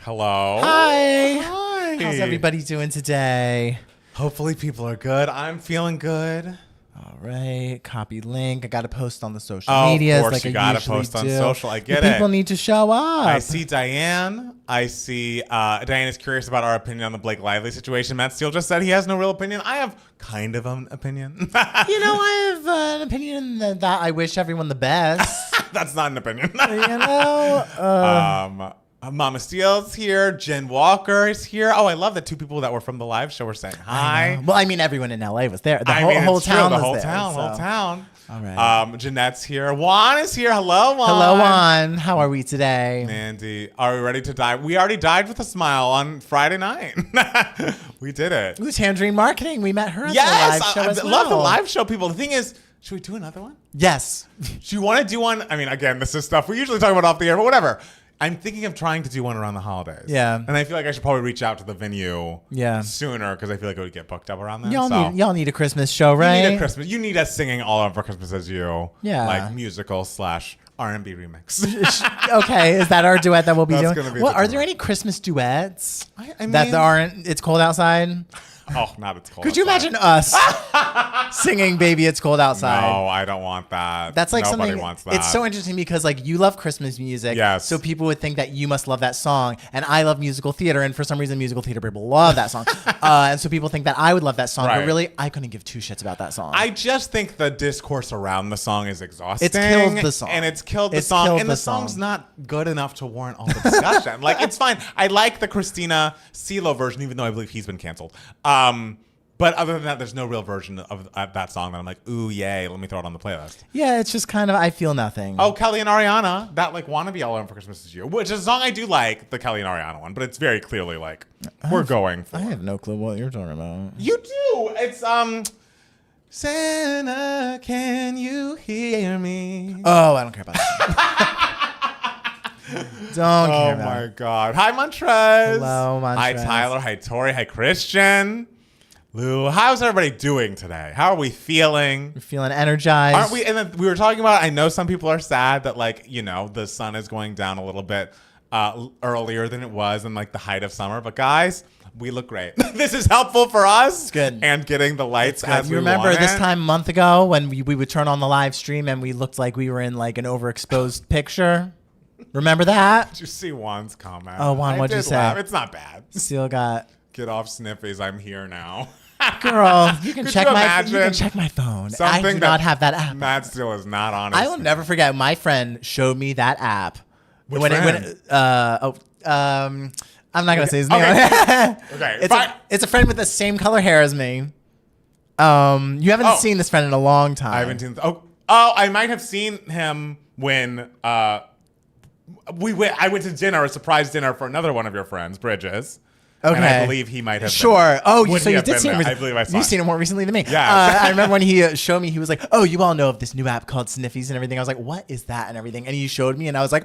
Hello. Hi. Hi. How's everybody doing today? Hopefully people are good. I'm feeling good. All right. Copy link. I got to post on the social Oh, medias. of course like you I got to usually post on do. social. I get The it. people need to show up. I see Diane. I see Diane is curious about our opinion on the Blake Lively situation. Matt Steele just said he has no real opinion. I have kind of an opinion. I have an opinion that I wish everyone the best. That's not an opinion. Mama Steele's here. Jen Walker is here. Oh, I love that two people that were from the live show were saying hi. Well, I mean, everyone in LA was there. The It's whole true. town The was whole there. town. so. Whole town. All right. Jeanette's here. Juan is here. Hello, Juan. Hello, Juan. How are we today? Mandy, are we ready to die? We already died with a smile on Friday night. We did it. Who's Tangerine Marketing? We met her at Yes, the live show I as well. love the live show people. The thing is, should we do another one? Yes. Do you want to do one? I mean, again, this is stuff we usually talk about off the air, but whatever. I'm thinking of trying to do one around the holidays. Yeah. And I feel like I should probably reach out to the venue sooner because I feel like it would get booked up around then. Y'all need a Christmas show, right? You need a Christmas. You need us singing All Over Christmas As You. Yeah. Like musical / R&B remix. Okay, is that our duet that we'll be That's doing? gonna be Well, the are duet. there any Christmas duets I mean, that aren't? It's cold outside. Oh, not It's Cold Could you Outside. imagine us singing "Baby It's Cold Outside"? No, I don't want that. That's like Nobody something. wants that. It's so interesting because like you love Christmas music, Yes. so people would think that you must love that song, and I love musical theater, and for some reason musical theater people love that song, and so people think that I would love that song, Right. but really I couldn't give two shits about that song. I just think the discourse around the song is exhausting. It's killed the song. And it's killed the It's song. killed And the the song's song. not good enough to warrant all the discussion. Like, it's fine. I like the Christina CeeLo version, even though I believe he's been canceled. But other than that, there's no real version of that song that I'm like, ooh, yay, let me throw it on the playlist. yeah, it's just kind of I feel nothing. Oh, Kelly and Ariana, that like wanna be All Over for Christmas Is You, which is a song I do like, the Kelly and Ariana one, but it's very clearly like we're going for. I have no clue what you're talking about. You do. It's Santa, can you hear me? Oh, I don't care about that. Don't care Oh about my it. God. Hi, Montrez. Hello, Hi, Montrez. Tyler. Hi, Tori. Hi, Christian. Lou, how's everybody doing today? How are we feeling? You're feeling energized. Aren't we? And then we were talking about, I know some people are sad that like, you know, the sun is going down a little bit earlier than it was in like the height of summer. But guys, we look great. This is helpful for us. It's good. And getting the lights as You we remember want this it. time a month ago when we would turn on the live stream and we looked like we were in like an overexposed picture? Remember that? Did you see Juan's comment? Oh, Juan, I what'd you did say? laugh. It's not bad. Still got Get off Sniffies. I'm here now. girl. You can Could check you my imagine phone. I Something do that not have that app. Matt Steele is not on. I will never forget. My friend showed me that app. Which when friend? I'm not gonna say his name. Okay, fine. It's a friend with the same color hair as me. You haven't seen this friend in a long time. I haven't seen. I might have seen him when I went to dinner, a surprise dinner for another one of your friends, Bridges. Okay. And I believe he might have. Sure. Oh, Would so he you have did been see him. there? I believe I saw. You've seen him more recently than me. Yeah. I remember when he showed me. He was like, "Oh, you all know of this new app called Sniffies and everything." I was like, "What is that?" and everything. And he showed me, and I was like,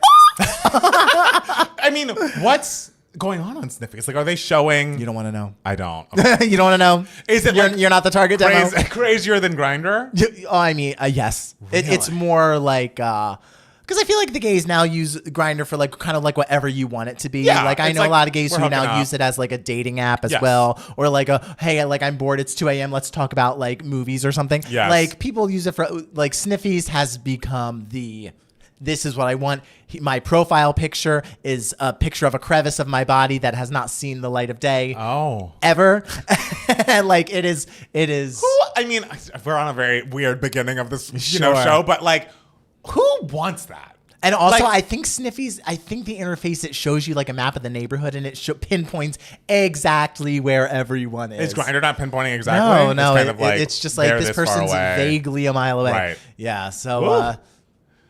I mean, what's going on Sniffies? Like, are they showing? "You don't want to know. I don't. You don't want to know. Is it you're, like you're not the target demo? crazier than Grindr? Oh, I mean, yes. It's Really? more like because I feel like the gays now use Grindr for like kind of like whatever you want it to be. Yeah, like I it's know like a lot of gays we're who now hooking up. use it as like a dating app as Yes. well, or like hey, like I'm bored. It's 2 a.m. Let's talk about like movies or something. Yes. Like people use it for like Sniffies has become the. This is what I want. My profile picture is a picture of a crevice of my body that has not seen the light of day Oh. ever. Like it is. Who? I mean, we're on a very weird beginning of this, Sure. show, but like, who wants that? And also, Like- I think Sniffies, I think the interface, it shows you like a map of the neighborhood and it pinpoints exactly where everyone is. Is Grindr not pinpointing exactly? No, It's kind of like, it's just like they're this far person's away. vaguely a mile away. Right. Yeah. So, Woo.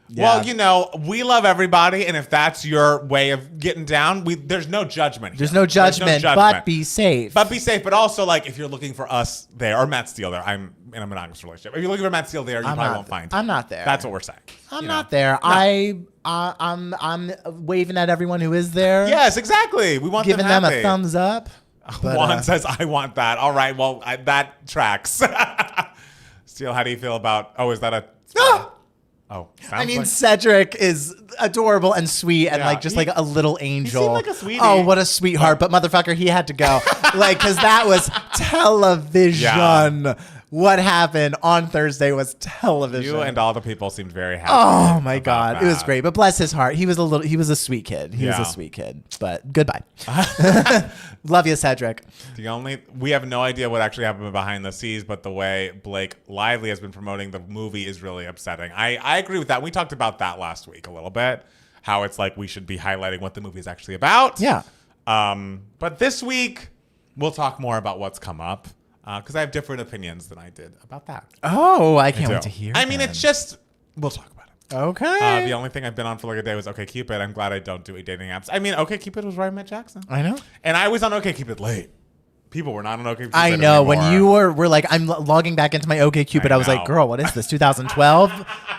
yeah. Well, we love everybody, and if that's your way of getting down, there's no judgment here. there's no judgment, but be safe. But be safe. But also, like, if you're looking for us there, or Matt Steele there, I'm in a monogamous relationship. If you're looking for Matt Steele there, you probably won't find him. I'm not there. That's what we're saying. I'm not there. I'm waving at everyone who is there. Yes, exactly. We want Giving them them happy. a thumbs up. But, Juan says, I want that. All right, well, that tracks. Steele, how do you feel about... Oh, is that a... Oh, I mean, like, Cedric is adorable and sweet and Yeah, like just like a little angel. seemed like a sweetie. Oh, what a sweetheart! But motherfucker, he had to go, like, because that was television. Yeah. What happened on Thursday was television. you and all the people seemed very happy. Oh my about God, it was that. great. But bless his heart, he was a sweet kid. He was Yeah. a sweet kid. But goodbye. Love you, Cedric. We have no idea what actually happened behind the scenes, but the way Blake Lively has been promoting the movie is really upsetting. I agree with that. We talked about that last week a little bit, how it's like we should be highlighting what the movie is actually about. Yeah. But this week we'll talk more about what's come up because I have different opinions than I did about that. Oh, I can't wait to hear. I mean, them. it's just we'll talk about it. Okay. The only thing I've been on for like a day was OkCupid. I'm glad I don't do dating apps. I mean, OkCupid was where I met Jackson. I know. And I was on OkCupid late. People were not on OkCupid. I know. anymore. When you were like, I'm logging back into my OkCupid, I was like, know. girl, what is this, 2012?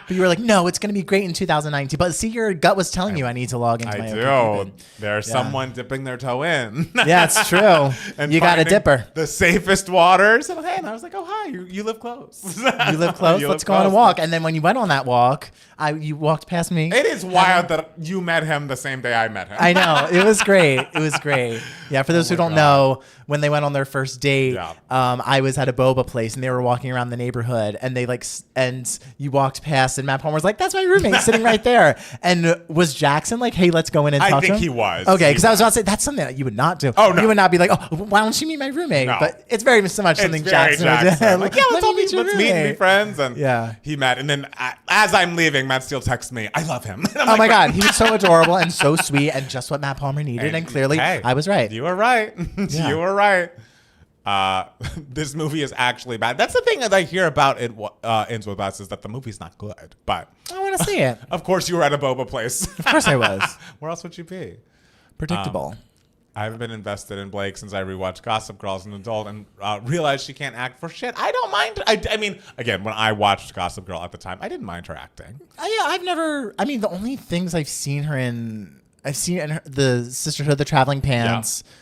But you were like, no, it's going to be great in 2019. But see, your gut was telling you I need to log into my I OkCupid. do. There's someone dipping their toe in. Yeah, it's true. And You got a finding dipper. The safest waters. And, hey, and I was like, oh, hi, you live close. You live close. Let's go on a walk. And then when you went on that walk, you walked past me. It is wild that you met him the same day I met him. I know. It was great. It was great. Yeah, for those who don't know, when they went on their first date, I was at a boba place and they were walking around the neighborhood and they and you walked past and Matt Palmer was like, that's my roommate sitting right there. And was Jackson like, hey, let's go in and talk to him? I think he was. Okay, because I was about to say, that's something that you would not do. Oh, no. You would not be like, oh, why don't you meet my roommate? No. But it's very much something It's very Jackson would do. Like, yeah, let's Let me meet your let's meet and be roommate. friends. And Yeah. he met. And then as I'm leaving, Matt Steele texts me, I love him. Oh my God, he was so adorable and so sweet and just what Matt Palmer needed. And clearly, hey, I was right. You were right. Yeah. You were right. This movie is actually bad. That's the thing that I hear about it ends with us is that the movie's not good. But I want to see it. of course, you were at a boba place. Of course I was. Where else would you be? Predictable. I haven't been invested in Blake since I rewatched Gossip Girl as an adult and realized she can't act for shit. I don't mind. I mean, again, when I watched Gossip Girl at the time, I didn't mind her acting. I've never. I mean, the only things I've seen her in, the Sisterhood of the Traveling Pants. Yeah.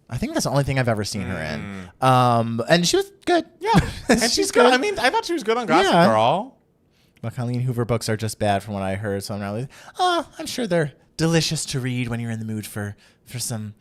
I think that's the only thing I've ever seen her in. And she was good. Yeah, and she's good. I mean, I thought she was good on Gossip Girl. But Colleen Hoover books are just bad from what I heard, so I'm not really. Oh, I'm sure they're delicious to read when you're in the mood for some,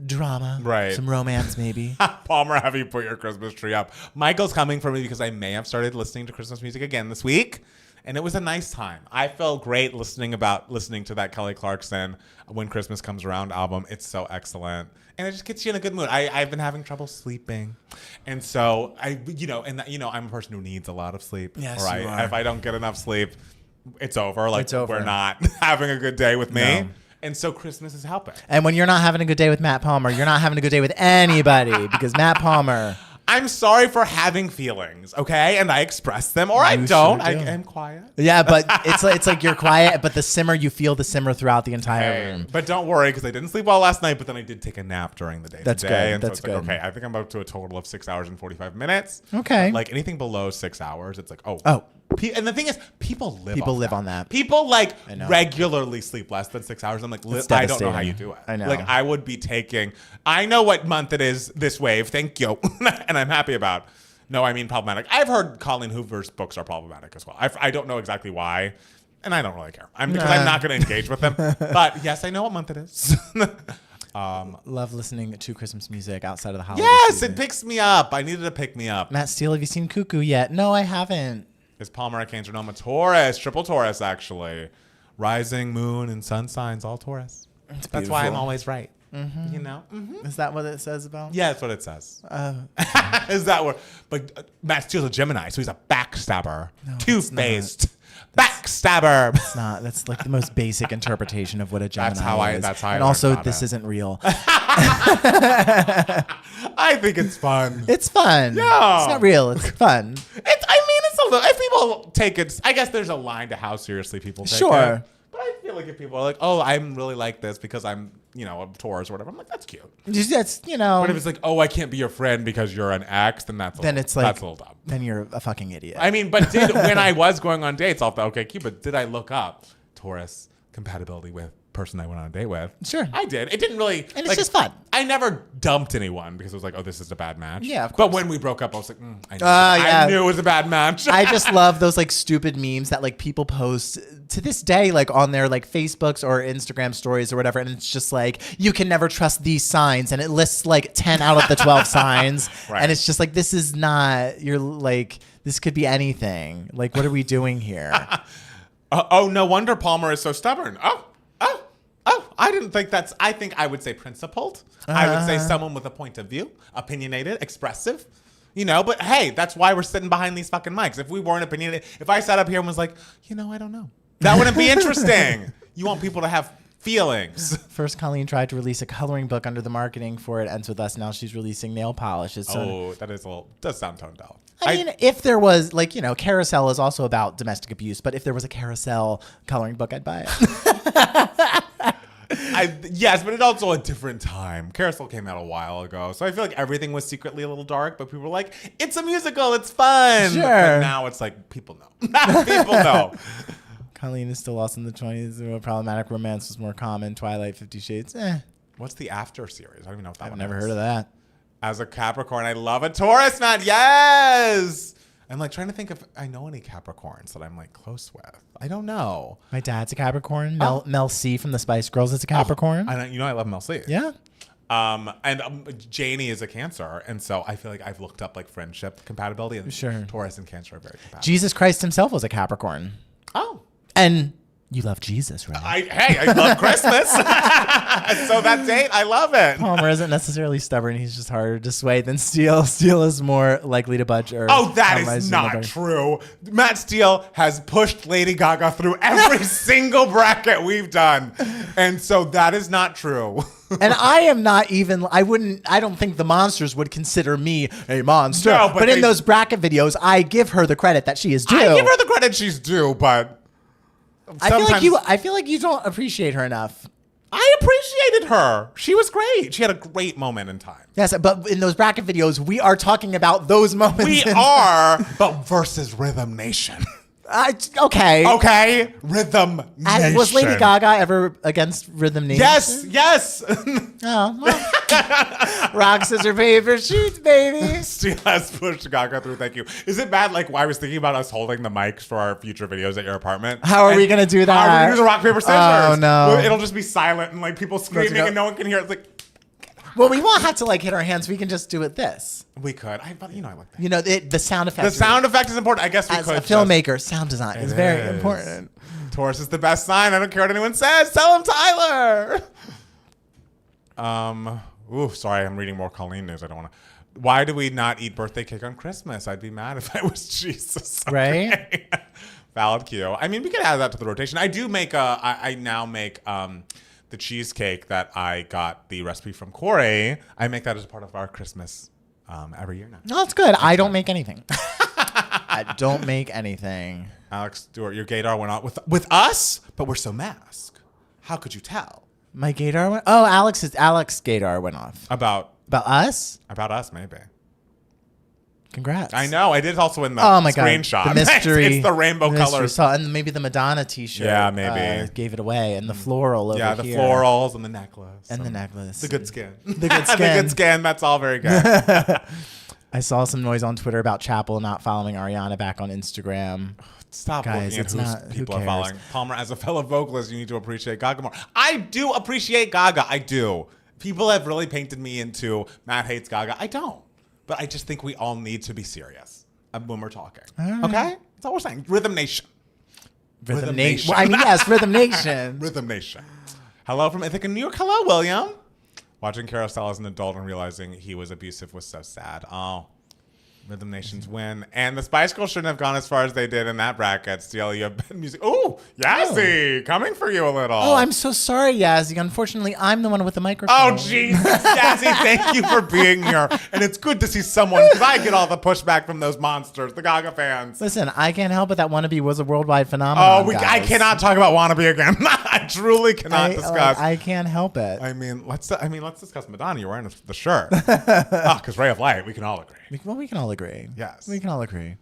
drama, right? Some romance, maybe. Palmer, have you put your Christmas tree up? Michael's coming for me because I may have started listening to Christmas music again this week, and it was a nice time. I felt great listening to that Kelly Clarkson "When Christmas Comes Around" album. It's so excellent, and it just gets you in a good mood. I've been having trouble sleeping, and so I'm a person who needs a lot of sleep. Yes, right? you are. If I don't get enough sleep, it's over. Like It's over. We're not having a good day with me. No. And so Christmas is helping. And when you're not having a good day with Matt Palmer, you're not having a good day with anybody because Matt Palmer. I'm sorry for having feelings, okay? And I express them, or I You don't. sure do. I am quiet. Yeah, but it's like you're quiet, but you feel the simmer throughout the entire room. But don't worry, because I didn't sleep well last night, but then I did take a nap during the day. That's today, good. And That's so it's good. like, okay, I think I'm up to a total of 6 hours and 45 minutes. Okay. Like anything below 6 hours, it's like, oh. And the thing is, people live on that. People regularly sleep less than 6 hours. I'm like, I don't know how you do it. I know. Like I would be I know what month it is this wave. Thank you. And I'm happy about. No, I mean problematic. I've heard Colleen Hoover's books are problematic as well. I don't know exactly why. And I don't really care. Because I'm not going to engage with them. But yes, I know what month it is. Love listening to Christmas music outside of the holiday season. It picks me up. I needed to pick me up. Matt Steele, have you seen Cuckoo yet? No, I haven't. Is Palmer a Cancer? No, I'm a Taurus. Triple Taurus, actually. Rising, moon, and sun signs, all Taurus. That's why I'm always right. Mm-hmm. You know? Mm-hmm. Is that what it says about? Yeah, that's what it says. Is that what? But Matt Steele's a Gemini, so he's a backstabber. No, Two-faced. Backstabber. It's not. That's like the most basic interpretation of what a Gemini is. That's how I And also, learned about this it. isn't real. I think it's fun. It's fun. Yeah. It's not real. It's fun. It's a little. If people take it, I guess there's a line to how seriously people take it. Sure. But I feel like if people are like, oh, I'm really like this because I'm, a Taurus or whatever, I'm like, that's cute. That's, But if it's like, oh, I can't be your friend because you're an ex, then that's it's that's a little dumb. Then you're a fucking idiot. I mean, but when I was going on dates off the OkCupid, did I look up Taurus compatibility with person I went on a date with. Sure. I did. It didn't really. And it's just fun. I never dumped anyone because it was like, oh, this is a bad match. Yeah, of course. But when we broke up, I was like, I knew it was a bad match. I just love those like stupid memes that like people post to this day, like on their like Facebooks or Instagram stories or whatever. And it's just like, you can never trust these signs. And it lists like 10 out of the 12 signs. Right. And it's just like, this is not, you're like, this could be anything. Like, what are we doing here? Oh, no wonder Palmer is so stubborn. Oh, I didn't think that's, I think I would say principled. I would say someone with a point of view, opinionated, expressive, you know, but hey, that's why we're sitting behind these fucking mics. If we weren't opinionated, if I sat up here and was like, I don't know, that wouldn't be interesting. You want people to have feelings. First, Colleen tried to release a coloring book under the marketing for It Ends With Us. Now she's releasing nail polishes. So that is does sound toned down. I mean, if there was like, Carousel is also about domestic abuse, but if there was a Carousel coloring book, I'd buy it. Yes, but it's also a different time. Carousel came out a while ago, so I feel like everything was secretly a little dark, but people were like, it's a musical, it's fun. Sure. But now it's like, people know. People know. Colleen is still lost in the 20s. Problematic romance was more common. Twilight, 50 Shades. What's the After series? I don't even know if that one I've never is. heard of that. As a Capricorn, I love a Taurus, man. Yes! I'm like trying to think if I know any Capricorns that I'm like close with. I don't know. My dad's a Capricorn. Mel C from the Spice Girls is a Capricorn. I love Mel C. Yeah. And Janie is a Cancer, and so I feel like I've looked up like friendship compatibility, and Sure. Taurus and Cancer are very compatible. Jesus Christ himself was a Capricorn. Oh. And you love Jesus, right? I love Christmas. So that date, I love it. Palmer isn't necessarily stubborn. He's just harder to sway than Steele. Steele is more likely to budge. That is not true. Matt Steele has pushed Lady Gaga through every single bracket we've done. And so that is not true. And I am not even, I don't think the monsters would consider me a monster. No, but in those bracket videos, I give her the credit that she is due. I give her the credit she's due, but I feel like you don't appreciate her enough. I appreciated her. She was great. She had a great moment in time. Yes, but in those bracket videos, we are talking about those moments. We are, but versus Rhythm Nation. Okay. Okay. Rhythm Nation. Was Lady Gaga ever against Rhythm Nation? Yes. Oh, well. Rock, scissors, paper, shoot, baby. Steele has pushed Gaga through. Thank you. Is it bad? Like, I was thinking about us holding the mics for our future videos at your apartment. How are we going to do that? How are we going to do the rock, paper, scissors? Oh, no. It'll just be silent and like people screaming and no one can hear it. It's like, well, we won't have to like hit our hands. We can just do it this. We could. I like that. The sound effect. The sound effect is important. I guess we As could. a filmmaker, sound design is very important. Taurus is the best sign. I don't care what anyone says. Tell him Tyler. Sorry, I'm reading more Colleen news. I don't want to. Why do we not eat birthday cake on Christmas? I'd be mad if I was Jesus. Okay. Right? Valid cue. I mean, we could add that to the rotation. I do make I now make the cheesecake that I got the recipe from Corey. I make that as part of our Christmas every year now. No, that's good. I don't make anything. I don't make anything. Alex Stewart, your gaydar went on with us, but we're so masked. How could you tell? My gaydar went. Oh, Alex gaydar went off. About us? About us, maybe. Congrats. I know. I did also in the screenshot. God. The mystery. It's the rainbow colors. And maybe the Madonna t-shirt. Yeah, maybe. Gave it away. And the floral over here. Yeah, the florals and the necklace. And the necklace. The good skin. The good skin. The good skin. That's all very good. I saw some noise on Twitter about Chappell not following Ariana back on Instagram. Stop Guys, looking at who people are cares? following. Palmer, as a fellow vocalist, you need to appreciate Gaga more. I do appreciate Gaga. I do. People have really painted me into Matt hates Gaga. I don't. But I just think we all need to be serious when we're talking. Right. Okay? That's all we're saying. Rhythm Nation. Rhythm Nation. Well, I mean, yes, Rhythm Nation. Rhythm Nation. Hello from Ithaca, New York. Hello, William. Watching Carousel as an adult and realizing he was abusive was so sad. Oh. Rhythm Nation's win. And the Spice Girls shouldn't have gone as far as they did in that bracket. Steele, you have music. Ooh, Yazzie, coming for you a little. Oh, I'm so sorry, Yazzie. Unfortunately, I'm the one with the microphone. Oh, Jesus. Yazzie, thank you for being here. And it's good to see someone, because I get all the pushback from those monsters, the Gaga fans. Listen, I can't help it that Wannabe was a worldwide phenomenon. I cannot talk about Wannabe again. I truly cannot discuss. I can't help it. I mean, let's discuss Madonna. You're wearing the shirt. Because Ray of Light, we can all agree. We can all agree. Yes. We can all agree.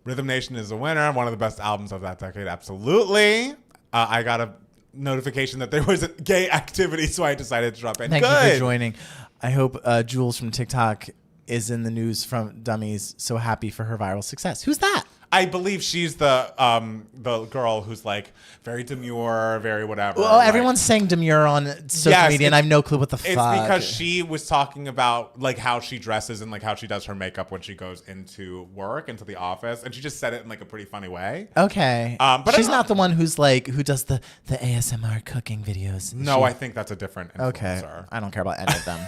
Rhythm Nation is a winner. One of the best albums of that decade. Absolutely. I got to notification that there was a gay activity, so I decided to drop in. Thank you for joining. I hope Jules from TikTok is in the news from Dummies. So happy for her viral success. Who's that? I believe she's the girl who's like very demure, very whatever. Well, like, everyone's saying demure on social media, and I have no clue what the fuck. It's because she was talking about like how she dresses and like how she does her makeup when she goes into work, into the office, and she just said it in like a pretty funny way. Okay, but she's not the one who's like who does the ASMR cooking videos. No, I think that's a different influencer. Okay, I don't care about any of them.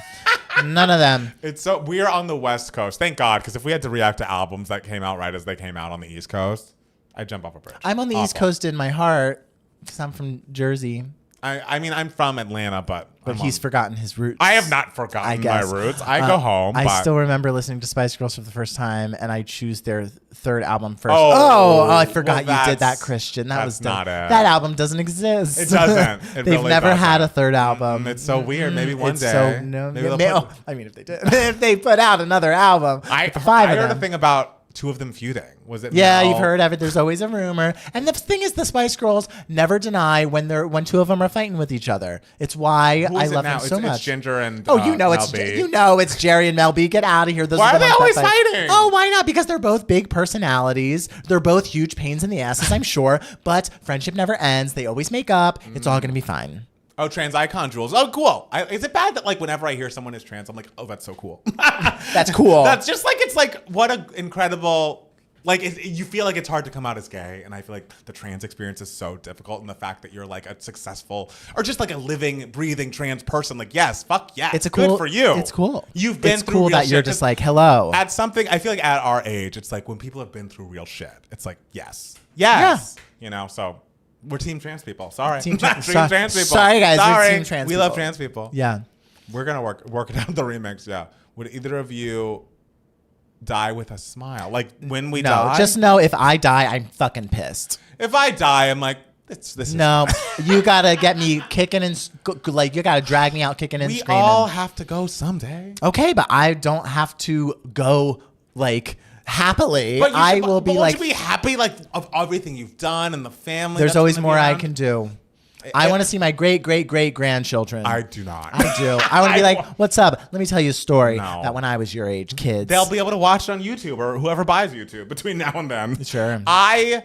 None of them. It's so we're on the West Coast. Thank God, because if we had to react to albums that came out right as they came out on the East Coast, I'd jump off a bridge. I'm on the East Coast in my heart because I'm from Jersey. I mean, I'm from Atlanta, but he's forgotten his roots. I have not forgotten my roots. I go home. I still remember listening to Spice Girls for the first time, and I choose their third album first. Oh, I forgot you did that, Christian. That was not it. That album doesn't exist. It doesn't. They've really never had a third album. It's so weird. Maybe one day. So I mean, if they did, if they put out another album, I heard a thing about two of them feuding. Was it? Yeah, you've heard of it. There's always a rumor. And the thing is, the Spice Girls never deny when two of them are fighting with each other. It's why I love them so much. It's Ginger and it's Jerry and Mel B. Get out of here. Why are they always fighting? Oh, why not? Because they're both big personalities. They're both huge pains in the asses, I'm sure. But friendship never ends. They always make up. It's all going to be fine. Oh, trans icon, Jules. Oh, cool. Is it bad that like whenever I hear someone is trans, I'm like, oh, that's so cool. That's cool. That's just like, it's like, what an incredible... Like, you feel like it's hard to come out as gay, and I feel like the trans experience is so difficult, and the fact that you're like a successful, or just like a living, breathing trans person, like, yes, fuck yes, it's good for you. It's cool. You've been through real shit. It's cool that you're just like, hello. At something, I feel like at our age, it's like when people have been through real shit, it's like, yes. Yeah. You know, so we're team trans people. Sorry. Team trans people. Sorry, guys. Sorry. We're team trans we people. love trans people. Yeah. We're going to work it out the remix, yeah. Would either of you... die with a smile? Like when we die? Just know if I die, I'm fucking pissed. If I die, I'm like, this is no. You gotta get me kicking and like you gotta drag me out kicking and screaming. We all have to go someday. Okay, but I don't have to go like happily. I will be like, won't you be happy like of everything you've done and the family? There's always more I can do. I want to see my great grandchildren. I do not. I do. I want to be like, what's up? Let me tell you a story that when I was your age, kids. They'll be able to watch it on YouTube or whoever buys YouTube between now and then. Sure. My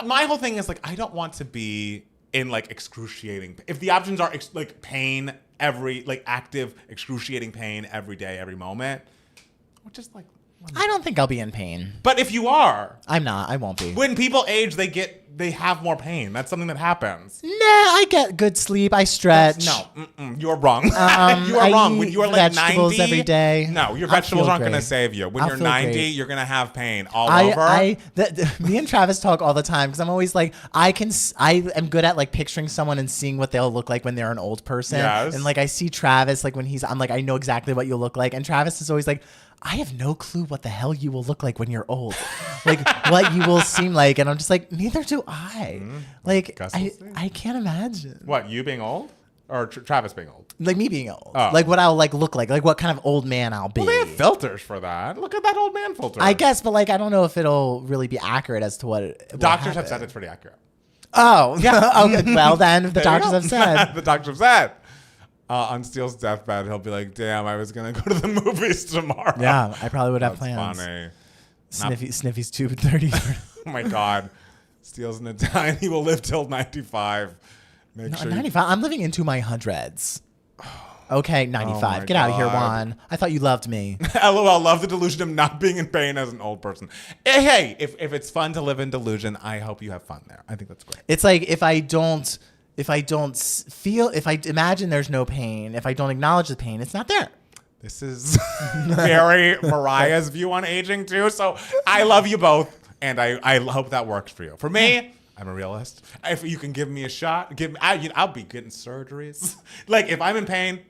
whole thing is like, I don't want to be in like excruciating. If the options are like pain active excruciating pain every day, every moment, or just like. I don't think I'll be in pain. But if you are. I'm not. I won't be. When people age, they have more pain. That's something that happens. Nah, I get good sleep. I stretch. You're wrong. You are wrong. When you are like 90 every day. No, your vegetables aren't going to save you. When you're 90, you're going to have pain all over. Me and Travis talk all the time because I'm always like, I am good at like picturing someone and seeing what they'll look like when they're an old person. Yes. And like I see Travis like when I'm like, I know exactly what you'll look like. And Travis is always like, I have no clue what the hell you will look like when you're old. Like what you will seem like. And I'm just like, neither do I. Like I can't imagine. What, you being old? Or Travis being old? Like me being old. Oh. Like what I'll like look like what kind of old man I'll be. Well, they have filters for that. Look at that old man filter. I guess, but like I don't know if it'll really be accurate as to what doctors have said it's pretty accurate. Oh, yeah. Okay. Well then, the doctors have said. The doctors have said. On Steele's deathbed, he'll be like, damn, I was going to go to the movies tomorrow. Yeah, I probably would have plans. Funny. Sniffy's 230. Oh my God. Steele's an Italian. He will live till 95. 95? I'm living into my hundreds. Okay, 95. Get out of here, Juan. I thought you loved me. LOL, love the delusion of not being in pain as an old person. Hey, if it's fun to live in delusion, I hope you have fun there. I think that's great. It's like if I imagine there's no pain, if I don't acknowledge the pain, it's not there. This is very Mariah's view on aging too. So I love you both, and I hope that works for you. For me, I'm a realist. If you can give me a shot, I'll be getting surgeries. Like if I'm in pain,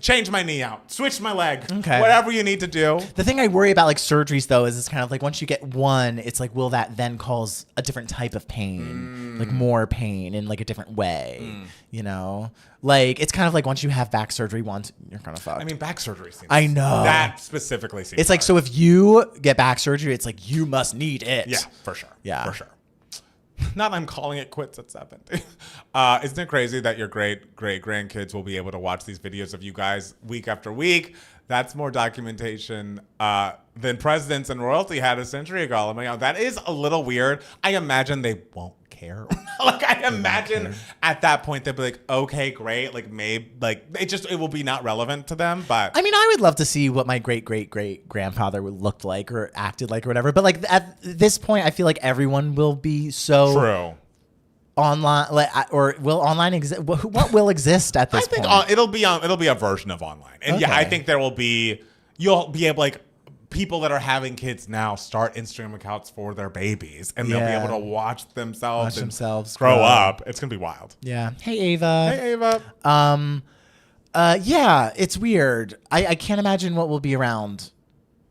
change my knee out, switch my leg, whatever you need to do. The thing I worry about like surgeries though is it's kind of like once you get one, it's like will that then cause a different type of pain, like more pain in like a different way, you know? Like it's kind of like once you have back surgery once, you're kind of fucked. I mean, back surgery seems. I know that specifically seems. It's like so if you get back surgery, it's like you must need it. Yeah, for sure. Yeah, for sure. not I'm calling it quits at 70. Isn't it crazy that your great grandkids will be able to watch these videos of you guys week after week? That's more documentation than presidents and royalty had a century ago. I mean, that is a little weird. I imagine they won't care. Like, I imagine at that point they'll be like, okay, great. Like, maybe, like, it will be not relevant to them. But I mean, I would love to see what my great grandfather looked like or acted like or whatever. But like at this point, I feel like everyone will be so true. Online, or will online exist? What will exist at this point? I think it'll be a version of online, and yeah, I think you'll be able, like, people that are having kids now start Instagram accounts for their babies, and they'll be able to watch themselves grow up. It's gonna be wild. Yeah. Hey Ava. Hey Ava. Yeah, it's weird. I can't imagine what will be around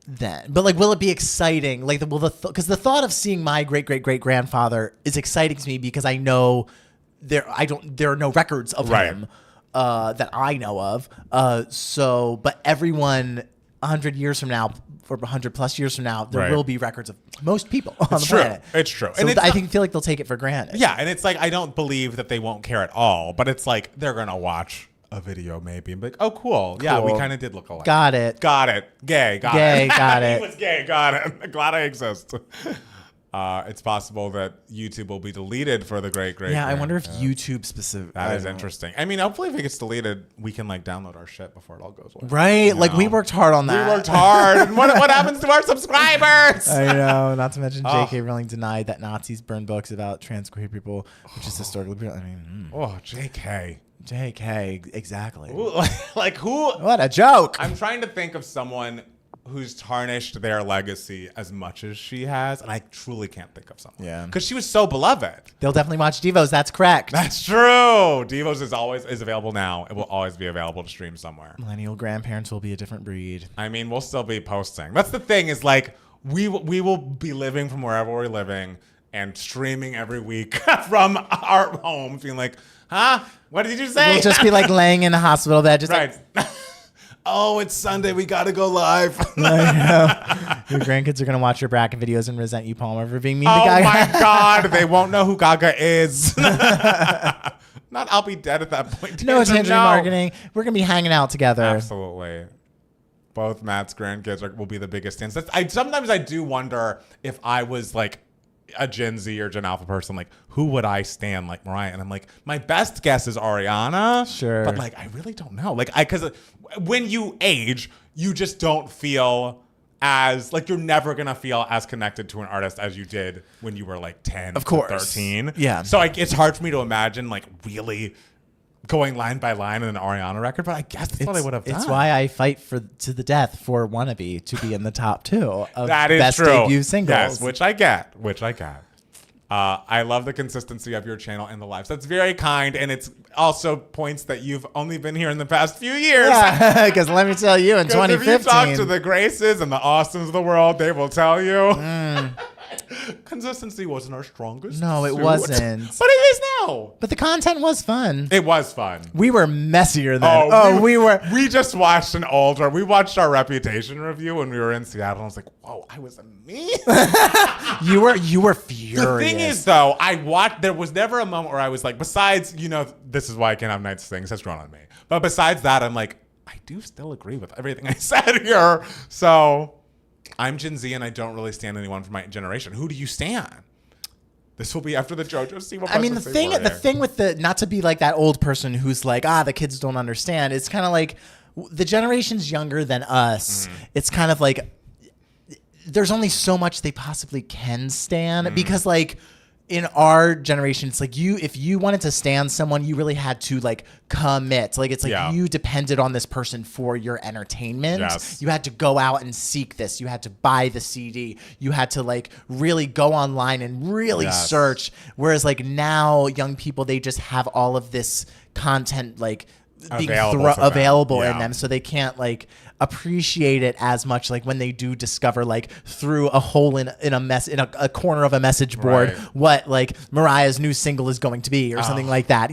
then, but like, will it be exciting? Like, because the thought of seeing my great grandfather is exciting to me because I know there are no records of him that I know of. But everyone 100 years from now, or 100 plus years from now, there will be records of most people on the planet. It's true. So I feel like they'll take it for granted. Yeah, and it's like, I don't believe that they won't care at all, but it's like they're gonna watch a video maybe and be like, oh, cool. Yeah, we kind of did look alike. Got it. Gay, got it. He was gay, got it. Glad I exist. It's possible that YouTube will be deleted for the great. Yeah, I wonder if YouTube specific. That is interesting. I mean, hopefully if it gets deleted, we can like download our shit before it all goes away. Right? Like, we worked hard on that. We worked hard. And what happens to our subscribers? I know. Not to mention J.K. Rowling denied that Nazis burned books about trans queer people, which is historically. I mean, J.K. Exactly. Ooh, like who? What a joke. I'm trying to think of someone who's tarnished their legacy as much as she has, and I truly can't think of someone. Yeah. Because she was so beloved. They'll definitely watch Devos. That's correct. That's true. Devos is available now. It will always be available to stream somewhere. Millennial grandparents will be a different breed. I mean, we'll still be posting. That's the thing, is like, we will be living from wherever we're living and streaming every week from our homes, being like, huh? What did you say? We'll just be like laying in a hospital bed, just right. Oh, it's Sunday. We got to go live. I know. Your grandkids are going to watch your bracket videos and resent you, Palmer, for being mean to Gaga. Oh, my God. They won't know who Gaga is. Not I'll be dead at that point. No attention marketing. We're going to be hanging out together. Absolutely. Both Matt's grandkids will be the biggest fans. Sometimes I do wonder if I was like a Gen Z or Gen Alpha person, like, who would I stand like Mariah? And I'm like, my best guess is Ariana. Sure. But like, I really don't know. Like, because when you age, you just don't feel as, like, you're never going to feel as connected to an artist as you did when you were like 10 of course. to 13. Yeah. So like, it's hard for me to imagine like really going line by line in an Ariana record, but I guess that's what I would have done. It's why I fight to the death for Wannabe to be in the top 2 of that is best true. debut singles. Yes, which I get. I love the consistency of your channel and the lives. That's very kind, and it's also points that you've only been here in the past few years. Yeah, because let me tell you, in 2015... if you talk to the Graces and the Austins of the world, they will tell you. Consistency wasn't our strongest No, it suit. wasn't. But it is now. But the content was fun. It was fun. We were messier then. We were. We just watched we watched our Reputation review when we were in Seattle. And I was like, whoa, I was me. You were furious. The thing is, though, there was never a moment where I was like, besides, this is why I can't have nice things. That's grown on me. But besides that, I'm like, I do still agree with everything I said here. So I'm Gen Z and I don't really stand anyone from my generation. Who do you stand? This will be after the JoJo Siwa. I mean, the thing with not to be like that old person who's like, the kids don't understand. It's kind of like the generation's younger than us. It's kind of like there's only so much they possibly can stand because like in our generation, it's like if you wanted to stand someone, you really had to like commit. Like it's like you depended on this person for your entertainment. Yes. You had to go out and seek this. You had to buy the CD. You had to like really go online and really search. Whereas like now young people, they just have all of this content like being available in them, so they can't like appreciate it as much like when they do discover like through a hole in a corner of a message board what like Mariah's new single is going to be or something like that,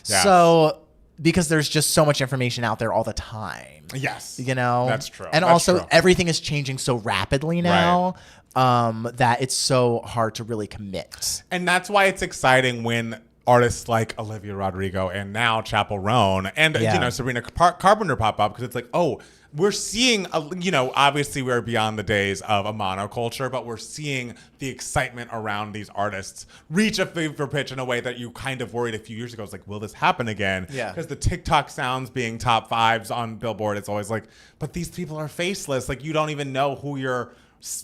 so because there's just so much information out there all the time. Yes, that's true. And that's also true. Everything is changing so rapidly now. that it's so hard to really commit. And that's why it's exciting when artists like Olivia Rodrigo and now Chappell Roan and Sabrina Carpenter pop up, because it's like, oh, we're seeing, obviously we're beyond the days of a monoculture, but we're seeing the excitement around these artists reach a fever pitch in a way that you kind of worried a few years ago. It's like, will this happen again? Yeah. Because the TikTok sounds being top 5s on Billboard, it's always like, but these people are faceless. Like, you don't even know who you're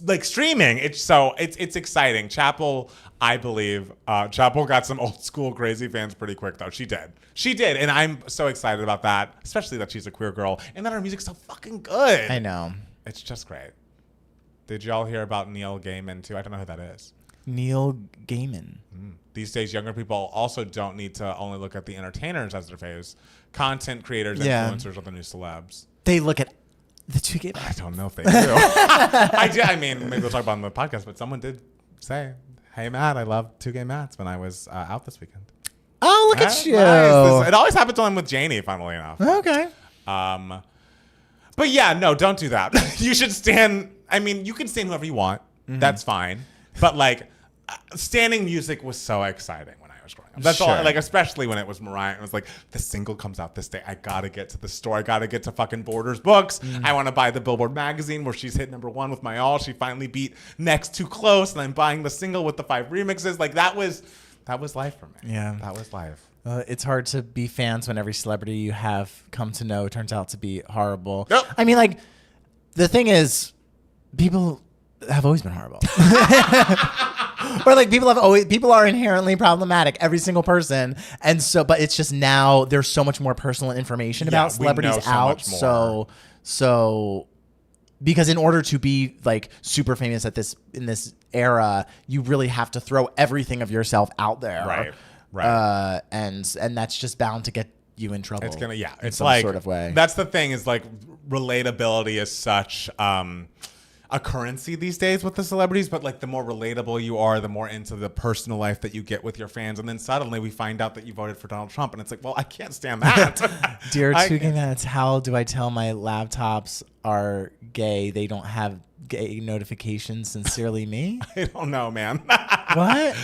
like streaming. It's exciting. Chappell, I believe, Chappell got some old school crazy fans pretty quick though. She did, and I'm so excited about that, especially that she's a queer girl and that her music's so fucking good. I know, it's just great. Did y'all hear about Neil Gaiman too? I don't know who that is. Neil Gaiman. These days, younger people also don't need to only look at the entertainers as their faves. Content creators, influencers are the new celebs. They look at the two gay men. I don't know if they do. I mean, maybe we'll talk about it on the podcast, but someone did say, hey, Matt, I love two gay Matts when I was out this weekend. Oh, look at you. Nice. It always happens when I'm with Janie, funnily enough. Okay. But yeah, no, don't do that. You should stand. I mean, you can stand whoever you want. Mm-hmm. That's fine. But like, standing music was so exciting when I was growing up. That's all. Like, especially when it was Mariah. It was like, the single comes out this day. I gotta get to the store. I gotta get to fucking Borders Books. I want to buy the Billboard magazine where she's hit #1 with My All. She finally beat Next Too Close, and I'm buying the single with the 5 remixes. Like, that was life for me. Yeah, that was life. It's hard to be fans when every celebrity you have come to know turns out to be horrible. Yep. I mean, like, the thing is, people have always been horrible. Or like people are inherently problematic, every single person. And so, but it's just now there's so much more personal information about celebrities out. So because in order to be like super famous in this era, you really have to throw everything of yourself out there. Right. And that's just bound to get you in trouble. It's gonna, in some sort of way. That's the thing, is like, relatability is such a currency these days with the celebrities, but like, the more relatable you are, the more into the personal life that you get with your fans, and then suddenly we find out that you voted for Donald Trump, and it's like, well, I can't stand that. Dear Tugi Mats, how do I tell my laptops are gay? They don't have gay notifications. Sincerely, me. I don't know, man. What?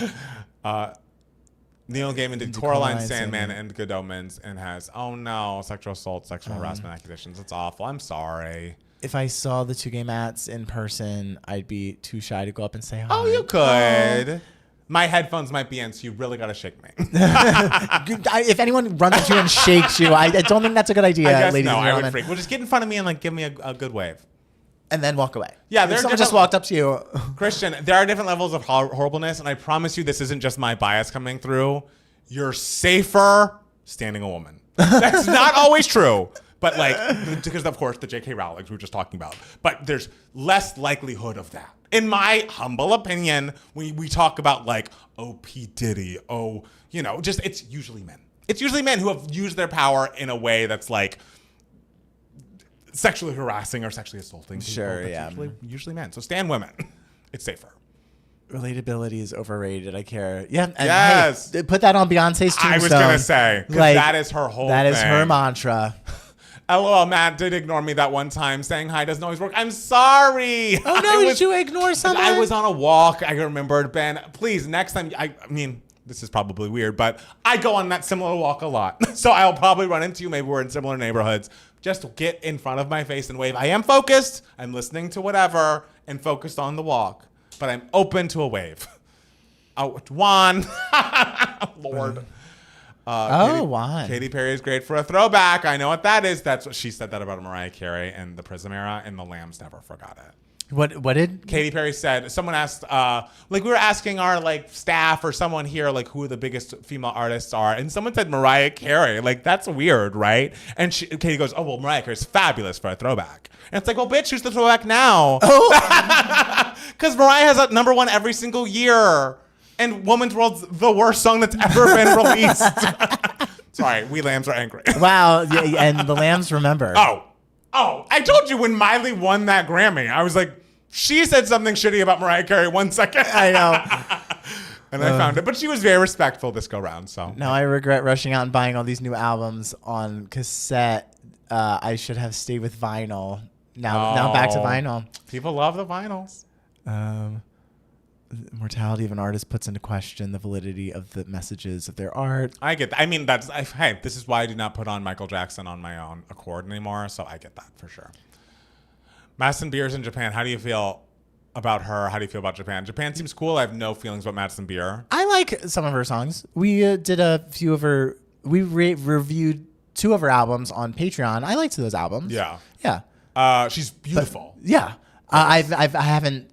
Neil Gaiman did Coraline, Sandman, and Good Omens, and has, oh no, sexual assault, sexual harassment accusations. It's awful. I'm sorry. If I saw the two gay Mats in person, I'd be too shy to go up and say hi. Oh, you could. My headphones might be in, so you really got to shake me. If anyone runs into you and shakes you, I don't think that's a good idea, ladies and gentlemen. I would freak. Well, just get in front of me and like give me a good wave. And then walk away. Yeah, if someone just walked up to you. Christian, there are different levels of horribleness, and I promise you this isn't just my bias coming through. You're safer standing a woman. That's not always true. But like, because of course the J.K. Rowlings we were just talking about, but there's less likelihood of that. In my humble opinion, when we talk about like, oh, P. Diddy, it's usually men. It's usually men who have used their power in a way that's like sexually harassing or sexually assaulting people. Sure, yeah. Usually men. So stand women. It's safer. Relatability is overrated. I care. Yeah. And yes. Hey, put that on Beyonce's tombstone. I was going to say, because like, that is her whole thing. That is her mantra. LOL, Matt did ignore me that one time. Saying hi doesn't always work. I'm sorry. Oh, no. Did you ignore someone? I was on a walk. I remembered, Ben. Please, next time. I mean, this is probably weird, but I go on that similar walk a lot. So I'll probably run into you. Maybe we're in similar neighborhoods. Just get in front of my face and wave. I am focused. I'm listening to whatever and focused on the walk. But I'm open to a wave. Oh, Juan. Lord. Juan. Katy Perry is great for a throwback. I know what that is. That's what she said that about Mariah Carey and the Prism era, and the Lambs never forgot it. What did Katy Perry said? Someone asked, like we were asking our like staff or someone here, like who the biggest female artists are, and someone said Mariah Carey. Like that's weird, right? And Katy goes, "Oh well, Mariah Carey's fabulous for a throwback." And it's like, well, bitch, who's the throwback now? Oh, because Mariah has a #1 every single year, and Woman's World's the worst song that's ever been released. Sorry, we Lambs are angry. Wow, yeah, and the Lambs remember. Oh, I told you when Miley won that Grammy, I was like, she said something shitty about Mariah Carey 1 second. I know. And I found it. But she was very respectful this go round. So now I regret rushing out and buying all these new albums on cassette. I should have stayed with vinyl. Now back to vinyl. People love the vinyls. Mortality of an artist puts into question the validity of the messages of their art. I get that. I mean, hey, this is why I do not put on Michael Jackson on my own accord anymore. So I get that for sure. Madison Beer's in Japan. How do you feel about her? How do you feel about Japan? Japan seems cool. I have no feelings about Madison Beer. I like some of her songs. We did a few of her. We reviewed 2 of her albums on Patreon. I liked those albums. Yeah. Yeah. She's beautiful. But, yeah. I haven't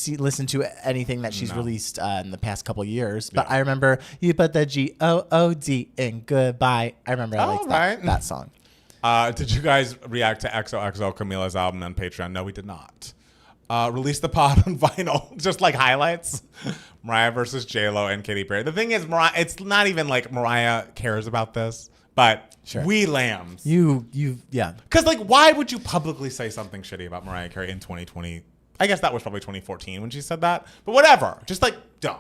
listened to anything that she's released in the past couple years, but I remember you put the GOOD in goodbye. I remember I liked that song. Did you guys react to XOXO Camila's album on Patreon? No, we did not. Release the pod on vinyl, just like highlights. Mariah versus J-Lo and Katy Perry. The thing is, Mariah, it's not even like Mariah cares about this, but we lambs. Yeah. Because like, why would you publicly say something shitty about Mariah Carey in 2020? I guess that was probably 2014 when she said that. But whatever. Just like, don't.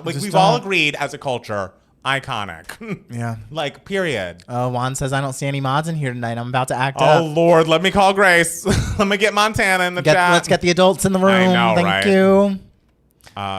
Like, we've all agreed as a culture, iconic. Yeah. Like, period. Juan says, I don't see any mods in here tonight. I'm about to act up. Oh, Lord. Let me call Grace. Let me get Montana in the chat. Let's get the adults in the room. I know, Thank you.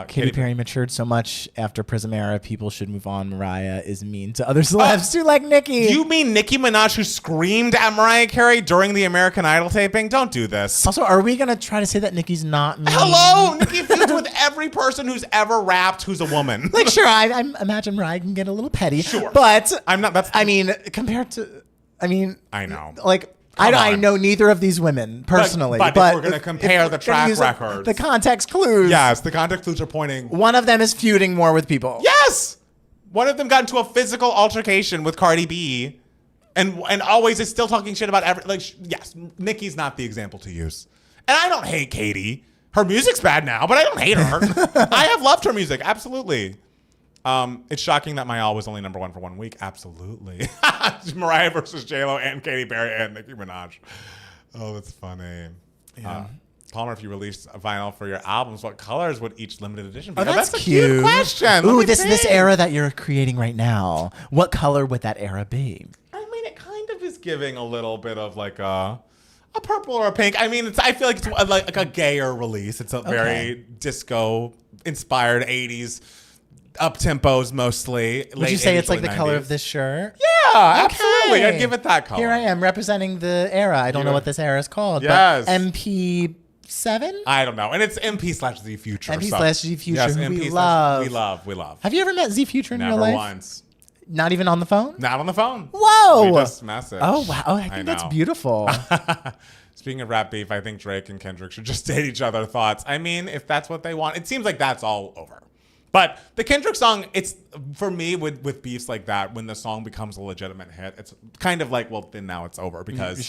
Katy Perry matured so much after Prism era. People should move on. Mariah is mean to other celebs too, like Nicki. You mean Nicki Minaj, who screamed at Mariah Carey during the American Idol taping? Don't do this. Also, are we gonna try to say that Nicki's not mean? Hello, Nicki feuds with every person who's ever rapped who's a woman. Like, sure, I imagine Mariah can get a little petty. Sure, but I'm not. I mean, compared to, I know. Like. I know neither of these women personally, but if we're going to compare the track records, the context clues. Yes, the context clues are pointing. One of them is feuding more with people. Yes, one of them got into a physical altercation with Cardi B, and always is still talking shit about every. Like, yes, Nicki's not the example to use, and I don't hate Katy. Her music's bad now, but I don't hate her. I have loved her music, absolutely. It's shocking that my all was only #1 for 1 week. Absolutely. Mariah versus J-Lo and Katy Perry and Nicki Minaj. Oh, that's funny. Yeah. Palmer, if you released a vinyl for your albums, what colors would each limited edition be? Oh, that's a cute question. Ooh, this era that you're creating right now, what color would that era be? I mean, it kind of is giving a little bit of like a purple or a pink. I mean, I feel like it's like a gayer release. It's a very disco-inspired 80s. Up tempos mostly. Would you say it's like the 90s. Color of this shirt? Yeah, absolutely. I'd give it that color. Here I am representing the era. I don't know what this era is called. Yes. But MP7? I don't know. And it's MP/Z Future. MP/Z Future. Yes, who MP we love. We love. Have you ever met Z Future in real life? Never once. Not even on the phone? Not on the phone. Whoa. We just messaged. Oh, wow. Oh, I think that's beautiful. Speaking of rap beef, I think Drake and Kendrick should just date each other. Thoughts? I mean, if that's what they want. It seems like that's all over. But the Kendrick song, it's for me with beefs like that, when the song becomes a legitimate hit, it's kind of like, well, then now it's over because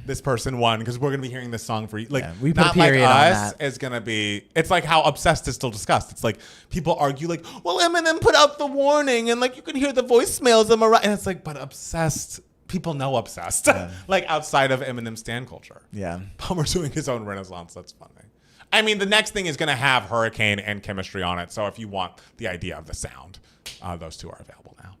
this person won, because we're gonna be hearing this song for like we put not a period like on us that. is gonna be. It's like how Obsessed is still discussed. It's like people argue like, well, Eminem put out the warning and like you can hear the voicemails of Mariah, and it's like, but Obsessed. People know Obsessed, like outside of Eminem stan culture. Yeah, Palmer's doing his own renaissance. That's funny. I mean, the next thing is going to have Hurricane and Chemistry on it. So if you want the idea of the sound, those two are available now.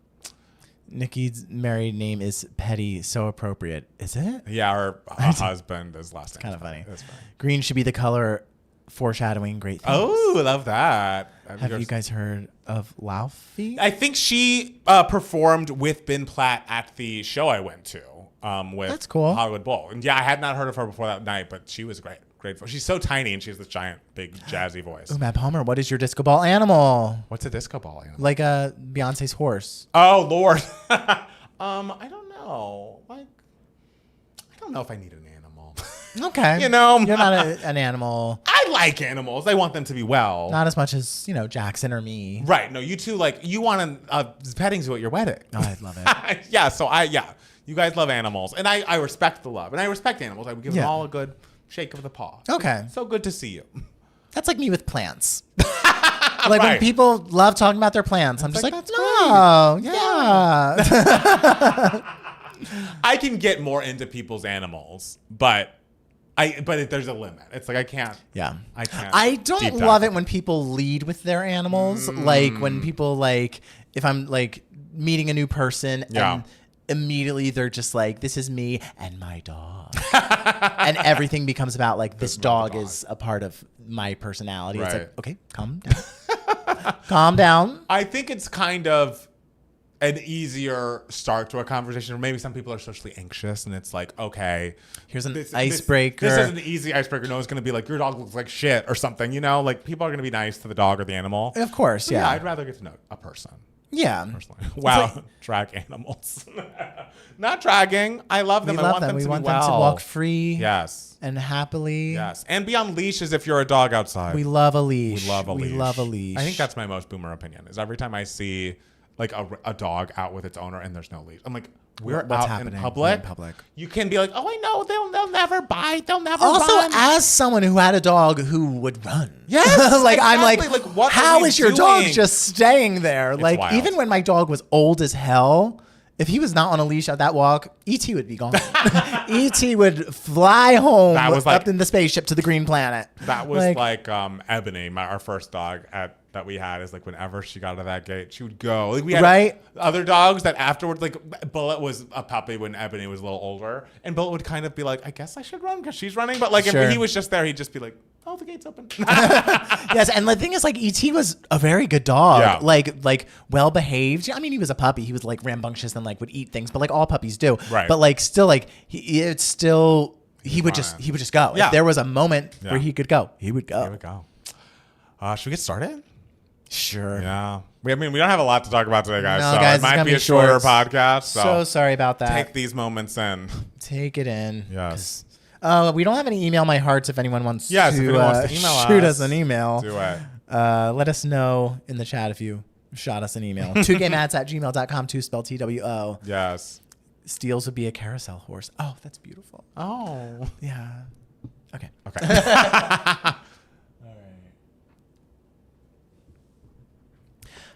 Nicki's married name is Petty. So appropriate. Is it? Yeah, her husband is last name. Kind of funny. That's funny. Green should be the color foreshadowing great things. Oh, love that. Have you guys heard of Laufey? I think she performed with Ben Platt at the show I went to with That's cool. Hollywood Bowl. And yeah, I had not heard of her before that night, but she was great. She's so tiny and she has this giant, big, jazzy voice. Oh, Matt Palmer, what is your disco ball animal? What's a disco ball animal? Like Beyonce's horse. Oh, Lord. I don't know. Like, I don't know if I need an animal. Okay. You know, you're not an animal. I like animals. I want them to be well. Not as much as, Jackson or me. Right. No, you two, like, you want a petting zoo at your wedding. Oh, I love it. Yeah. You guys love animals. And I respect the love. And I respect animals. I would give them all a good shake of the paw. Okay. So good to see you. That's like me with plants. Like when people love talking about their plants, I'm just like, no, yeah. I can get more into people's animals, but there's a limit. It's like I can't. Yeah. I can't. I don't love it when people lead with their animals. Like when people if I'm like meeting a new person and immediately they're just like, this is me and my dog. And everything becomes about like, this dog is a part of my personality. Right. It's like, okay, calm down. Calm down. I think it's kind of an easier start to a conversation. Or maybe some people are socially anxious and it's like, okay, here's an icebreaker. This is an easy icebreaker. No one's going to be like, your dog looks like shit or something, you know? Like, people are going to be nice to the dog or the animal. Of course, So, yeah. I'd rather get to know a person. Yeah. Personally. Wow. Drag animals. Not dragging. I love them. We I love want them. them We to want be them well. to walk free. Yes. And happily. Yes. And be on leashes if you're a dog outside. We love a leash. We love a leash. We love a leash. I think that's my most boomer opinion, is every time I see like a dog out with its owner and there's no leash, I'm like, we're What's out happening in public. You can be like, oh, I know, they'll never bite, they'll never Also, run. as someone who had a dog who would run. Yes, like, I'm exactly. like, What how are we is your dog doing? just staying there? Like, wild. even when my dog was old as hell, if he was not on a leash at that walk, E.T. would be gone. E.T. would fly home That was like- up in the spaceship to the green planet. That was like Ebony, our first dog that we had, is like whenever she got out of that gate, she would go. Like, we had other dogs that afterwards, like Bullet was a puppy when Ebony was a little older, and Bullet would kind of be like, I guess I should run because she's running. But like if he was just there, he'd just be like, oh, the gate's open. Yes, and the thing is, like, E.T. was a very good dog. Yeah. Like well behaved. I mean, he was a puppy. He was like rambunctious and like would eat things, but like all puppies do. Right. But like still, like he would just go. Yeah. If there was a moment where he could go, he would go. Here we go. Should we get started? Sure. Yeah. We don't have a lot to talk about today, guys. No, so guys, it it's might gonna be be a shorter short. podcast. So sorry about that. Take these moments in. Take it in. Yes. We don't have any email my hearts if anyone wants Yes, to, if anyone wants to email shoot us, us an email. Do it. Let us know in the chat if you shot us an email. 2gaymats@gmail.com, 2 spelled TWO. Yes. Steels would be a carousel horse. Oh, that's beautiful. Oh. Yeah. Okay.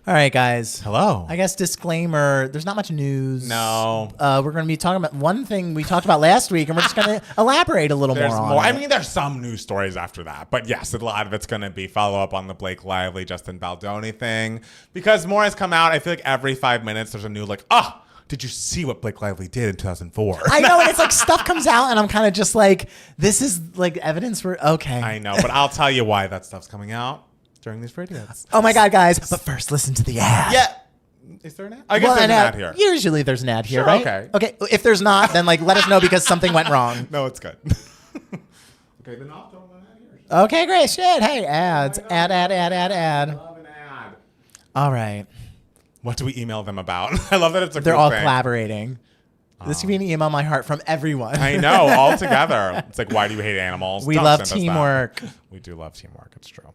All right, guys. Hello. I guess disclaimer, there's not much news. No. We're going to be talking about one thing we talked about last week, and we're just going to elaborate a little There's more on more. it. I mean, there's some news stories after that, but yes, a lot of it's going to be follow up on the Blake Lively, Justin Baldoni thing, because more has come out. I feel like every 5 minutes there's a new did you see what Blake Lively did in 2004? I know, and it's like stuff comes out, and I'm kind of just like, this is like evidence for, okay. I know, but I'll tell you why that stuff's coming out during these videos. Oh my God, guys. But first, listen to the ad. Yeah. Is there an ad? I guess there's an ad here. Usually there's an ad here, Sure, right? okay. Okay, if there's not, then like let us know because something went wrong. No, it's good. Okay, then I'll throw an ad here. Okay, great. Shit. Hey, ads. Ad. Love an ad. All right. What do we email them about? I love that it's a They're group all thing. collaborating. This could be an email my heart from everyone. I know, all together. It's like, why do you hate animals? We Don't love send us that. teamwork. We do love teamwork. It's true.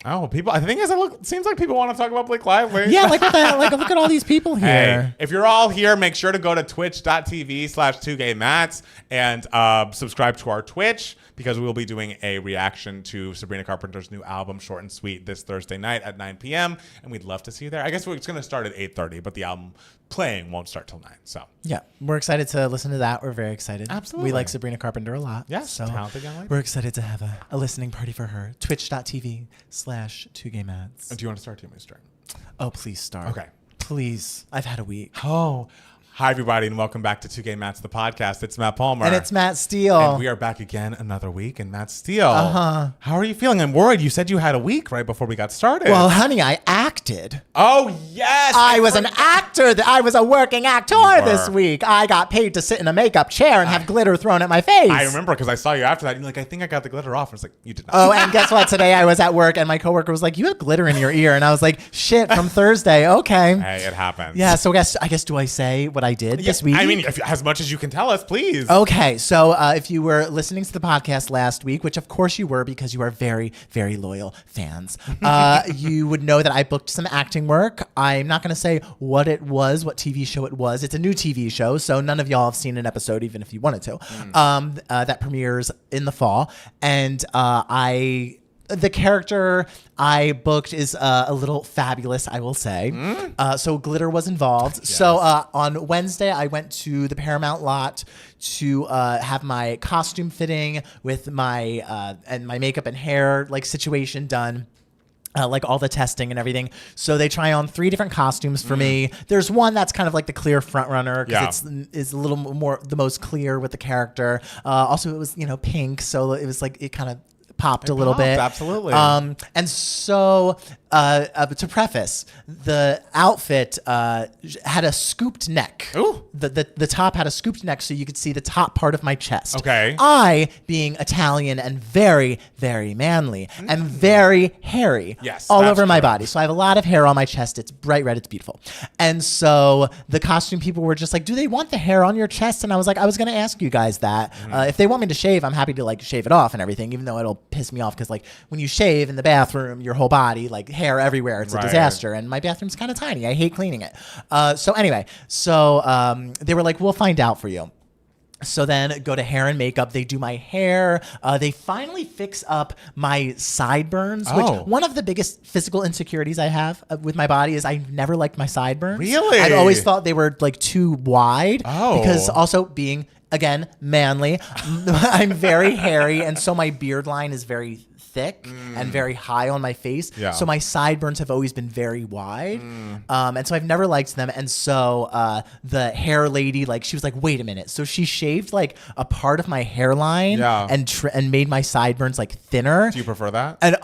Oh, people. I think it seems like people want to talk about Blake Lively. Yeah, like what the hell? Like, look at all these people here. Hey, if you're all here, make sure to go to twitch.tv/2gaymats and subscribe to our Twitch, because we will be doing a reaction to Sabrina Carpenter's new album, Short and Sweet, this Thursday night at 9 p.m. And we'd love to see you there. I guess it's going to start at 8:30, but the album playing won't start till 9. So Yeah, we're excited to listen to that. We're very excited. Absolutely. We like Sabrina Carpenter a lot. Yes, so talented young lady. we're excited to have a listening party for her. Twitch.tv/2gaymats. do you want to start? Do you want me to start? Oh, please start. Okay. Please. I've had a week. Oh. Hi, everybody, and welcome back to 2Gay Mats, the podcast. It's Matt Palmer. And it's Matt Steele. And we are back again another week. And Matt Steele, how are you feeling? I'm worried. You said you had a week right before we got started. Well, honey, I acted. Oh, yes. I was an actor. I was a working actor this week. I got paid to sit in a makeup chair and have glitter thrown at my face. I remember because I saw you after that. And you're like, I think I got the glitter off. And I was like, you did not. Oh, and guess what? Today I was at work and my coworker was like, you have glitter in your ear. And I was like, shit, from Thursday. Okay. Hey, it happens. Yeah, so I guess do I say what I did this week? I mean, as much as you can tell us, please. Okay, so if you were listening to the podcast last week, which of course you were because you are very, very loyal fans, you would know that I booked some acting work. I'm not going to say what it was, what TV show it was. It's a new TV show, so none of y'all have seen an episode, even if you wanted to. That premieres in the fall, and the character I booked is a little fabulous, I will say. So glitter was involved. Yes. So on Wednesday, I went to the Paramount lot to have my costume fitting with my and my makeup and hair situation done. like all the testing and everything. So they try on 3 different costumes for me. There's one that's kind of like the clear front runner because it's a little more the most clear with the character. Also, it was pink, so it was like it kind of popped a little bit. Absolutely. And so to preface, the outfit had a scooped neck. Ooh. The top had a scooped neck so you could see the top part of my chest. Okay. I, being Italian and very, very manly and very hairy all over my body. So I have a lot of hair on my chest. It's bright red. It's beautiful. And so the costume people were just like, do they want the hair on your chest? And I was like, I was going to ask you guys that. If they want me to shave, I'm happy to like shave it off and everything, even though it'll piss me off because like when you shave in the bathroom, your whole body, like hair everywhere, it's a disaster. And my bathroom's kind of tiny. I hate cleaning it. So anyway, they were like, we'll find out for you. So then go to hair and makeup. They do my hair. They finally fix up my sideburns, which one of the biggest physical insecurities I have with my body is I never liked my sideburns. Really? I've always thought they were like too wide because also being, again, manly, I'm very hairy. And so my beard line is very thick and very high on my face. So my sideburns have always been very wide. And so I've never liked them. And so the hair lady, like she was like, wait a minute. So she shaved like a part of my hairline and made my sideburns like thinner. Do you prefer that? And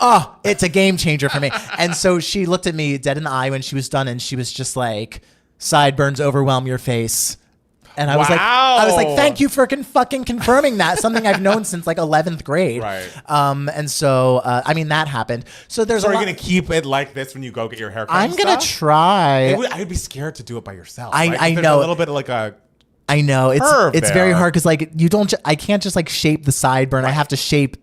it's a game changer for me. And so she looked at me dead in the eye when she was done and she was just like, sideburns overwhelm your face. And I was like, thank you for fucking confirming that. Something I've known since like 11th grade. Right. And so, I mean, that happened. So there's are you going to keep it like this when you go get your haircut? I'm going to try. I'd be scared to do it by yourself. I know. A little bit of like a... I know it's very hard because like I can't just like shape the sideburn. I have to shape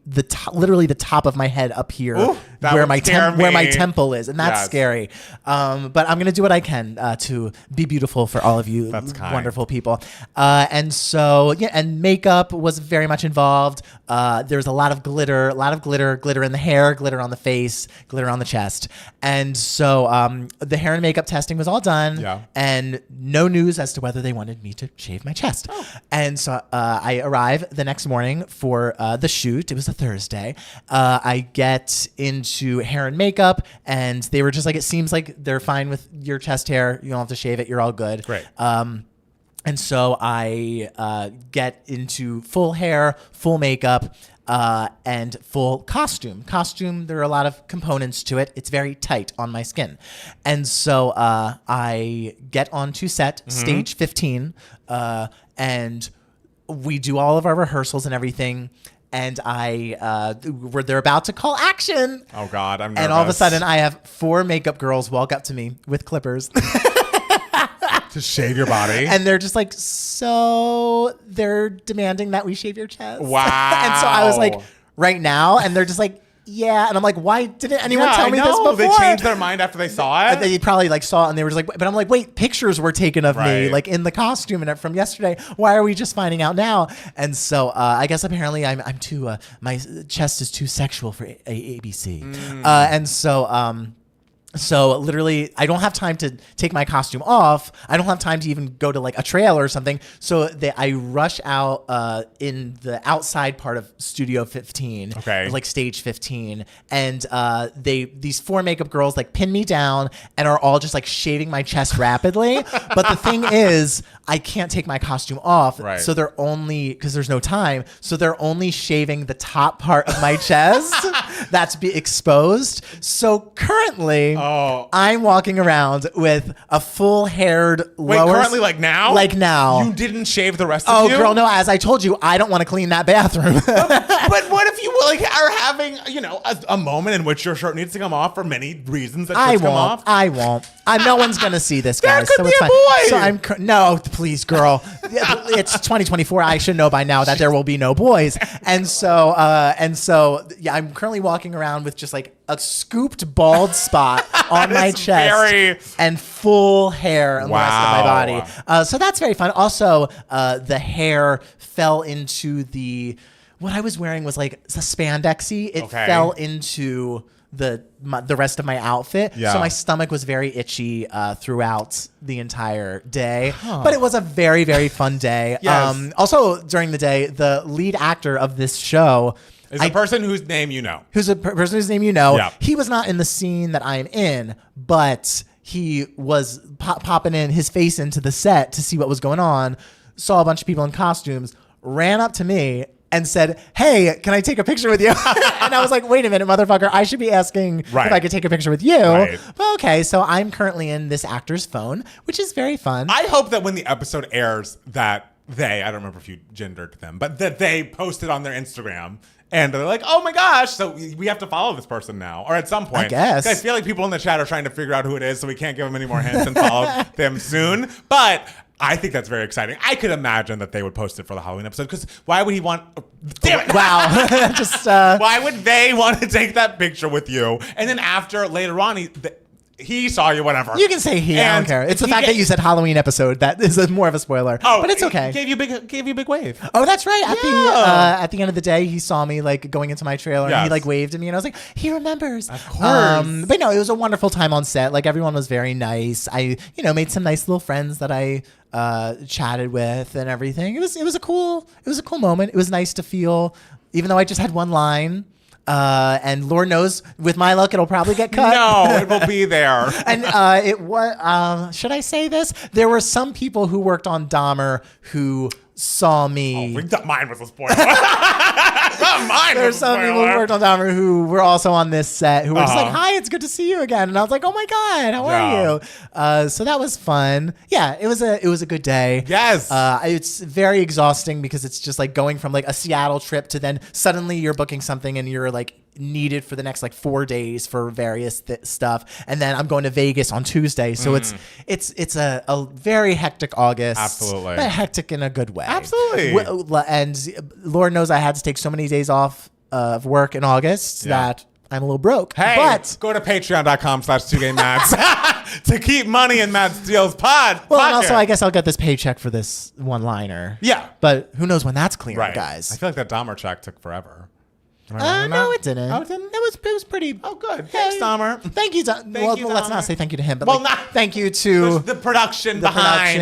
literally the top of my head up here. Ooh, where my temple is, and that's scary. But I'm gonna do what I can to be beautiful for all of you wonderful people. And so and makeup was very much involved. There was a lot of glitter in the hair, glitter on the face, glitter on the chest. And so the hair and makeup testing was all done, and no news as to whether they wanted me to shave my chest. And so I arrive the next morning for the shoot. It was a Thursday. I get into hair and makeup, and they were just like, it seems like they're fine with your chest hair. You don't have to shave it. You're all good. Great. And so I get into full hair, full makeup, and full costume. There are a lot of components to it. It's very tight on my skin. And so I get onto set, stage 15, and we do all of our rehearsals and everything. And they're about to call action. Oh God, I'm nervous. And all of a sudden I have 4 makeup girls walk up to me with clippers. To shave your body. And they're just like, so they're demanding that we shave your chest. Wow. And so I was like, right now? And they're just like, yeah. And I'm like, why didn't anyone tell me this before? They changed their mind after they saw it. They probably like saw it and they were just like, but I'm like, wait, pictures were taken of me like in the costume and from yesterday. Why are we just finding out now? And so I guess apparently I'm too, my chest is too sexual for ABC. And so literally, I don't have time to take my costume off. I don't have time to even go to like a trail or something. So I rush out in the outside part of Studio 15, like stage 15, and these 4 makeup girls like pin me down and are all just like shaving my chest rapidly. But the thing is, I can't take my costume off, so they're only because there's no time. So they're only shaving the top part of my chest that's exposed. So currently. I'm walking around with a full-haired lower... Wait, currently like now? Like now. You didn't shave the rest of you? Oh, girl, no. As I told you, I don't want to clean that bathroom. But what if you like are having, a moment in which your shirt needs to come off for many reasons that shirts come off? I won't. No one's going to see this, guys. There could be a boy! So no, please, girl. It's 2024. I should know by now that there will be no boys. And so, I'm currently walking around with just like a scooped bald spot on my chest and full hair on the rest of my body. So that's very fun. Also, the hair fell into what I was wearing was like spandexy. It fell into the rest of my outfit. So my stomach was very itchy throughout the entire day. But it was a very, very fun day. Also during the day, the lead actor of this show Is a person whose name you know. Who's a person whose name you know. Yeah. He was not in the scene that I'm in, but he was popping in his face into the set to see what was going on, saw a bunch of people in costumes, ran up to me and said, "Hey, can I take a picture with you?" And I was like, "Wait a minute, motherfucker. I should be asking if I could take a picture with you." Right. But okay, so I'm currently in this actor's phone, which is very fun. I hope that when the episode airs that I don't remember if you gendered them, but that they posted on their Instagram and they're like, "Oh my gosh, so we have to follow this person now." Or at some point. I guess. I feel like people in the chat are trying to figure out who it is, so we can't give them any more hints and follow them soon. But I think that's very exciting. I could imagine that they would post it for the Halloween episode, because why would he want... Damn it. Wow. Just why would they want to take that picture with you? And then later on, he saw you, whatever. You can say he. I don't care. It's the fact that you said Halloween episode that is more of a spoiler. Oh, but it's okay. Gave you a big wave. Oh, that's right. At the end of the day, he saw me like going into my trailer and he like waved at me, and I was like, he remembers. Of course. But no, it was a wonderful time on set. Like, everyone was very nice. I made some nice little friends that I chatted with and everything. It was a cool moment. It was nice to feel, even though I just had one line. And Lord knows, with my luck, it'll probably get cut. No, it will be there. And it was. Should I say this? There were some people who worked on Dahmer who saw me. Mine was a spoiler. There's some people who worked on Dahmer who were also on this set who were just like, "Hi, it's good to see you again." And I was like, "Oh my God, how are you?" So that was fun. Yeah, it was a good day. Yes. It's very exhausting because it's just like going from like a Seattle trip to then suddenly you're booking something and you're like needed for the next like 4 days for various stuff, and then I'm going to Vegas on Tuesday, so it's a very hectic August. Absolutely. But hectic in a good way. Absolutely. And Lord knows I had to take so many days off of work in August that I'm a little broke. Hey, but go to patreon.com/2GayMads to keep money in Matt Steele's pod. Well, and also I guess I'll get this paycheck for this one-liner. Yeah. But who knows when that's clearing, guys. I feel like that Dahmer check took forever. No, it didn't. Oh, it didn't? It was pretty. Oh, good. Thanks, Dahmer. Thank you, Dahmer. Let's not say thank you to him, but thank you to the production behind.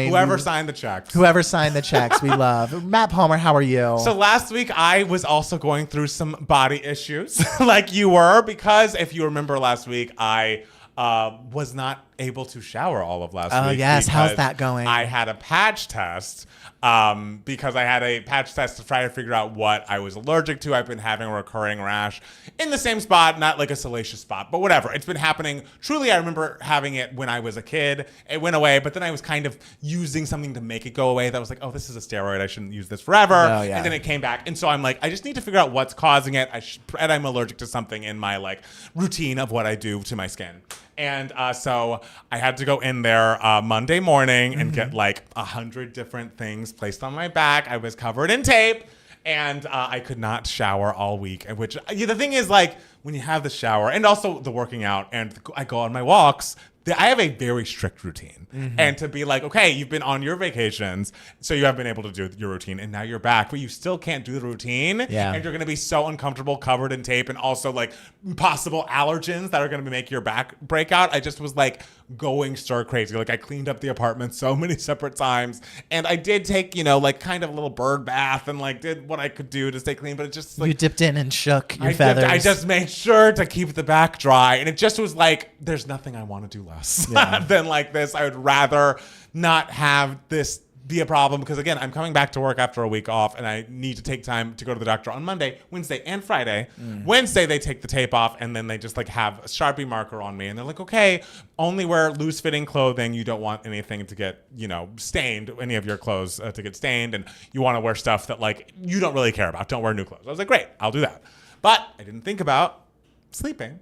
Whoever signed the checks. Whoever signed the checks, we love. Matt Palmer, how are you? So last week, I was also going through some body issues, like you were, because if you remember last week, I was not able to shower all of last week. Oh, yes. How's that going? I had a patch test. Because I had a patch test to try to figure out what I was allergic to. I've been having a recurring rash in the same spot, not like a salacious spot, but whatever. It's been happening. Truly, I remember having it when I was a kid. It went away, but then I was kind of using something to make it go away. That was like, oh, this is a steroid. I shouldn't use this forever. Oh, yeah. And then it came back. And so I'm like, I just need to figure out what's causing it. And I'm allergic to something in my like routine of what I do to my skin. And so I had to go in there Monday morning and get like 100 different things placed on my back. I was covered in tape, and I could not shower all week. Which the thing is, like, when you have the shower and also the working out, and I go on my walks, I have a very strict routine. And to be like, okay, you've been on your vacations, so you have been able to do your routine, and now you're back, but you still can't do the routine. Yeah. And you're going to be so uncomfortable, covered in tape, and also like possible allergens that are going to make your back break out. I just was like going stir crazy. Like, I cleaned up the apartment so many separate times, and I did take, like kind of a little bird bath and like did what I could do to stay clean, but it just like... You dipped in and shook your feathers. I just made sure to keep the back dry, and it just was like, there's nothing I want to do less than like this. I would rather not have this be a problem, because again, I'm coming back to work after a week off, and I need to take time to go to the doctor on Monday, Wednesday, and Friday. Wednesday, they take the tape off, and then they just like have a Sharpie marker on me, and they're like, okay, only wear loose fitting clothing. You don't want anything to get, stained, any of your clothes to get stained, and you want to wear stuff that like you don't really care about. Don't wear new clothes. I was like, great, I'll do that. But I didn't think about sleeping.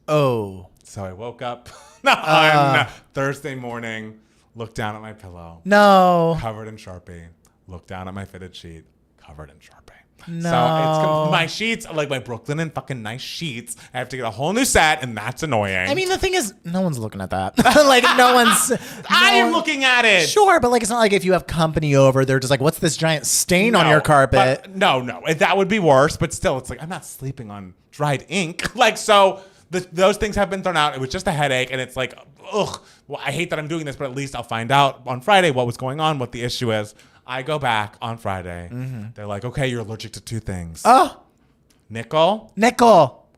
Oh. So I woke up on Thursday morning, looked down at my pillow. No. Covered in Sharpie. Looked down at my fitted sheet. Covered in Sharpie. No. So it's my sheets are like my Brooklyn and fucking nice sheets. I have to get a whole new set, and that's annoying. I mean, the thing is, no one's looking at that. Like, no one's... I am looking at it. Sure, but like, it's not like if you have company over, they're just like, what's this giant stain on your carpet? No. That would be worse, but still, it's like, I'm not sleeping on dried ink. Like, so... those things have been thrown out. It was just a headache, and it's like, ugh. Well, I hate that I'm doing this, but at least I'll find out on Friday what was going on, what the issue is. I go back on Friday. They're like, okay, you're allergic to 2 things. Oh. Nickel.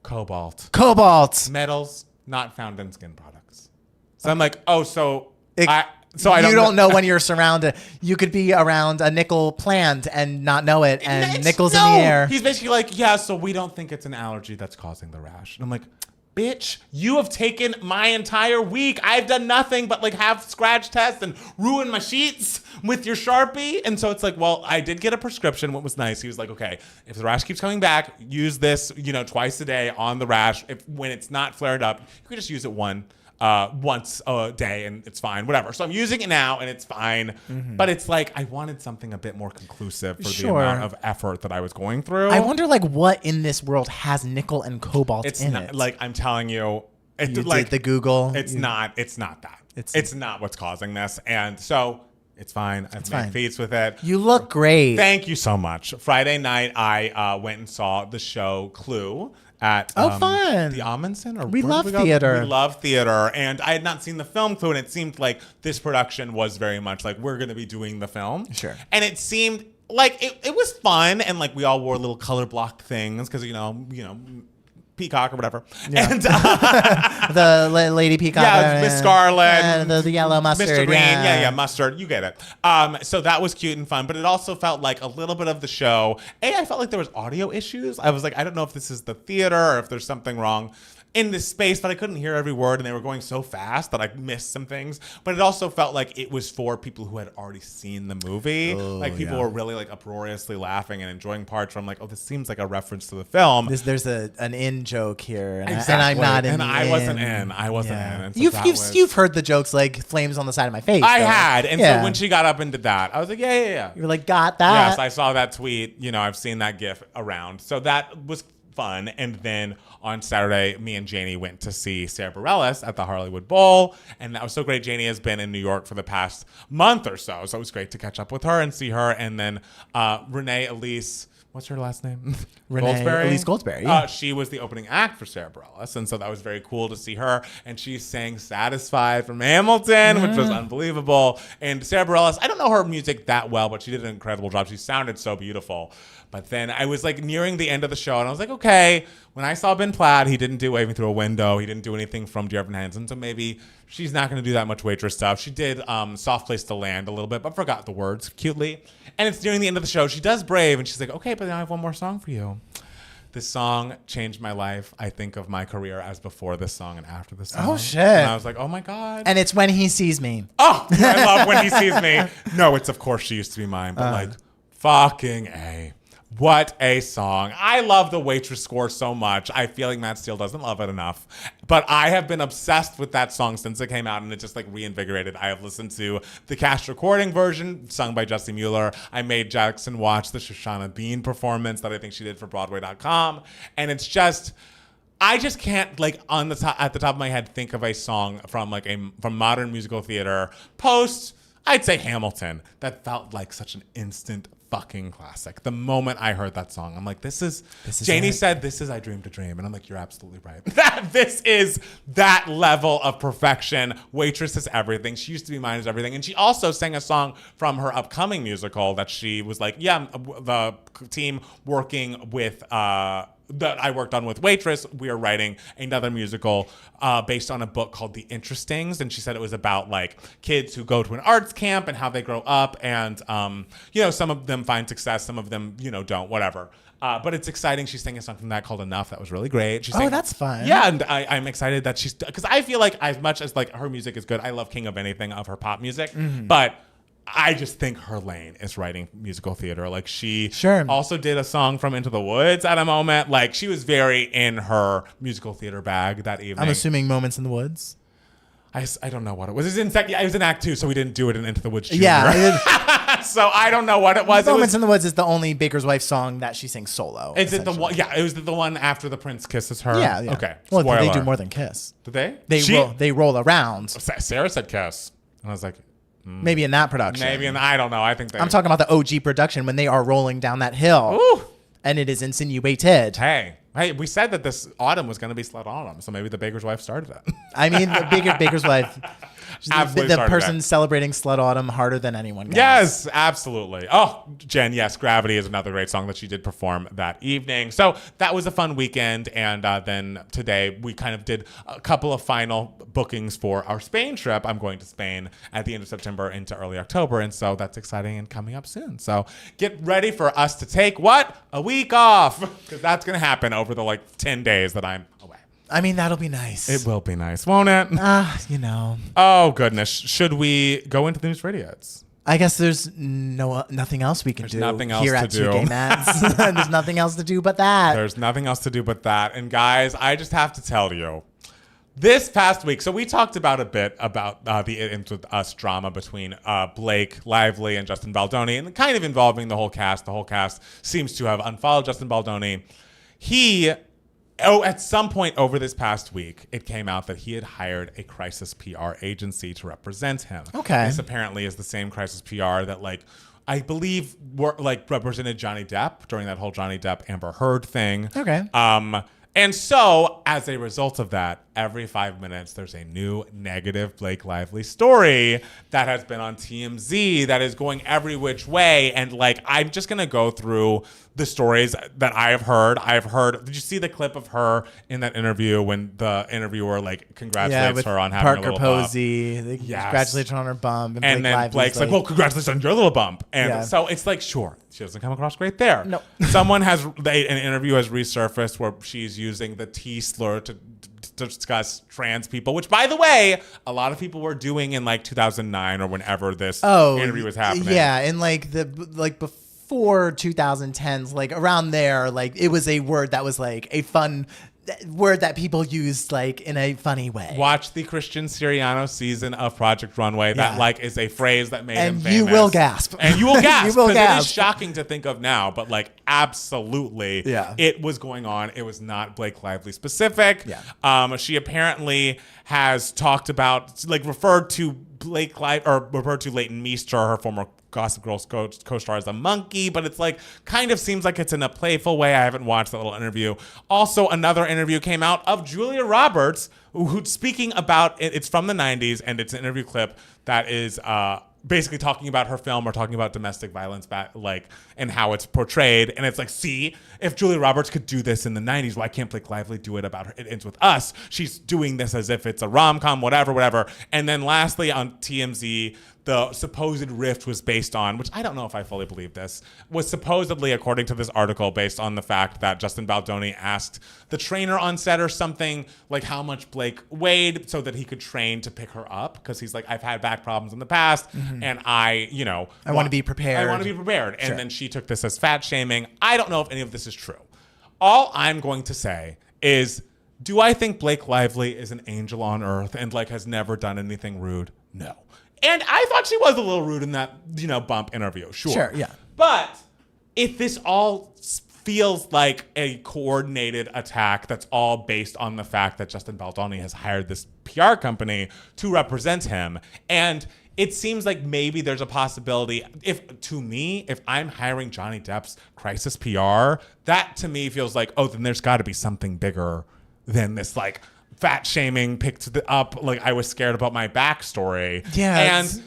Cobalt. Metals not found in skin products. So I'm like, oh, I don't know when you're surrounded. You could be around a nickel plant and not know it, and nickel's in the air. He's basically like, yeah, so we don't think it's an allergy that's causing the rash. And I'm like, bitch, you have taken my entire week. I've done nothing but like have scratch tests and ruin my sheets with your Sharpie. And so it's like, well, I did get a prescription. What was nice, he was like, okay, if the rash keeps coming back, use this, twice a day on the rash. When it's not flared up, you can just use it once a day and it's fine, whatever. So I'm using it now and it's fine. Mm-hmm. But it's like, I wanted something a bit more conclusive for the amount of effort that I was going through. I wonder what in this world has nickel and cobalt in it. Like, I'm telling you, you did the Google. It's not that. It's not what's causing this. And so it's fine. I've made feats with it. You look great. Thank you so much. Friday night, I went and saw the show Clue at fun. The Amundsen. We love theater. We love theater. And I had not seen the film Clue, and it seemed like this production was very much like, we're going to be doing the film. Sure. And it seemed like it was fun, and like we all wore little color block things because, Peacock or whatever. Yeah. And the Lady Peacock. Yeah, Miss Scarlet. And the yellow mustard. Mr. Green. Yeah, mustard. You get it. So that was cute and fun, but it also felt like a little bit of the show. I felt like there was audio issues. I was like, I don't know if this is the theater or if there's something wrong in this space, but I couldn't hear every word, and they were going so fast that I missed some things. But it also felt like it was for people who had already seen the movie. People were really like uproariously laughing and enjoying parts where I'm like, oh, this seems like a reference to the film. There's an in joke here, and, exactly. and I'm not in. And I wasn't in. And so you've heard the jokes like flames on the side of my face. I had, and so when she got up and did that, I was like, yeah. You were like, got that? Yes, I saw that tweet. I've seen that GIF around. So that was fun. And then on Saturday, me and Janie went to see Sarah Bareilles at the Hollywood Bowl, and that was so great. Janie has been in New York for the past month or so it was great to catch up with her and see her. And then Renee Elise, what's her last name? Elise Goldsberry. Yeah. She was the opening act for Sarah Bareilles, and so that was very cool to see her. And she sang "Satisfied" from Hamilton, which was unbelievable. And Sarah Bareilles, I don't know her music that well, but she did an incredible job. She sounded so beautiful. But then I was like nearing the end of the show, and I was like, okay, when I saw Ben Platt, he didn't do Waving Through a Window. He didn't do anything from Dear Evan Hansen, so maybe she's not going to do that much waitress stuff. She did Soft Place to Land a little bit, but forgot the words cutely. And it's nearing the end of the show. She does Brave, and she's like, okay, but now I have one more song for you. This song changed my life. I think of my career as before this song and after this song. Oh, shit. And I was like, oh, my God. And it's When He Sees Me. Oh, I love When He Sees Me. No, it's Of Course She Used to Be Mine, but like, fucking A. What a song. I love the Waitress score so much. I feel like Matt Steele doesn't love it enough. But I have been obsessed with that song since it came out, and it just like reinvigorated. I have listened to the cast recording version sung by Jussie Mueller. I made Jackson watch the Shoshana Bean performance that I think she did for Broadway.com. And it's just, I just can't like at the top of my head think of a song from modern musical theater post, I'd say Hamilton, that felt like such an instant fucking classic. The moment I heard that song, I'm like, this is Janie said, this is I Dreamed a Dream. And I'm like, you're absolutely right. This is that level of perfection. Waitress is everything. She Used to Be Mine is everything. And she also sang a song from her upcoming musical that she was like, yeah, the team working with that I worked on with Waitress, we are writing another musical based on a book called The Interestings. And she said it was about like kids who go to an arts camp and how they grow up. And, some of them find success, some of them, don't, whatever. But it's exciting. She sang a song from that called Enough. That was really great. That's fun. Yeah, and I'm excited that because I feel like as much as like her music is good, I love King of Anything of her pop music. Mm-hmm. But I just think her lane is writing musical theater. Like she also did a song from Into the Woods at a moment. Like she was very in her musical theater bag that evening. I'm assuming Moments in the Woods. I don't know what it was. It was in Act 2, so we didn't do it in Into the Woods Jr. Yeah. So I don't know what it was. Moments in the Woods is the only Baker's Wife song that she sings solo. Is it the one? Yeah, it was the one after the prince kisses her. Yeah. Okay. Well, they do more than kiss. Did they? They roll around. Sarah said kiss, and I was like, maybe in that production. I don't know. I think I'm talking about the OG production when they are rolling down that hill. Ooh. And it is insinuated. Hey, we said that this autumn was going to be Slut Autumn, so maybe the Baker's Wife started it. I mean, the Baker's Wife. absolutely the person celebrating Slut Autumn harder than anyone. Guys. Yes, absolutely. Oh, Jen, yes, Gravity is another great song that she did perform that evening. So that was a fun weekend. And then today we kind of did a couple of final bookings for our Spain trip. I'm going to Spain at the end of September into early October. And so that's exciting and coming up soon. So get ready for us to take a week off, because that's going to happen over the 10 days that I'm away. I mean, that'll be nice. It will be nice, won't it? Oh, goodness. Should we go into the news radios? I guess there's nothing else we can do nothing else here to at do. 2K Mats. There's nothing else to do but that. There's nothing else to do but that. And guys, I just have to tell you, this past week, so we talked about a bit about the It Ends With Us drama between Blake Lively and Justin Baldoni, and kind of involving the whole cast. The whole cast seems to have unfollowed Justin Baldoni. At some point over this past week, it came out that he had hired a crisis PR agency to represent him. Okay. This apparently is the same crisis PR that, I believe represented Johnny Depp during that whole Johnny Depp Amber Heard thing. Okay. And so, as a result of that, every 5 minutes, there's a new negative Blake Lively story that has been on TMZ that is going every which way. And I'm just going to go through the stories that I have heard. Did you see the clip of her in that interview when the interviewer congratulates her on having Parker a little Posey. bump? Yes. Congratulates her on her bump. And then Blake's well, congratulations on your little bump. And so it's sure, she doesn't come across great there. No. Someone an interview has resurfaced where she's using the T slur to discuss trans people, which, by the way, a lot of people were doing in 2009 or whenever this interview was happening. Yeah, in before 2010s, around there, it was a word that was a fun word that people used in a funny way. Watch the Christian Siriano season of Project Runway. That is a phrase that made him famous. And you will gasp. And you will gasp. You will gasp. It is shocking to think of now, but absolutely, it was going on. It was not Blake Lively specific. Yeah. She apparently has talked about referred to Leighton Meester, her former Gossip Girl co-star, as a monkey, but it's kind of seems like it's in a playful way. I haven't watched that little interview. Also, another interview came out of Julia Roberts, who's speaking about it's from the 90s, and it's an interview clip that is basically talking about her film or talking about domestic violence and how it's portrayed. And it's see, if Julia Roberts could do this in the 90s, why can't Blake Lively do it about her It Ends With Us? She's doing this as if it's a rom-com, whatever. And then lastly, on TMZ, the supposed rift was based on, which I don't know if I fully believe this, was supposedly, according to this article, based on the fact that Justin Baldoni asked the trainer on set or something how much Blake weighed so that he could train to pick her up, because he's I've had back problems in the past, and I want to be prepared. I want to be prepared. And then she took this as fat shaming. I don't know if any of this is true. All I'm going to say is, do I think Blake Lively is an angel on earth and has never done anything rude? No. And I thought she was a little rude in that, bump interview. Sure, yeah. But if this all feels like a coordinated attack that's all based on the fact that Justin Baldoni has hired this PR company to represent him, and it seems like maybe there's a possibility, if I'm hiring Johnny Depp's crisis PR, that to me feels then there's got to be something bigger than this fat shaming picked up I was scared about my backstory. Yeah. And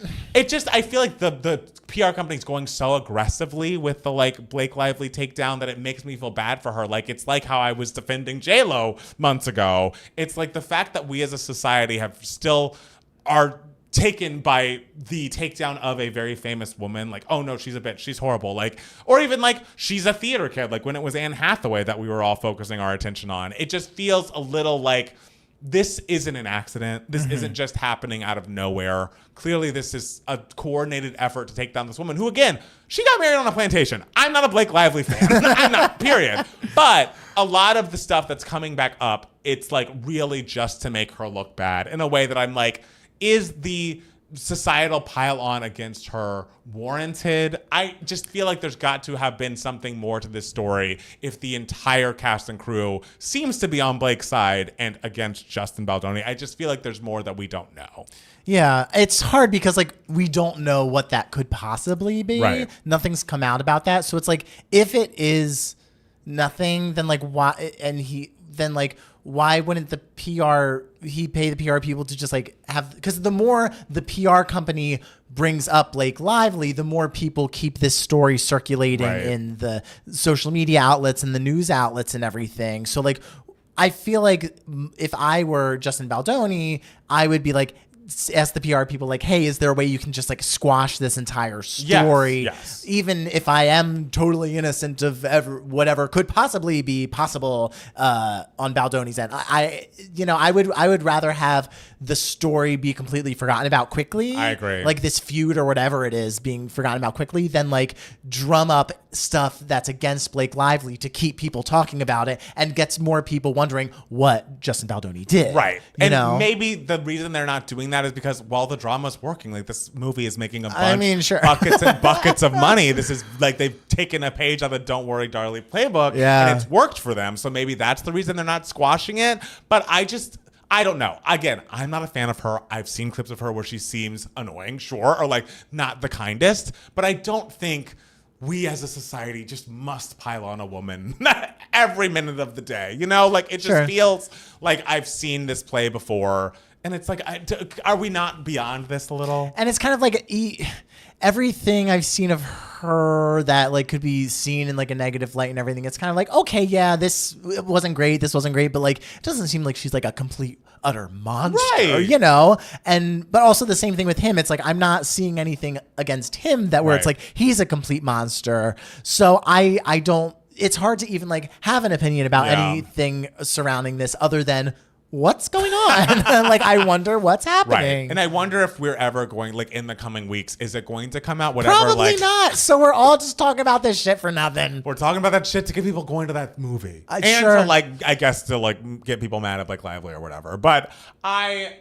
I feel like the PR company's going so aggressively with the Blake Lively takedown that it makes me feel bad for her. It's how I was defending J-Lo months ago. It's the fact that we as a society are taken by the takedown of a very famous woman, oh no, she's a bitch, she's horrible, or even she's a theater kid, when it was Anne Hathaway that we were all focusing our attention on. It just feels a little this isn't an accident. This isn't just happening out of nowhere. Clearly, this is a coordinated effort to take down this woman who, again, she got married on a plantation. I'm not a Blake Lively fan. I'm not, period. But a lot of the stuff that's coming back up, it's really just to make her look bad in a way that I'm is the societal pile on against her warranted? I just feel like there's got to have been something more to this story if the entire cast and crew seems to be on Blake's side and against Justin Baldoni. I just feel like there's more that we don't know. Yeah, it's hard because we don't know what that could possibly be. Right. Nothing's come out about that. So it's if it is nothing, then why? And why wouldn't he pay the PR people to just like have, because the more the PR company brings up Blake Lively, the more people keep this story circulating in the social media outlets and the news outlets and everything. So like, I feel like if I were Justin Baldoni, I would be like, ask the PR people like, hey, is there a way you can just like squash this entire story? Yes. Even if I am totally innocent of whatever could possibly be possible on Baldoni's end. I would rather have the story be completely forgotten about quickly. I agree. Like this feud or whatever it is being forgotten about quickly than like drum up stuff that's against Blake Lively to keep people talking about it and gets more people wondering what Justin Baldoni did. Right. And maybe the reason they're not doing that is because while the drama's working, like this movie is making a bunch buckets and buckets of money. This is like they've taken a page out of the Don't Worry Darling playbook and it's worked for them. So maybe that's the reason they're not squashing it. But I don't know. Again, I'm not a fan of her. I've seen clips of her where she seems annoying, sure, or like not the kindest. But I don't think we as a society just must pile on a woman every minute of the day. You know, like it just feels like I've seen this play before. And it's like, are we not beyond this a little? And it's kind of like everything I've seen of her that like could be seen in like a negative light and everything. It's kind of like, okay, yeah, this wasn't great. But like, it doesn't seem like she's like a complete utter monster, you know? But also the same thing with him. It's like, I'm not seeing anything against him where it's like, he's a complete monster. So I don't, it's hard to even like have an opinion about anything surrounding this other than what's going on? Like, I wonder what's happening. Right. And I wonder if we're ever going, like, in the coming weeks, is it going to come out? Whatever. Probably not. So we're all just talking about this shit for nothing. We're talking about that shit to get people going to that movie. And to, like, I guess to, like, get people mad at Blake Lively or whatever. But I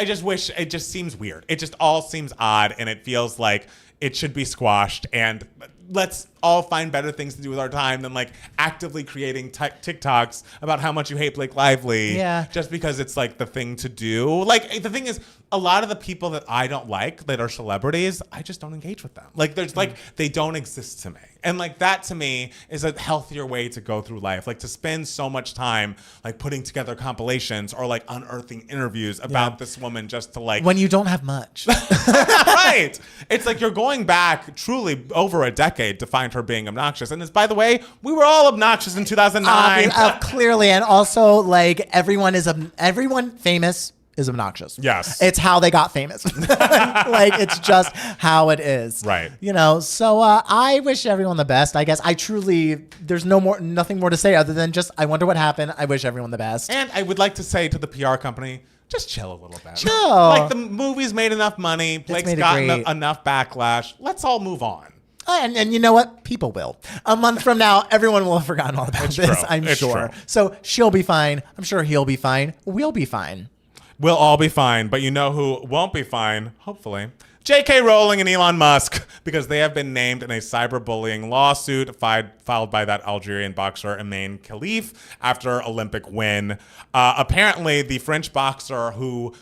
just wish, it just seems weird. It just all seems odd, and it feels like it should be squashed, and let's all find better things to do with our time than like actively creating TikToks about how much you hate Blake Lively just because it's like the thing to do. Like the thing is, a lot of the people that I don't like that are celebrities, I just don't engage with them. Like there's like, they don't exist to me. And like that to me is a healthier way to go through life. Like to spend so much time like putting together compilations or like unearthing interviews about this woman just to like. When you don't have much. Right. It's like you're going back truly over a decade to find her being obnoxious. And by the way, we were all obnoxious in 2009. Clearly. And also like everyone famous is obnoxious. Yes. It's how they got famous. Like it's just how it is. Right. You know, so I wish everyone the best. I guess there's nothing more to say other than just I wonder what happened. I wish everyone the best. And I would like to say to the PR company, just chill a little bit. Chill. Like the movie's made enough money. Blake's gotten enough backlash. Let's all move on. And you know what? People will. A month from now, everyone will have forgotten all about this, I'm sure. True. So she'll be fine. I'm sure he'll be fine. We'll be fine. We'll all be fine. But you know who won't be fine, hopefully? J.K. Rowling and Elon Musk, because they have been named in a cyberbullying lawsuit filed by that Algerian boxer Imane Khelif after Olympic win. Apparently, the French boxer who,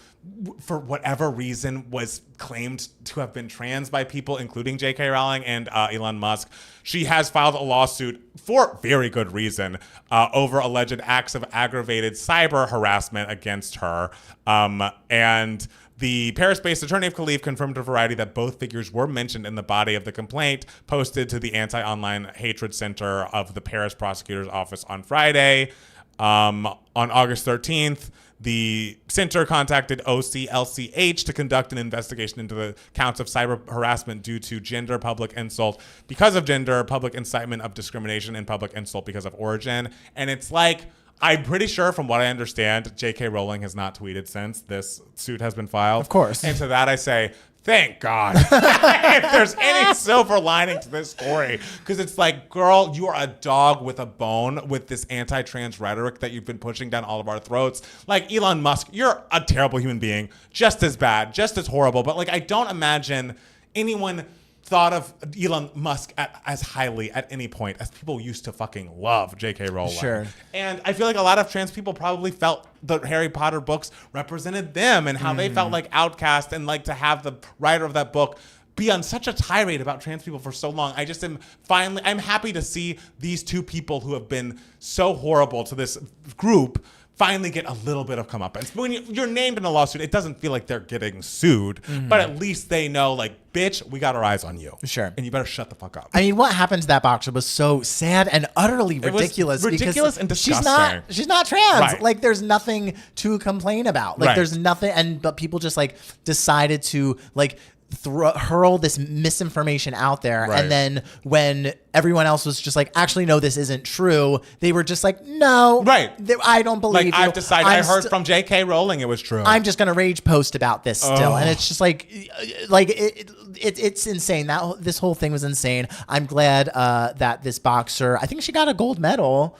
for whatever reason, was claimed to have been trans by people, including J.K. Rowling and Elon Musk. She has filed a lawsuit for very good reason over alleged acts of aggravated cyber harassment against her. And the Paris-based attorney of Khelif confirmed to Variety that both figures were mentioned in the body of the complaint posted to the Anti-Online Hatred Center of the Paris prosecutor's office on Friday. On August 13th, the center contacted OCLCH to conduct an investigation into the counts of cyber harassment due to gender, public insult because of gender, public incitement of discrimination, and public insult because of origin. And it's like, I'm pretty sure from what I understand, J.K. Rowling has not tweeted since this suit has been filed. Of course. And to that I say, thank God. If there's any silver lining to this story, because it's like, girl, you are a dog with a bone with this anti-trans rhetoric that you've been pushing down all of our throats. Like Elon Musk, you're a terrible human being, just as bad, just as horrible. But like, I don't imagine anyone thought of Elon Musk as highly at any point as people used to fucking love J.K. Rowling. Sure. And I feel like a lot of trans people probably felt the Harry Potter books represented them and how they felt like outcast, and like to have the writer of that book be on such a tirade about trans people for so long. I just am I'm happy to see these two people who have been so horrible to this group finally get a little bit of comeuppance. When you're named in a lawsuit, it doesn't feel like they're getting sued, but at least they know, like, bitch, we got our eyes on you. Sure. And you better shut the fuck up. I mean, what happened to that boxer was so sad and utterly ridiculous. It was ridiculous and disgusting. She's not trans. Right. Like, there's nothing to complain about. Like, there's nothing, but people just, like, decided to, like, hurl this misinformation out there, and then when everyone else was just like, actually no, this isn't true, they were just like, no, I don't believe you. I've decided, I heard from J.K. Rowling it was true. I'm just gonna rage post about this still, and it's just like it's insane. That this whole thing was insane. I'm glad that this boxer, I think she got a gold medal.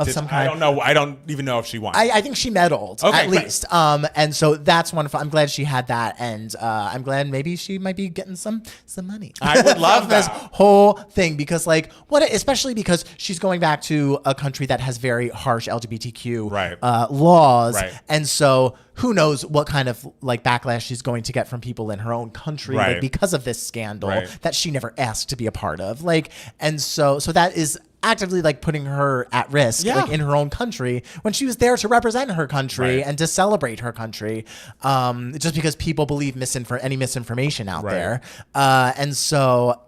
Some kind. I don't know. I don't even know if she won. I think she medaled at least. And so that's wonderful. I'm glad she had that, and I'm glad maybe she might be getting some money. I would love this whole thing, because like especially because she's going back to a country that has very harsh LGBTQ laws, and so who knows what kind of like backlash she's going to get from people in her own country like, because of this scandal that she never asked to be a part of. Like, and so that is actively like putting her at risk like in her own country when she was there to represent her country and to celebrate her country, just because people believe any misinformation out there, and so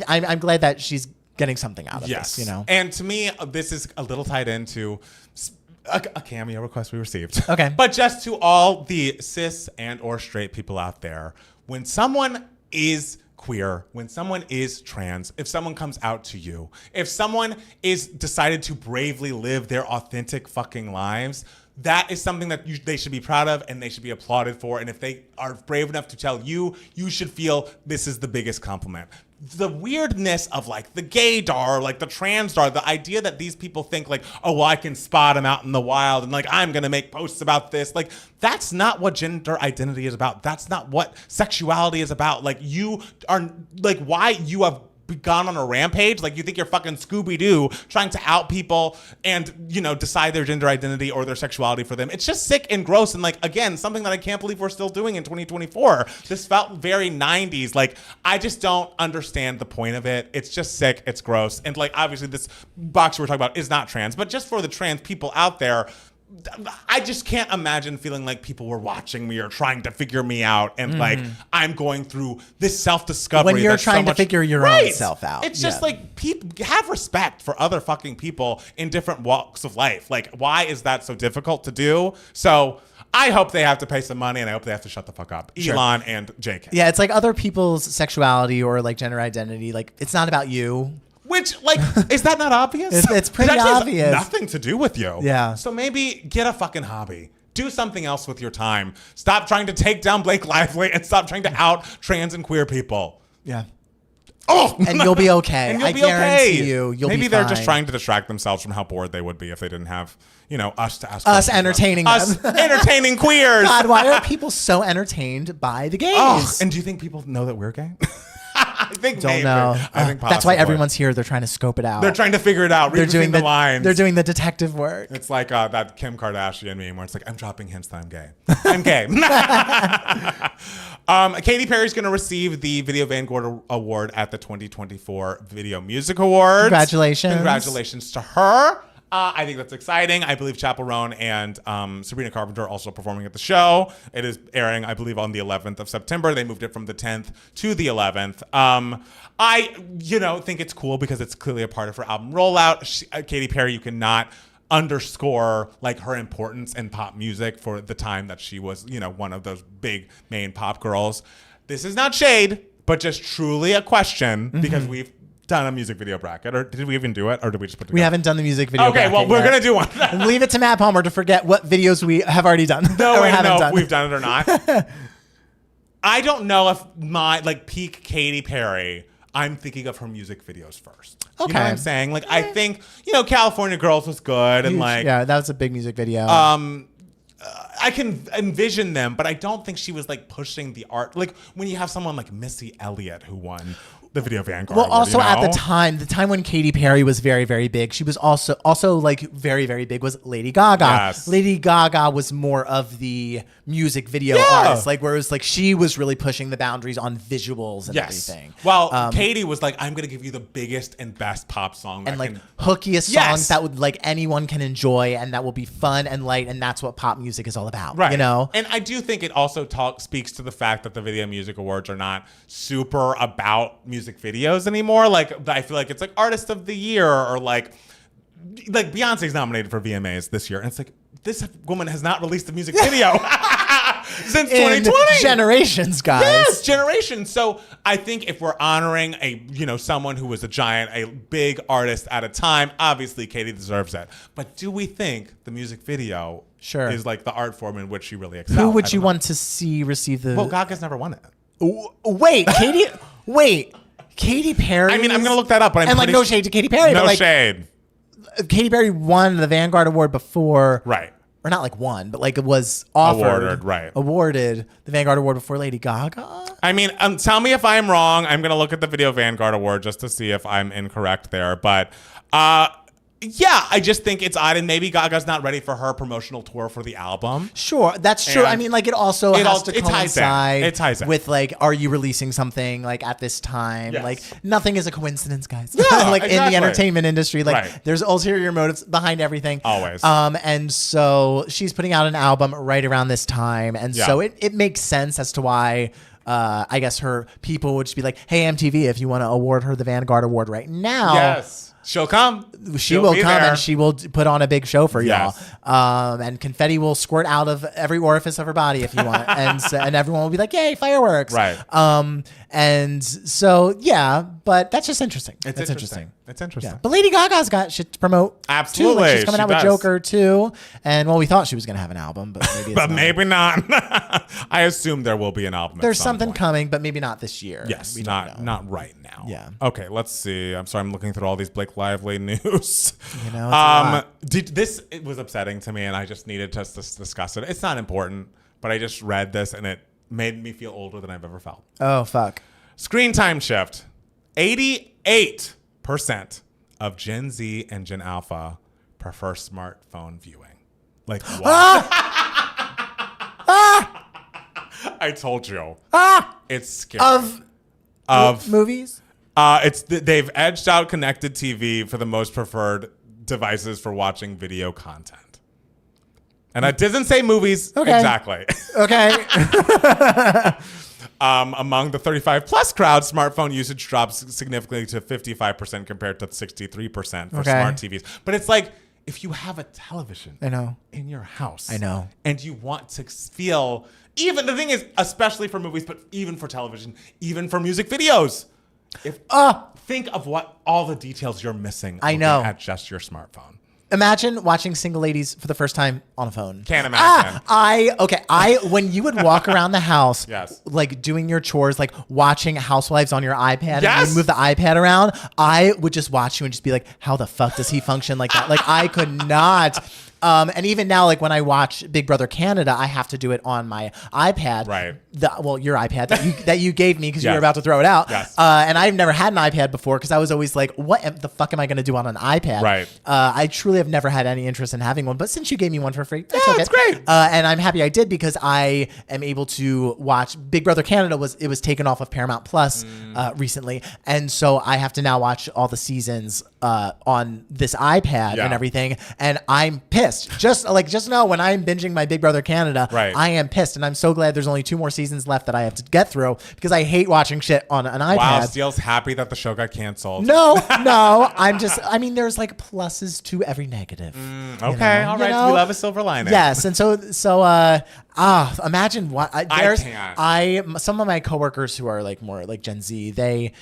I'm glad that she's getting something out of this, you know. And to me, this is a little tied into a cameo request we received. Okay. But just to all the cis and or straight people out there, when someone is queer, when someone is trans, if someone comes out to you, if someone is decided to bravely live their authentic fucking lives, that is something that they should be proud of and they should be applauded for. And if they are brave enough to tell you, you should feel this is the biggest compliment. The weirdness of like the gaydar, like the transdar, the idea that these people think like, oh, well, I can spot them out in the wild and like I'm gonna make posts about this. Like, that's not what gender identity is about. That's not what sexuality is about. Like, you are like, why you have gone on a rampage, like you think you're fucking Scooby-Doo trying to out people and, you know, decide their gender identity or their sexuality for them. It's just sick and gross, and like, again, something that I can't believe we're still doing in 2024. This felt very 90s. Like, I just don't understand the point of it. It's just sick, it's gross, and like, obviously this boxer we're talking about is not trans, but just for the trans people out there, I just can't imagine feeling like people were watching me or trying to figure me out, and like I'm going through this self-discovery. When you're trying to figure your own self out. It's just like, people have respect for other fucking people in different walks of life. Like, why is that so difficult to do? So I hope they have to pay some money, and I hope they have to shut the fuck up. Elon and JK. Yeah, it's like other people's sexuality or like gender identity. Like, it's not about you. Which, like, is that not obvious? It's pretty obvious. Nothing to do with you. Yeah. So maybe get a fucking hobby. Do something else with your time. Stop trying to take down Blake Lively and stop trying to out trans and queer people. Yeah. Oh, and you'll be okay. And you'll I be guarantee okay. you'll Maybe be they're fine. just trying to distract themselves from how bored they would be if they didn't have, you know, us to ask us entertaining them. Us entertaining queers. God, why are people so entertained by the gays? Oh, and do you think people know that we're gay? I think don't know. I think that's why everyone's here. They're trying to scope it out. They're trying to figure it out. They're doing the lines. They're doing the detective work. It's like that Kim Kardashian meme where it's like, I'm dropping hints that I'm gay. I'm gay. Katy Perry's going to receive the Video Vanguard Award at the 2024 Video Music Awards. Congratulations. Congratulations to her. I think that's exciting. I believe Chappell Roan and Sabrina Carpenter are also performing at the show. It is airing, I believe, on the 11th of September. They moved it from the 10th to the 11th. I think it's cool because it's clearly a part of her album rollout. Katy Perry, you cannot underscore like her importance in pop music for the time that she was, one of those big main pop girls. This is not shade, but just truly a question because we've done a music video bracket, or did we even do it, or did we just put it together? We haven't done the music video bracket. Okay, well, we're going to do one. Leave it to Matt Palmer to forget what videos we have already done. No, if we've done it or not. I don't know if my, peak Katy Perry, I'm thinking of her music videos first. Okay. You know what I'm saying? Like, I think, California Girls was good, and yeah, that was a big music video. I can envision them, but I don't think she was like pushing the art. Like when you have someone like Missy Elliott who won the Video Vanguard. Well, award, also you know? at the time when Katy Perry was very, very big, she was also like very, very big was Lady Gaga. Yes. Lady Gaga was more of the music video artist, like where it was like she was really pushing the boundaries on visuals and everything. Well, Katy was like, I'm gonna give you the biggest and best pop song and like hookiest songs that would like anyone can enjoy and that will be fun and light, and that's what pop music is all about. Right. You know? And I do think it also speaks to the fact that the Video Music Awards are not super about music videos anymore. Like I feel like it's like Artist of the Year or like Beyonce's nominated for VMAs this year, and it's like this woman has not released a music video since 2020. Generations, guys. Yes, generations. So I think if we're honoring someone who was a big artist at a time, obviously Katy deserves it. But do we think the music video is like the art form in which she really excels? Who would you want to see receive the? Well, Gaga's never won it. Wait, Katy Perry. I mean, I'm gonna look that up, but no shade to Katy Perry. No but like, shade. Katy Perry won the Vanguard Award before, right? Or not like won, but like it was awarded the Vanguard Award before Lady Gaga. I mean, tell me if I'm wrong. I'm gonna look at the Video Vanguard Award just to see if I'm incorrect there, but. Yeah, I just think it's odd, and maybe Gaga's not ready for her promotional tour for the album. Sure, that's true. I mean, like it also has to coincide it ties in. with like, are you releasing something like at this time? Yes. Like nothing is a coincidence, guys. Yeah, like exactly. in the entertainment industry, like there's ulterior motives behind everything. Always. And so she's putting out an album right around this time, and so it makes sense as to why. I guess her people would just be like, "Hey, MTV, if you want to award her the Vanguard Award right now, yes." She'll come. She will come there. and she will put on a big show for y'all. And confetti will squirt out of every orifice of her body if you want. and everyone will be like, yay, fireworks. Right. And so, yeah, but that's just interesting. It's interesting. It's interesting. Yeah. But Lady Gaga's got shit to promote. Absolutely. Too. Like she's coming out with Joker too. And well, we thought she was going to have an album, but maybe it's but not. Maybe not. I assume there will be an album. There's something coming, but maybe not this year. Yes, not right now. Yeah. Okay, let's see. I'm sorry, I'm looking through all these Blake Lively news. You know, it was upsetting to me, and I just needed to discuss it. It's not important, but I just read this, and it made me feel older than I've ever felt. Oh, fuck. Screen time shift. 88% of Gen Z and Gen Alpha prefer smartphone viewing. Like what? I told you. It's scary. Of movies? They've edged out connected TV for the most preferred devices for watching video content. And it doesn't say movies exactly. Okay. Among the 35 plus crowd, smartphone usage drops significantly to 55% compared to 63% for smart TVs. But it's like, if you have a television in your house, and you want to feel, even the thing is, especially for movies, but even for television, even for music videos, think of what all the details you're missing at just your smartphone. Imagine watching Single Ladies for the first time on a phone. Can't imagine. When you would walk around the house, yes, like doing your chores, like watching Housewives on your iPad, and you move the iPad around, I would just watch you and just be like, how the fuck does he function like that? Like I could not. And even now, like when I watch Big Brother Canada, I have to do it on my iPad. Right. Your iPad that you gave me because you were about to throw it out. Yes. And I've never had an iPad before because I was always like, what the fuck am I going to do on an iPad? Right. I truly have never had any interest in having one, but since you gave me one for free, I took it. It's great. And I'm happy I did because I am able to watch Big Brother Canada. It was taken off of Paramount Plus recently, and so I have to now watch all the seasons on this iPad and everything, and I'm pissed. Just know when I'm binging my Big Brother Canada, I am pissed, and I'm so glad there's only 2 more seasons left that I have to get through because I hate watching shit on an iPad. Wow, Steele's happy that the show got canceled. No, there's like pluses to every negative. Okay, all right. We love a silver lining. Yes, and so imagine what some of my coworkers who are like more like Gen Z, they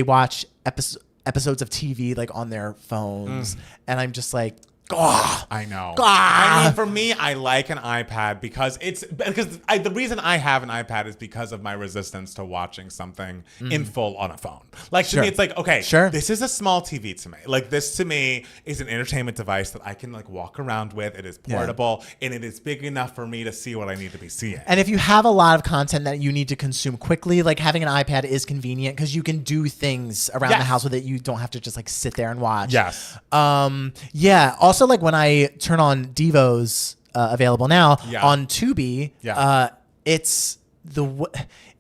watch episodes of TV like on their phones, and I'm just like, I know. I mean, for me, I like an iPad because the reason I have an iPad is because of my resistance to watching something in full on a phone. Like to me, it's like, okay, this is a small TV to me. Like this to me is an entertainment device that I can like walk around with. It is portable and it is big enough for me to see what I need to be seeing. And if you have a lot of content that you need to consume quickly, like having an iPad is convenient because you can do things around the house with it. You don't have to just like sit there and watch. Yes. Yeah. Also, like when I turn on Devos, available now on Tubi,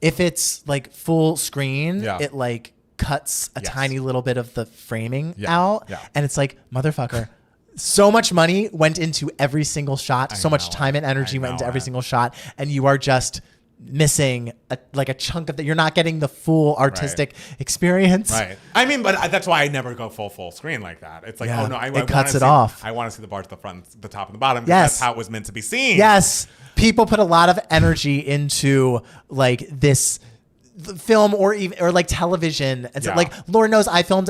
if it's like full screen, it like cuts a tiny little bit of the framing out, and it's like, motherfucker. So much money went into every single shot. So much time and energy went into every single shot, and you are just missing a chunk of that. You're not getting the full artistic experience. Right. I mean, but that's why I never go full screen like that. It's like, oh no, I cuts it off. I want to see the bar to the front, the top, and the bottom. Yes. That's how it was meant to be seen. Yes. People put a lot of energy into like this film or like television, and so like Lord knows I filmed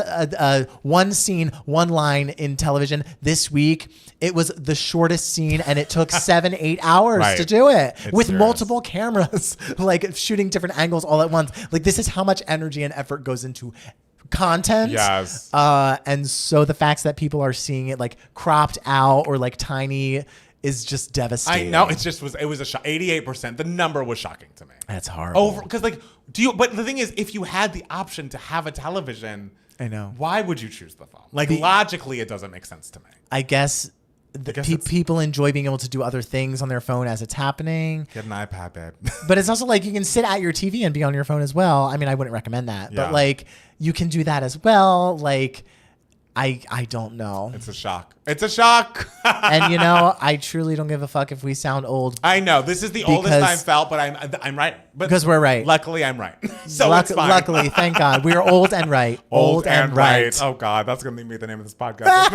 one scene, one line in television this week. It was the shortest scene and it took 7-8 hours to do it with multiple cameras, like shooting different angles all at once. Like this is how much energy and effort goes into content. Yes. And so the facts that people are seeing it like cropped out or like tiny is just devastating. I know. It was a shock. 88%. The number was shocking to me. That's horrible. Because like, but the thing is, if you had the option to have a television, I know. Why would you choose the phone? Like logically, it doesn't make sense to me. I guess people enjoy being able to do other things on their phone as it's happening. Get an iPad, babe. But it's also like you can sit at your TV and be on your phone as well. I mean, I wouldn't recommend that, but like you can do that as well. Like, I don't know. It's a shock. It's a shock. And I truly don't give a fuck if we sound old. I know this is the oldest I've felt, but I'm right. But because we're right. Luckily, I'm right. So it's fine. Luckily, thank God, we are old and right. Old and right. Oh God, that's gonna be the name of this podcast.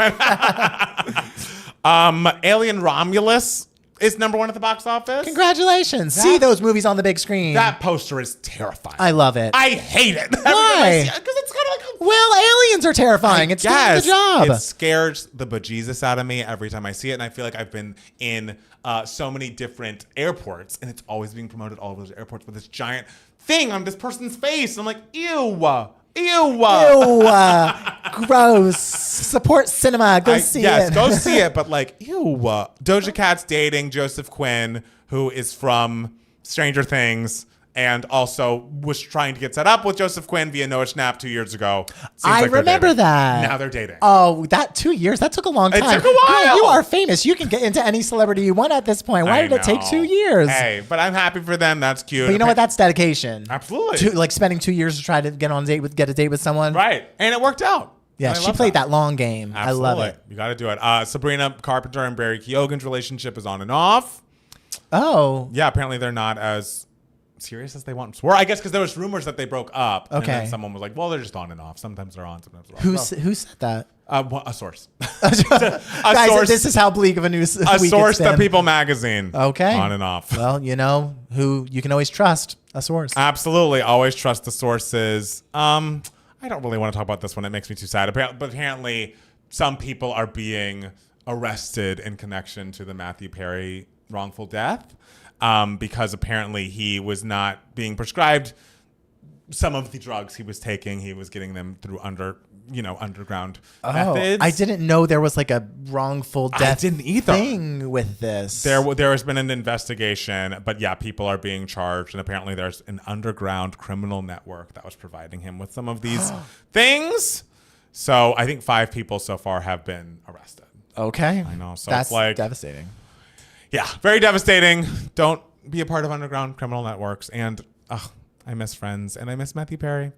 Alien Romulus is #1 at the box office. Congratulations. See those movies on the big screen. That poster is terrifying. I love it. I hate it. Why? Because it's kind of like aliens are terrifying. It's doing the job. It scares the bejesus out of me every time I see it. And I feel like I've been in so many different airports and it's always being promoted all over those airports with this giant thing on this person's face. And I'm like, ew. Gross. Support cinema. Go see it. Yes, go see it. But like, ew. Doja Cat's dating Joseph Quinn, who is from Stranger Things, and also was trying to get set up with Joseph Quinn via Noah Schnapp 2 years ago. I remember that. Now they're dating. Oh, that 2 years? That took a long time. It took a while. Girl, you are famous. You can get into any celebrity you want at this point. Why did it take 2 years? Hey, but I'm happy for them. That's cute. But you know what? That's dedication. Absolutely. Like spending 2 years to try to get a date with someone. Right. And it worked out. Yeah, she played that long game. Absolutely. I love it. You got to do it. Sabrina Carpenter and Barry Keoghan's relationship is on and off. Oh. Yeah, apparently they're not as serious as they once were. I guess because there was rumors that they broke up. Okay. And then someone was like, well, they're just on and off. Sometimes they're on, sometimes they're off. Who said that? A source. Guys, source. This is how bleak of a news a source to People Magazine. Okay. On and off. Well, who you can always trust. A source. Absolutely. Always trust the sources. I don't really want to talk about this one. It makes me too sad. But apparently some people are being arrested in connection to the Matthew Perry wrongful death. Because apparently he was not being prescribed some of the drugs he was taking. He was getting them through underground methods. I didn't know there was like a wrongful death I didn't either. thing with this. There has been an investigation, but yeah, people are being charged, and apparently there's an underground criminal network that was providing him with some of these things. So I think 5 people so far have been arrested. Okay. I know. So that's it's like devastating. Yeah, very devastating. Don't be a part of underground criminal networks. And I miss Friends and I miss Matthew Perry.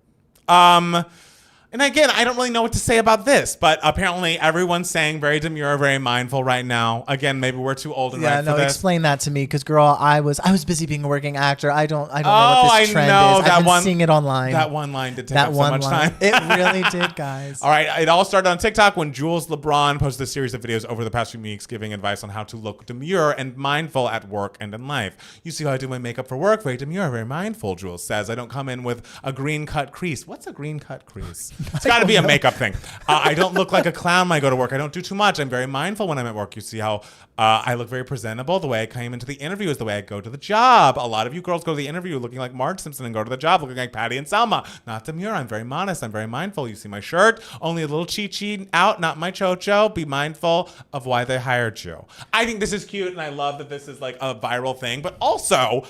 And again, I don't really know what to say about this, but apparently everyone's saying very demure, very mindful right now. Again, maybe we're too old and right for this. Explain that to me, because girl, I was busy being a working actor. I don't know what this trend is. I've been seeing it online. That one line did take up so much time. It really did, guys. All right, it all started on TikTok when Jules LeBron posted a series of videos over the past few weeks giving advice on how to look demure and mindful at work and in life. You see how I do my makeup for work? Very demure, very mindful, Jules says. I don't come in with a green cut crease. What's a green cut crease? It's got to be a makeup thing. I don't look like a clown when I go to work. I don't do too much. I'm very mindful when I'm at work. You see how I look very presentable. The way I came into the interview is the way I go to the job. A lot of you girls go to the interview looking like Marge Simpson and go to the job looking like Patty and Selma. Not demure. I'm very modest. I'm very mindful. You see my shirt, only a little chi-chi out, not my chocho. Be mindful of why they hired you. I think this is cute, and I love that this is like a viral thing, but also,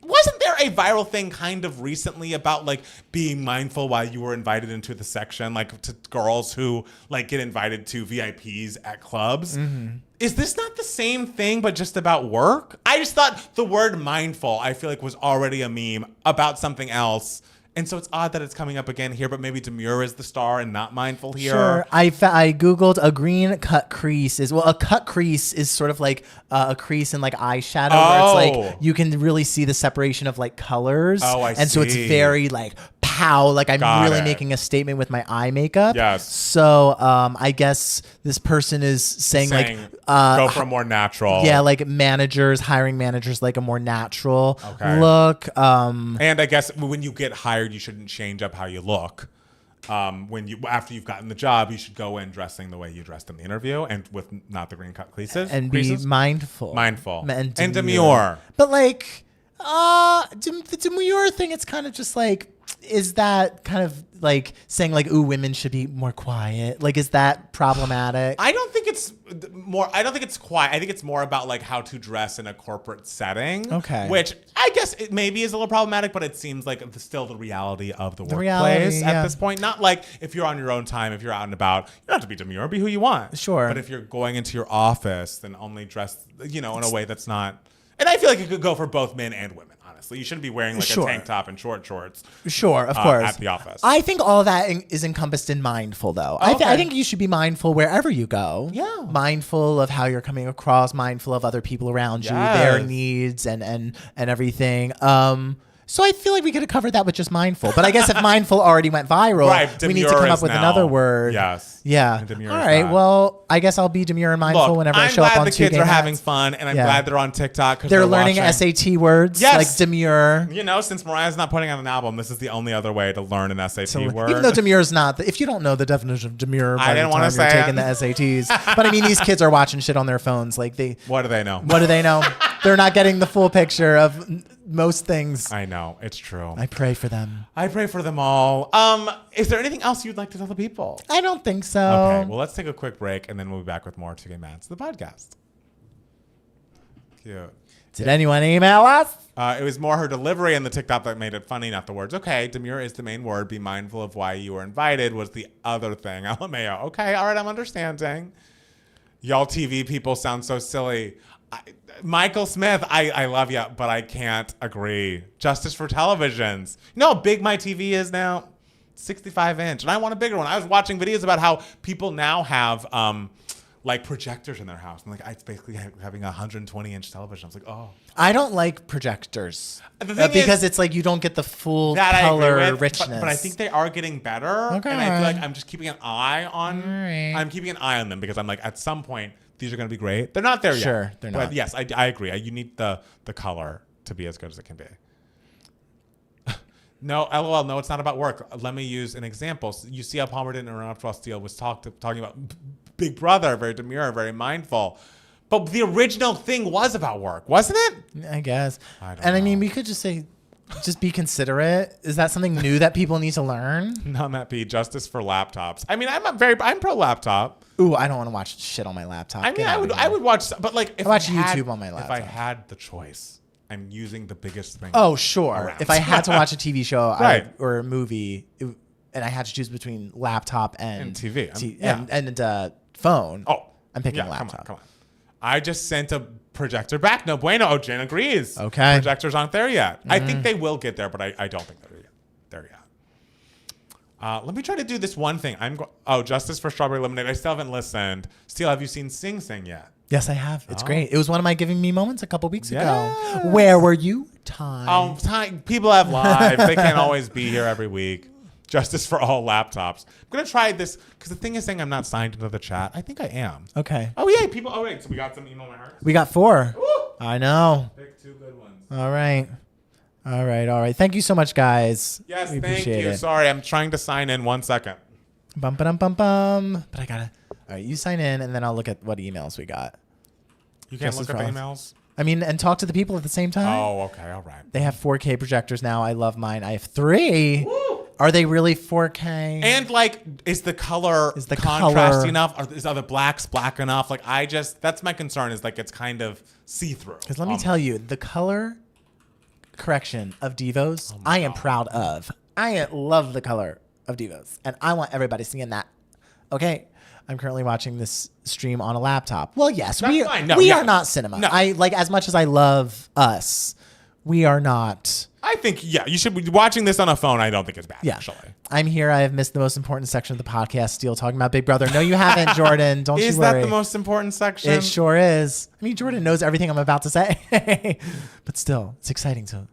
wasn't there a viral thing kind of recently about like being mindful while you were invited into the section, like to girls who like get invited to VIPs at clubs? Mm-hmm. Is this not the same thing, but just about work? I just thought the word mindful, I feel like, was already a meme about something else. And so it's odd that it's coming up again here, but maybe demure is the star and not mindful here. Sure. I Googled a green cut crease a cut crease is sort of like a crease in like eyeshadow where it's like you can really see the separation of like colors. Oh, I see. And so it's very like pow, like I'm really making a statement with my eye makeup. Yes. So I guess this person is saying like go for a more natural. Yeah, like hiring managers like a more natural look. And I guess when you get hired, you shouldn't change up how you look. After you've gotten the job, you should go in dressing the way you dressed in the interview and with not the green cut creases. And be mindful. And demure. But like the demure thing, it's kind of just like, is that kind of like saying like, ooh, women should be more quiet? Like, is that problematic? I don't think it's quiet. I think it's more about like how to dress in a corporate setting. Okay. Which I guess it maybe is a little problematic, but it seems like still the reality of the workplace at this point. Not like if you're on your own time, if you're out and about, you don't have to be demure, be who you want. Sure. But if you're going into your office, then only dress, in a way that's not. And I feel like it could go for both men and women, honestly. You shouldn't be wearing like a tank top and short shorts. Sure, of course. At the office. I think all of that is encompassed in mindful, though. I think you should be mindful wherever you go. Yeah. Mindful of how you're coming across, mindful of other people around you, their needs and everything. So I feel like we could have covered that with just mindful. But I guess if mindful already went viral, we need to come up with another word. Yes. Yeah. All right. Well, I guess I'll be demure and mindful whenever I show up on 2 I'm glad the kids are having fun, and I'm glad they're on TikTok because they're learning SAT words like demure. Since Mariah's not putting out an album, this is the only other way to learn an SAT word. Even though demure is not, if you don't know the definition of demure, I didn't want to say taking the SATs. But I mean, these kids are watching shit on their phones. Like what do they know? What do they know? They're not getting the full picture of most things. I know, it's true. I pray for them. I pray for them all. Is there anything else you'd like to tell the people? I don't think so. Okay, well, let's take a quick break, and then we'll be back with more 2K Mads, the podcast. Cute. Did anyone email us? It was more her delivery in the TikTok that made it funny, not the words. Okay, demure is the main word. Be mindful of why you were invited was the other thing. LMAO. Okay, all right, I'm understanding. Y'all TV people sound so silly. Michael Smith, I love you, but I can't agree. Justice for televisions. You know how big my TV is now? 65 inch. And I want a bigger one. I was watching videos about how people now have like projectors in their house. And like it's basically having a 120-inch television. I was like, oh. I don't like projectors because it's like you don't get the full color richness. But I think they are getting better. Okay. And I feel like I'm just keeping an eye on. I'm keeping an eye on them because I'm like, at some point, these are going to be great. They're not there yet. Sure, they're not. But yes, I agree. You need the color to be as good as it can be. No, LOL, no, it's not about work. Let me use an example. You see how Palmer didn't interrupt while Steele was talking about Big Brother, very demure, very mindful. But the original thing was about work, wasn't it? I guess. I mean, we could just say, just be considerate. Is that something new that people need to learn? No, Matt B. Justice for laptops. I mean, I'm pro laptop. Ooh, I don't want to watch shit on my laptop. I mean, I would watch, but like if I watch YouTube on my laptop. If I had the choice, I'm using the biggest thing. Oh, sure. Around. If I had to watch a TV show or a movie, and I had to choose between laptop and TV and phone, I'm picking laptop. Come on. I just sent a projector back. No bueno. Oh, Jen agrees. Okay. Projectors aren't there yet. I think they will get there, but I don't think they're there yet. Let me try to do this one thing. Justice for Strawberry Lemonade. I still haven't listened. Steele, have you seen Sing Sing yet? Yes, I have. It's great. It was one of my Giving Me moments a couple weeks ago. Where were you? Time. People have lives. They can't always be here every week. Justice for all laptops. I'm going to try this because the thing is saying I'm not signed into the chat. I think I am. Okay. Oh, yeah. People. Oh, wait. So we got some email my heart. We got 4. Woo! I know. Pick 2 good ones. All right. Thank you so much, guys. Yes, thank you. Sorry, I'm trying to sign in. 1 second. Bum, ba-dum, bum, bum. But I gotta. All right, you sign in, and then I'll look at what emails we got. You can't look at the emails? I mean, and talk to the people at the same time. Oh, okay. All right. They have 4K projectors now. I love mine. I have 3. Woo! Are they really 4K? And like, is the color contrasty enough? Are the blacks black enough? Like, that's my concern, is like it's kind of see-through. Because let me tell you, the color correction of Devos, I am proud of. I love the color of Devos, and I want everybody seeing that. Okay, I'm currently watching this stream on a laptop. Well, yes, we are not cinema. No. I like, as much as I love us, we are not. I think, you should be watching this on a phone. I don't think it's bad, actually. I'm here. I have missed the most important section of the podcast, Steele, talking about Big Brother. No, you haven't, Jordan. Don't you worry. Is that the most important section? It sure is. I mean, Jordan knows everything I'm about to say. But still, it's exciting to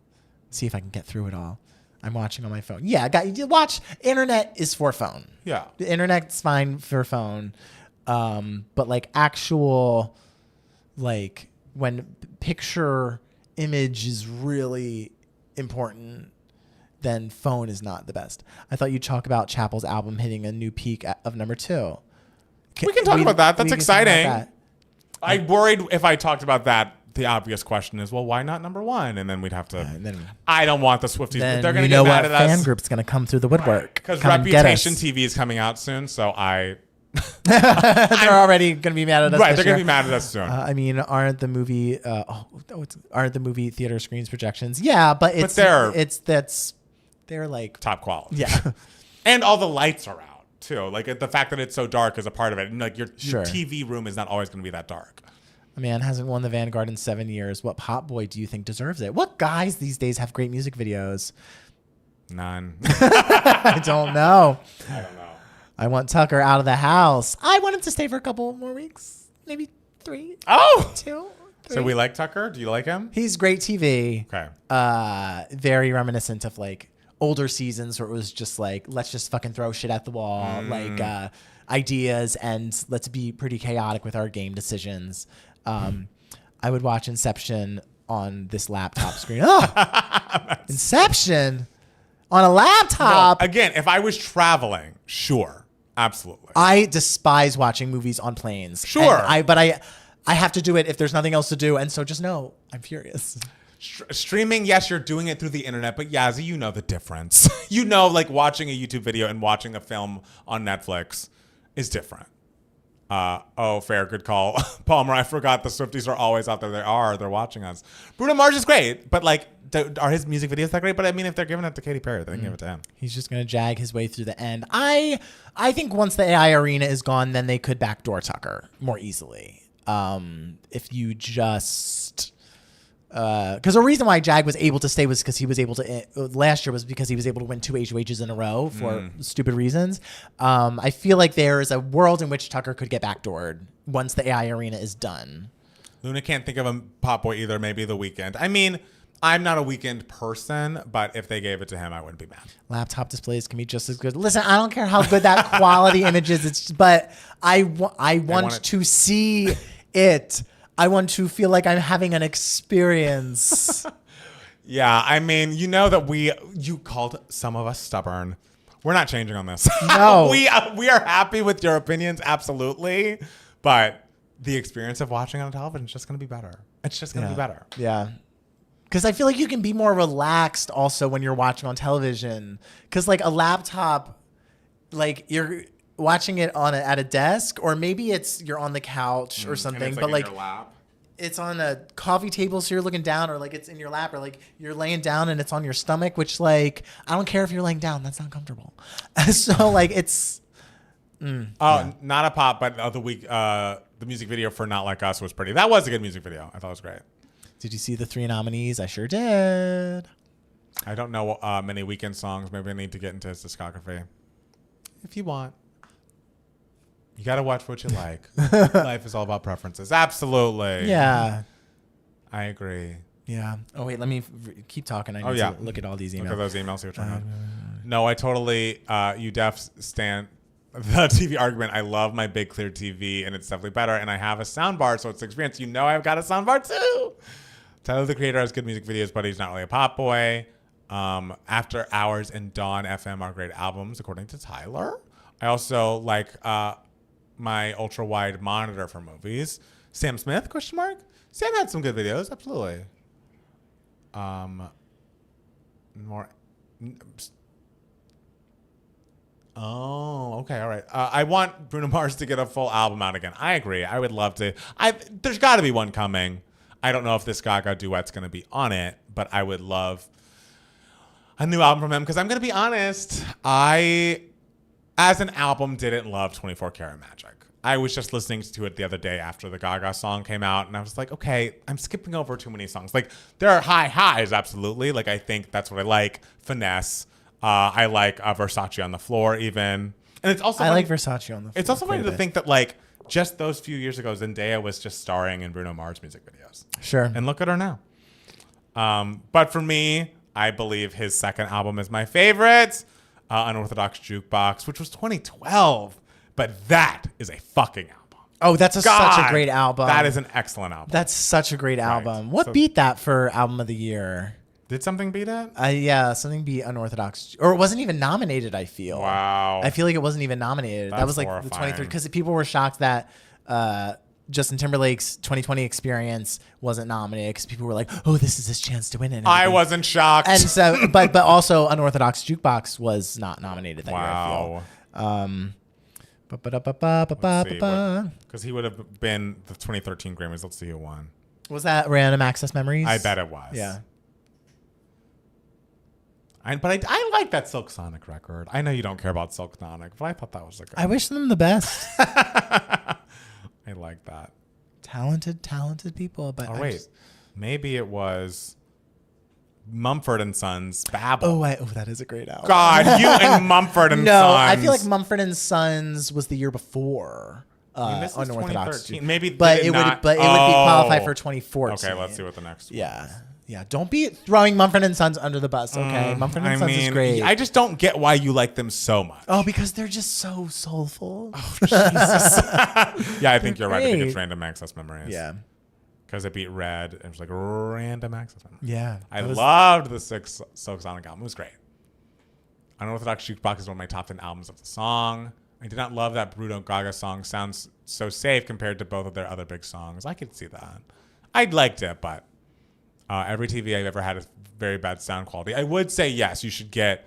see if I can get through it all. I'm watching on my phone. Yeah, you watch. Internet is for phone. Yeah. The internet's fine for phone. But like actual, like when picture image is really important, then phone is not the best. I thought you'd talk about Chapel's album hitting a new peak of number 2. We can talk about that. That's exciting. I worried if I talked about that, the obvious question is, well, why not number 1? And then we'd have to. I don't want the Swifties. Then they're going to get mad at us. Fan group's going to come through the woodwork. Because Reputation TV is coming out soon, so they're already going to be mad at us. Right, they're going to be mad at us soon. I mean, aren't the movie theater screens projections? Yeah, but they're like top quality. Yeah, and all the lights are out too. Like the fact that it's so dark is a part of it. And like your TV room is not always going to be that dark. A man hasn't won the Vanguard in 7 years. What pop boy do you think deserves it? What guys these days have great music videos? None. I don't know. I don't know. I want Tucker out of the house. I want him to stay for a couple more weeks. Maybe 3. Oh! 2, 3. So we like Tucker? Do you like him? He's great TV. Okay. Very reminiscent of like older seasons where it was just like, let's just fucking throw shit at the wall. Like ideas, and let's be pretty chaotic with our game decisions. I would watch Inception on this laptop screen. Oh, Inception on a laptop. Well, again, if I was traveling, sure, absolutely. I despise watching movies on planes. Sure, but I have to do it if there's nothing else to do, and so just know I'm furious. Streaming, yes, you're doing it through the internet, but Yazzie, you know the difference. You know, like watching a YouTube video and watching a film on Netflix is different. Fair, good call. Palmer, I forgot the Swifties are always out there. They're watching us. Bruno Mars is great, but like, are his music videos that great? But I mean, if they're giving it to Katy Perry, they can give it to him. He's just gonna jag his way through the end. I think once the AI arena is gone, then they could backdoor Tucker more easily. If you just. Because the reason why Jag was able to stay was because he was able to last year was because he was able to win 2 HOHs in a row for stupid reasons. I feel like there is a world in which Tucker could get backdoored once the AI arena is done. Luna can't think of a pop boy either. Maybe The Weeknd. I mean, I'm not a Weeknd person, but if they gave it to him, I wouldn't be mad. Laptop displays can be just as good. Listen, I don't care how good that quality image is, but I want to see it. I want to feel like I'm having an experience. Yeah, I mean, you know that you called some of us stubborn. We're not changing on this. No. we are happy with your opinions, absolutely. But the experience of watching on television is just going to be better. It's just going to be better. Yeah. Because I feel like you can be more relaxed also when you're watching on television. Because like a laptop, like you're watching it at a desk, or maybe you're on the couch or something, but like in your lap. It's on a coffee table, so you're looking down, or like it's in your lap, or like you're laying down and it's on your stomach, which like I don't care if you're laying down, that's not comfortable. So like it's not a pop, but the music video for Not Like Us was pretty. That was a good music video. I thought it was great. Did you see the 3 nominees? I sure did. I don't know many Weeknd songs. Maybe I need to get into his discography. If you want. You got to watch what you like. Life is all about preferences. Absolutely. Yeah. I agree. Yeah. Oh, wait. Let me keep talking. I need to look at all these emails. Look at those emails. No, I totally, you stand the TV argument. I love my big clear TV, and it's definitely better. And I have a sound bar, so it's experience. You know I've got a sound bar, too. Tyler, the Creator, has good music videos, but he's not really a pop boy. After Hours and Dawn FM are great albums, according to Tyler. I also like my ultra wide monitor for movies. Sam Smith? ? Sam had some good videos, absolutely. More. Oh, okay, all right. I want Bruno Mars to get a full album out again. I agree. I would love to. There's got to be one coming. I don't know if this Gaga duet's going to be on it, but I would love a new album from him because I'm going to be honest. I, as an album, didn't love 24 Karat Magic. I was just listening to it the other day after the Gaga song came out, and I was like, okay, I'm skipping over too many songs. Like, there are high highs, absolutely. Like, I think that's what I like. Finesse. I like Versace on the Floor, even. And it's also I like Versace on the Floor. It's also funny to think that, like, just those few years ago, Zendaya was just starring in Bruno Mars music videos. Sure. And look at her now. But for me, I believe his second album is my favorite, Unorthodox Jukebox, which was 2012. But that is a fucking album. Oh, that's such a great album. That is an excellent album. That's such a great album. Right. What beat that for album of the year? Did something beat it? Yeah, something beat Unorthodox. Or it wasn't even nominated, I feel. Wow. I feel like it wasn't even nominated. That was like horrifying. the 23, because people were shocked that Justin Timberlake's 2020 Experience wasn't nominated because people were like, oh, this is his chance to win it. I wasn't shocked. And so, but also Unorthodox Jukebox was not nominated that year, wow. I feel. Because he would have been the 2013 Grammys. Let's see who won. Was that Random Access Memories? I bet it was. Yeah. But I like that Silk Sonic record. I know you don't care about Silk Sonic, but I thought that was a good I wish them the best. I like that. Talented people. But wait. Maybe it was Mumford & Sons, Babel. That is a great album. God, you and Mumford & Sons. No, I feel like Mumford & Sons was the year before. This was Unorthodox. 2013. Maybe, but it would be qualified for 2014. Okay, let's see what the next one is. Yeah. Don't be throwing Mumford & Sons under the bus, okay? Mumford & Sons is great. I just don't get why you like them so much. Oh, because they're just so soulful. Oh, Jesus. Yeah, I think you're right. I think it's Random Access Memories. Yeah. Because it beat Red. And it was like Random Access Memories. Yeah. I loved the Silk Sonic album. It was great. Unorthodox Jukebox is one of my top 10 albums of the song. I did not love that Bruno Gaga song. Sounds so safe compared to both of their other big songs. I could see that. I liked it, but every TV I've ever had is very bad sound quality. I would say, yes, you should get,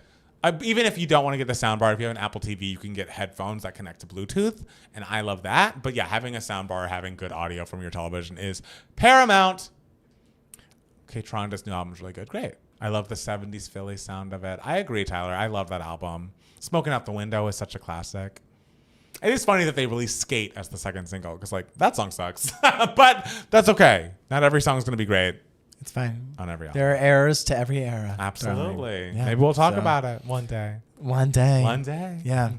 even if you don't want to get the soundbar, if you have an Apple TV, you can get headphones that connect to Bluetooth, and I love that. But yeah, having a soundbar, having good audio from your television is paramount. Okay, Tronda's new album is really good. Great. I love the 70s Philly sound of it. I agree, Tyler. I love that album. Smoking Out the Window is such a classic. It is funny that they released Skate as the second single, because like that song sucks. But that's okay. Not every song is going to be great. It's fine. On every album. There are eras to every era. Absolutely. Yeah, maybe we'll talk about it one day. One day. Yeah.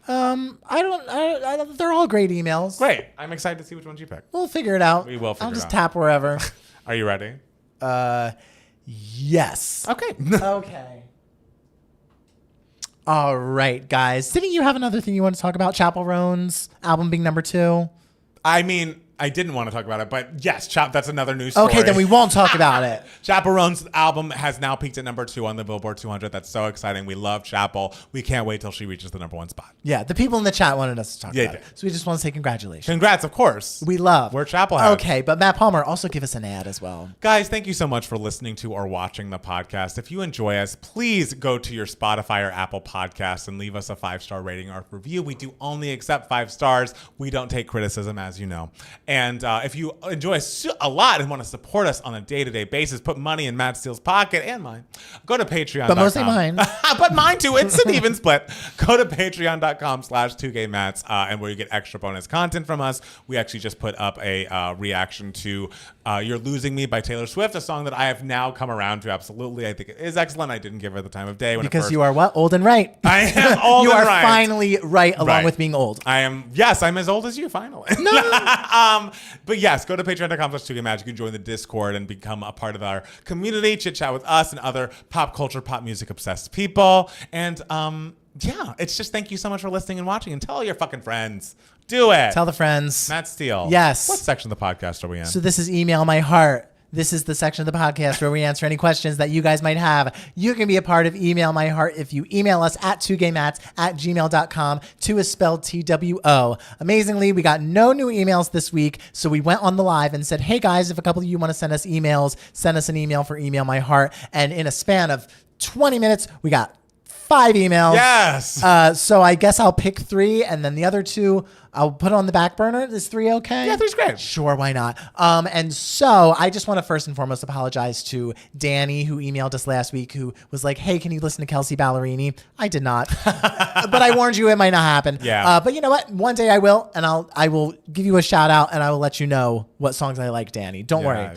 They're all great emails. Great. I'm excited to see which ones you pick. We'll figure it out. We will figure it out. I'll just tap wherever. Are you ready? Yes. Okay. Okay. All right, guys. Didn't you have another thing you want to talk about? Chappell Roan's album being number 2? I mean, I didn't want to talk about it, but yes, that's another news story. Okay, then we won't talk about it. Chappell Roan's album has now peaked at number 2 on the Billboard 200. That's so exciting. We love Chappell. We can't wait till she reaches the number 1 spot. Yeah, the people in the chat wanted us to talk about Yeah. it. So we just want to say congratulations. Congrats, of course. We love. We're Chappell heads. Okay, but Matt Palmer, also give us an ad as well. Guys, thank you so much for listening to or watching the podcast. If you enjoy us, please go to your Spotify or Apple Podcasts and leave us a 5-star rating or review. We do only accept 5 stars. We don't take criticism, as you know. And if you enjoy us a lot and want to support us on a day-to-day basis, put money in Matt Steele's pocket and mine. Go to Patreon.com. But mostly mine. But mine too. It's an even split. Go to patreon.com/2gaymats and where you get extra bonus content from us. We actually just put up a reaction to You're Losing Me by Taylor Swift, a song that I have now come around to. Absolutely. I think it is excellent. I didn't give her the time of day. Because you are what? Old and right. I am old and right. You are right. finally right along with being old. I am. Yes, I'm as old as you, finally. No. But yes, go to patreon.com/2gaymats. You can join the Discord and become a part of our community, chit chat with us and other pop culture, pop music obsessed people. And yeah, it's just thank you so much for listening and watching. And tell all your fucking friends. Do it. Tell the friends. Matt Steele. Yes. What section of the podcast are we in? So this is Email My Heart. This is the section of the podcast where we answer any questions that you guys might have. You can be a part of Email My Heart if you email us at 2gaymats@gmail.com. 2 is spelled TWO. Amazingly, we got no new emails this week, so we went on the live and said, hey guys, if a couple of you want to send us emails, send us an email for Email My Heart. And in a span of 20 minutes, we got 5 emails. Yes. So I guess I'll pick 3, and then the other 2 I'll put on the back burner. Is 3 okay? Yeah, 3's great. Sure, why not? And so I just want to first and foremost apologize to Danny, who emailed us last week, who was like, hey, can you listen to Kelsey Ballerini? I did not. But I warned you it might not happen. Yeah. But you know what? One day I will, and I will give you a shout out, and I will let you know what songs I like, Danny. Don't worry.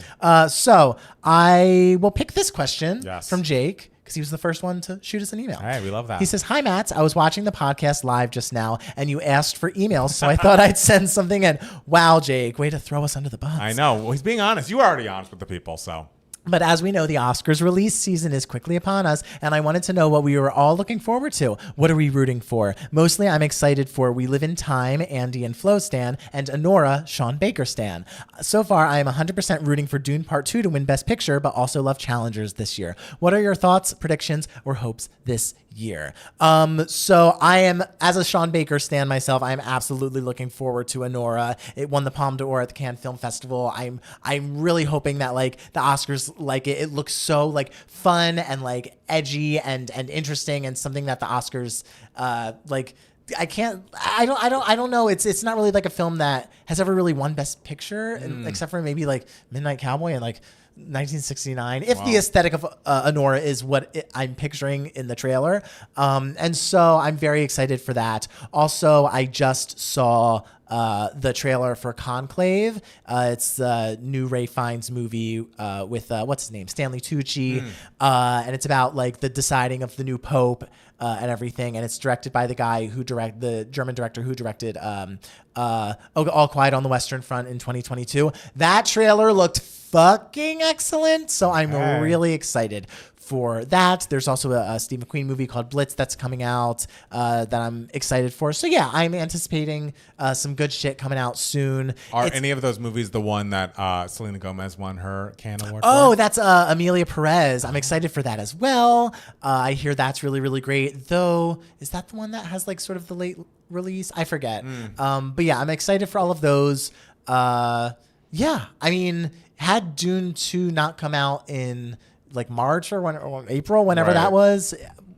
So I will pick this question from Jake, because he was the first one to shoot us an email. All right, we love that. He says, hi, Matt. I was watching the podcast live just now, and you asked for emails, so I thought I'd send something in. Wow, Jake, way to throw us under the bus. I know. Well, he's being honest. You were already honest with the people, so. But as we know, the Oscars release season is quickly upon us, and I wanted to know what we were all looking forward to. What are we rooting for? Mostly, I'm excited for We Live in Time, Andy and Flo stan, and Honora, Sean Baker stan. So far, I am 100% rooting for Dune Part 2 to win Best Picture, but also love challengers this year. What are your thoughts, predictions, or hopes this year? So I am, as a Sean Baker stan myself, I'm absolutely looking forward to Honora. It won the Palme d'Or at the Cannes Film Festival. I'm really hoping that like the Oscars like it looks so like fun and like edgy and interesting, and something that the Oscars like I don't know. It's not really like a film that has ever really won Best Picture, except for maybe like Midnight Cowboy and like 1969, if the aesthetic of Honora is what I'm picturing in the trailer. And so I'm very excited for that. Also, I just saw the trailer for Conclave. It's the new Ray Fiennes movie with what's his name, Stanley Tucci, and it's about like the deciding of the new pope and everything. And it's directed by the guy who the German director who directed All Quiet on the Western Front in 2022. That trailer looked fucking excellent, so I'm really excited for that. There's also a Steve McQueen movie called Blitz that's coming out that I'm excited for. So yeah, I'm anticipating some good shit coming out soon. Are any of those movies the one that Selena Gomez won her Cannes Award for? Oh, that's Amelia Perez. I'm excited for that as well. I hear that's really, really great. Though, is that the one that has like sort of the late release? I forget. But yeah, I'm excited for all of those. Yeah, I mean, had Dune 2 not come out in like March or April, whenever that was,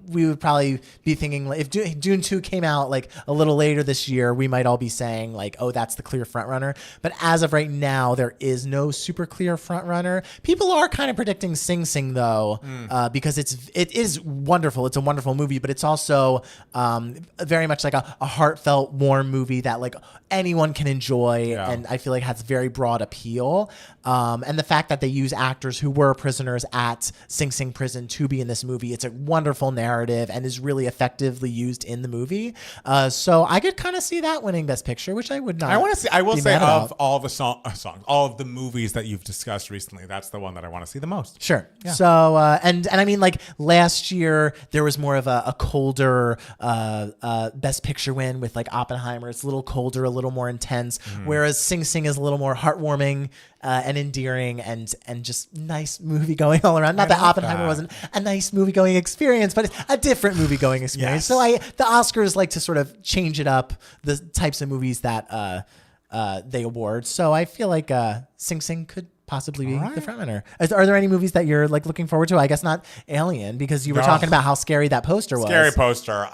we would probably be thinking like, if Dune 2 came out like a little later this year, we might all be saying like, oh, that's the clear front runner. But as of right now, there is no super clear front runner. People are kind of predicting Sing Sing though, because it is wonderful. It's a wonderful movie, but it's also very much like a heartfelt, warm movie that like anyone can enjoy, and I feel like has very broad appeal. And the fact that they use actors who were prisoners at Sing Sing prison to be in this movie, it's a wonderful narrative and is really effectively used in the movie. So I could kind of see that winning Best Picture, which I would not. I will say of all the songs, all of the movies that you've discussed recently, that's the one that I want to see the most. Sure. Yeah. So and I mean, like last year there was more of a colder Best Picture win with like Oppenheimer. It's a little colder, a little more intense, whereas Sing Sing is a little more heartwarming and endearing and just nice movie going all around. Not that Oppenheimer wasn't a nice movie going experience, but it's a different movie going experience. So the Oscars like to sort of change it up, the types of movies that they award. So I feel like Sing Sing could possibly be the frontrunner. Are there any movies that you're like looking forward to? I guess not Alien, because you were talking about how scary that poster was. Scary poster.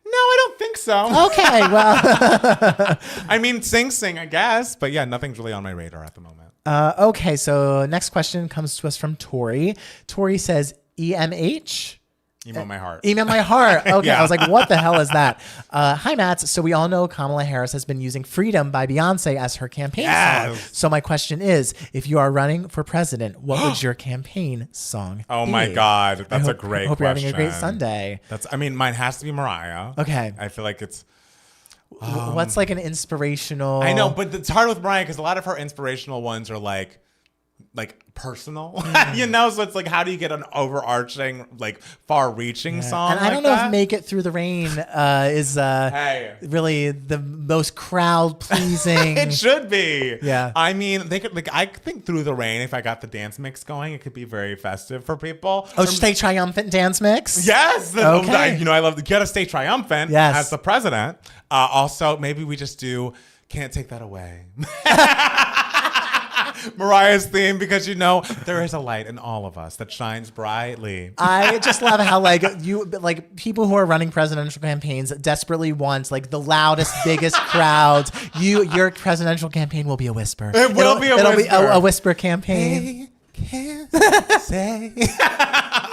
No, I don't think so. Okay, well. I mean, Sing Sing, I guess. But yeah, nothing's really on my radar at the moment. Okay, so next question comes to us from Tori. Tori says, EMH? Email My Heart. Email My Heart. Okay, I was like, what the hell is that? Hi, Matt. So we all know Kamala Harris has been using Freedom by Beyonce as her campaign song. So my question is, if you are running for president, what would your campaign song be? Oh my God, that's a great question. I hope you're having a great Sunday. Mine has to be Mariah. Okay. I feel like it's... what's like an inspirational... I know, but it's hard with Mariah because a lot of her inspirational ones are like like personal, so it's like, how do you get an overarching, like far-reaching song? And I don't know if "Make It Through the Rain" is really the most crowd-pleasing. It should be. Yeah. I mean, they could, like, I think "Through the Rain," if I got the dance mix going, it could be very festive for people. Oh, stay triumphant dance mix. Yes. Okay. I love to get a stay triumphant as the president. Also, maybe we just do "Can't Take That Away." Mariah's theme, because there is a light in all of us that shines brightly. I just love how people who are running presidential campaigns desperately want like the loudest, biggest crowds. Your presidential campaign will be a whisper. It'll be a whisper campaign. They can't say.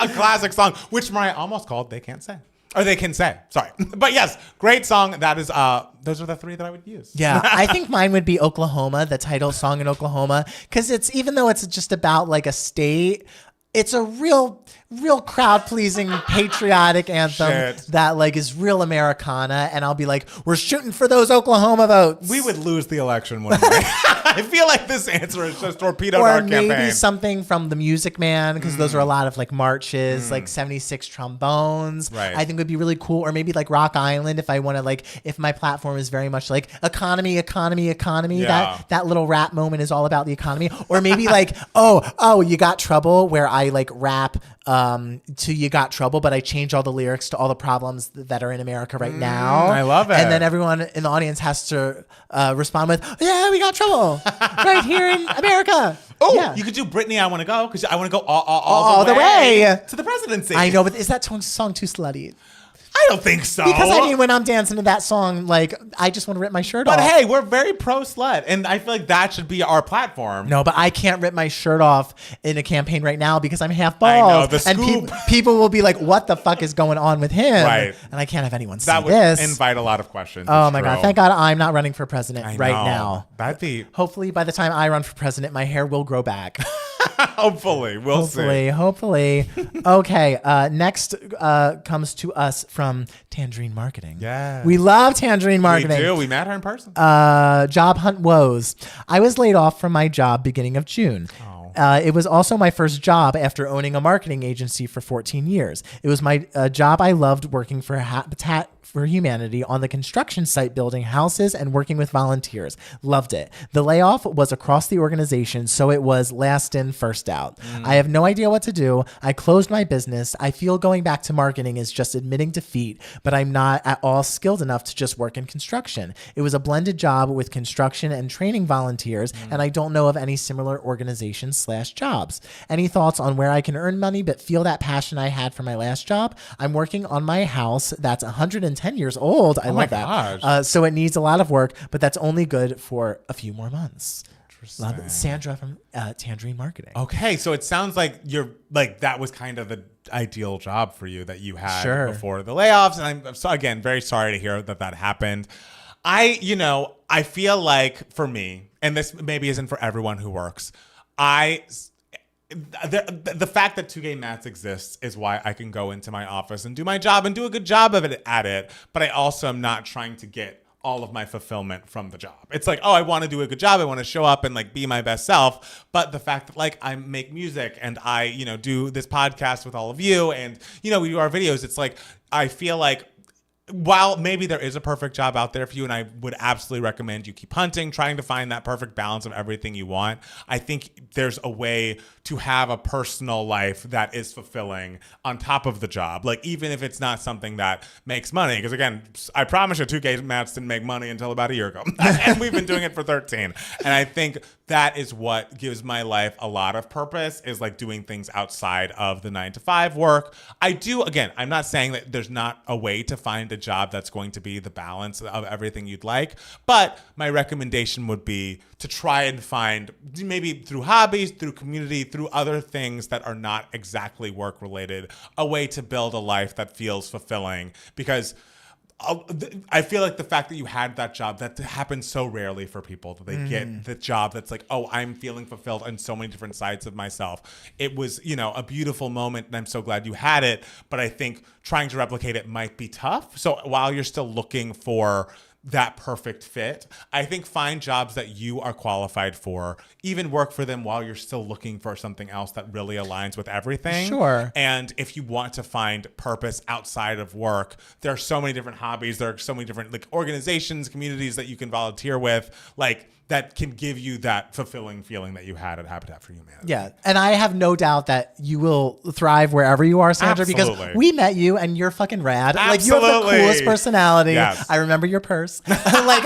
A classic song, which Mariah almost called "They Can't Say." Or "They Can Say." Sorry. But yes, great song. That is, those are the three that I would use. Yeah. I think mine would be "Oklahoma," the title song in Oklahoma. Because even though it's just about like a state, it's a real crowd-pleasing patriotic anthem that like is real Americana. And I'll be like, we're shooting for those Oklahoma votes. We would lose the election, wouldn't we? I feel like this answer is just torpedoed our campaign. Or maybe something from The Music Man, because those are a lot of like marches, like 76 trombones. Right. I think would be really cool. Or maybe like Rock Island, if I want to like, if my platform is very much like economy. Yeah. That little rap moment is all about the economy. Or maybe like, oh, You Got Trouble, where I like rap to "You Got Trouble," but I change all the lyrics to all the problems that are in America right now. I love it. And then everyone in the audience has to respond with, "Yeah, we got trouble right here in America." Oh, yeah. You could do "Britney, I Want to Go," because I want to go all All the way to the presidency. I know, but is that song too slutty? I don't think so. Because I mean, when I'm dancing to that song, like I just want to rip my shirt off. But hey, we're very pro slut, and I feel like that should be our platform. No, but I can't rip my shirt off in a campaign right now because I'm half bald. I know, the and scoop. People will be like, "What the fuck is going on with him?" Right. And I can't have anyone see that would this. invite a lot of questions. Oh my God! Thank God I'm not running for president right now. That'd be. Hopefully, by the time I run for president, my hair will grow back. Hopefully, we'll see. Hopefully. Okay. Next comes to us from Tangerine Marketing. Yeah. We love Tangerine Marketing. We do. We met her in person. Job hunt woes. I was laid off from my job beginning of June. It was also my first job after owning a marketing agency for 14 years. It was my job I loved, working for Habitat for Humanity on the construction site, building houses and working with volunteers. Loved it. The layoff was across the organization, so it was last in, first out. I have no idea what to do. I closed my business. I feel going back to marketing is just admitting defeat, but I'm not at all skilled enough to just work in construction. It was a blended job with construction and training volunteers, and I don't know of any similar organizations/jobs. Any thoughts on where I can earn money but feel that passion I had for my last job? I'm working on my house that's 110 years old. I love that. So it needs a lot of work, but that's only good for a few more months. Love it. Sandra from Tangerine Marketing. Okay, so it sounds like you're like that was kind of the ideal job for you that you had before the layoffs, and I'm so, again, very sorry to hear that happened. I feel like for me, and this maybe isn't for everyone who works, the fact that 2 Gay Mats exists is why I can go into my office and do my job and do a good job of it at it. But I also am not trying to get all of my fulfillment from the job. It's like, oh, I want to do a good job. I want to show up and like be my best self. But the fact that like I make music and I, do this podcast with all of you and, we do our videos. It's like, I feel like while maybe there is a perfect job out there for you, and I would absolutely recommend you keep hunting, trying to find that perfect balance of everything you want, I think there's a way to have a personal life that is fulfilling on top of the job. Like, even if it's not something that makes money. Because again, I promise you 2 Gay Mats didn't make money until about a year ago. And we've been doing it for 13. And I think that is what gives my life a lot of purpose, is like doing things outside of the 9-to-5 work. I'm not saying that there's not a way to find a job that's going to be the balance of everything you'd like, but my recommendation would be to try and find, maybe through hobbies, through community, through other things that are not exactly work related, a way to build a life that feels fulfilling. Because I feel like the fact that you had that job, that happens so rarely for people, that they get the job that's like, oh, I'm feeling fulfilled on so many different sides of myself. It was, a beautiful moment, and I'm so glad you had it. But I think trying to replicate it might be tough. So while you're still looking for that perfect fit. I think find jobs that you are qualified for, even work for them while you're still looking for something else that really aligns with everything. Sure. And if you want to find purpose outside of work, there are so many different hobbies. There are so many different like organizations, communities that you can volunteer with, like that can give you that fulfilling feeling that you had at Habitat for Humanity. Yeah. And I have no doubt that you will thrive wherever you are, Sandra, Absolutely. because we met you and you're fucking rad. Absolutely. Like, you have the coolest personality. Yes. I remember your purse. Like,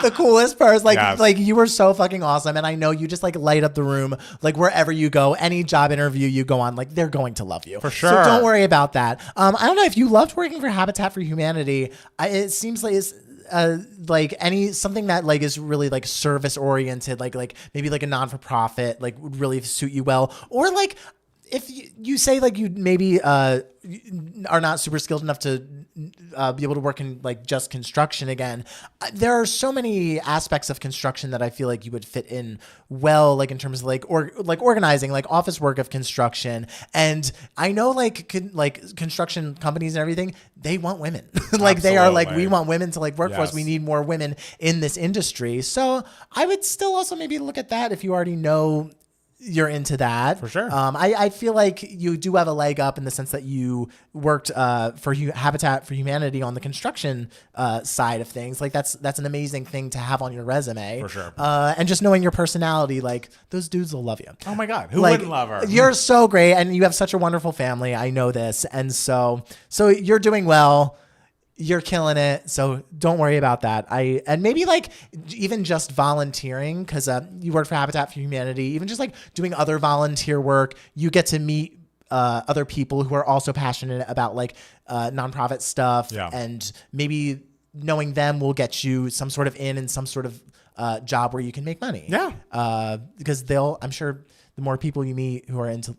the coolest purse. Like, Yes. like you were so fucking awesome. And I know you just like light up the room. Like, wherever you go, any job interview you go on, like, they're going to love you. For sure. So don't worry about that. I don't know if you loved working for Habitat for Humanity. It seems like it's like something that like is really like service oriented, like maybe like a non-for-profit, like would really suit you well. Or like if you say like you maybe are not super skilled enough to be able to work in like just construction again, there are so many aspects of construction that I feel like you would fit in well, like in terms of like organizing, like office work of construction. And I know like construction companies and everything, they want women. Like they are like, we want women to like work for us. We need more women in this industry. So I would still also maybe look at that if you already know you're into that. For sure. I feel like you do have a leg up in the sense that you worked for Habitat for Humanity on the construction side of things. Like that's an amazing thing to have on your resume. For sure. And just knowing your personality, like those dudes will love you. Oh my God. Who like, wouldn't love her? You're so great and you have such a wonderful family. I know this. And so you're doing well. You're killing it, so don't worry about that. And maybe like even just volunteering, because you work for Habitat for Humanity, even just like doing other volunteer work, you get to meet other people who are also passionate about like nonprofit stuff, and maybe knowing them will get you some sort of in some sort of job where you can make money. Yeah, because I'm sure the more people you meet who are into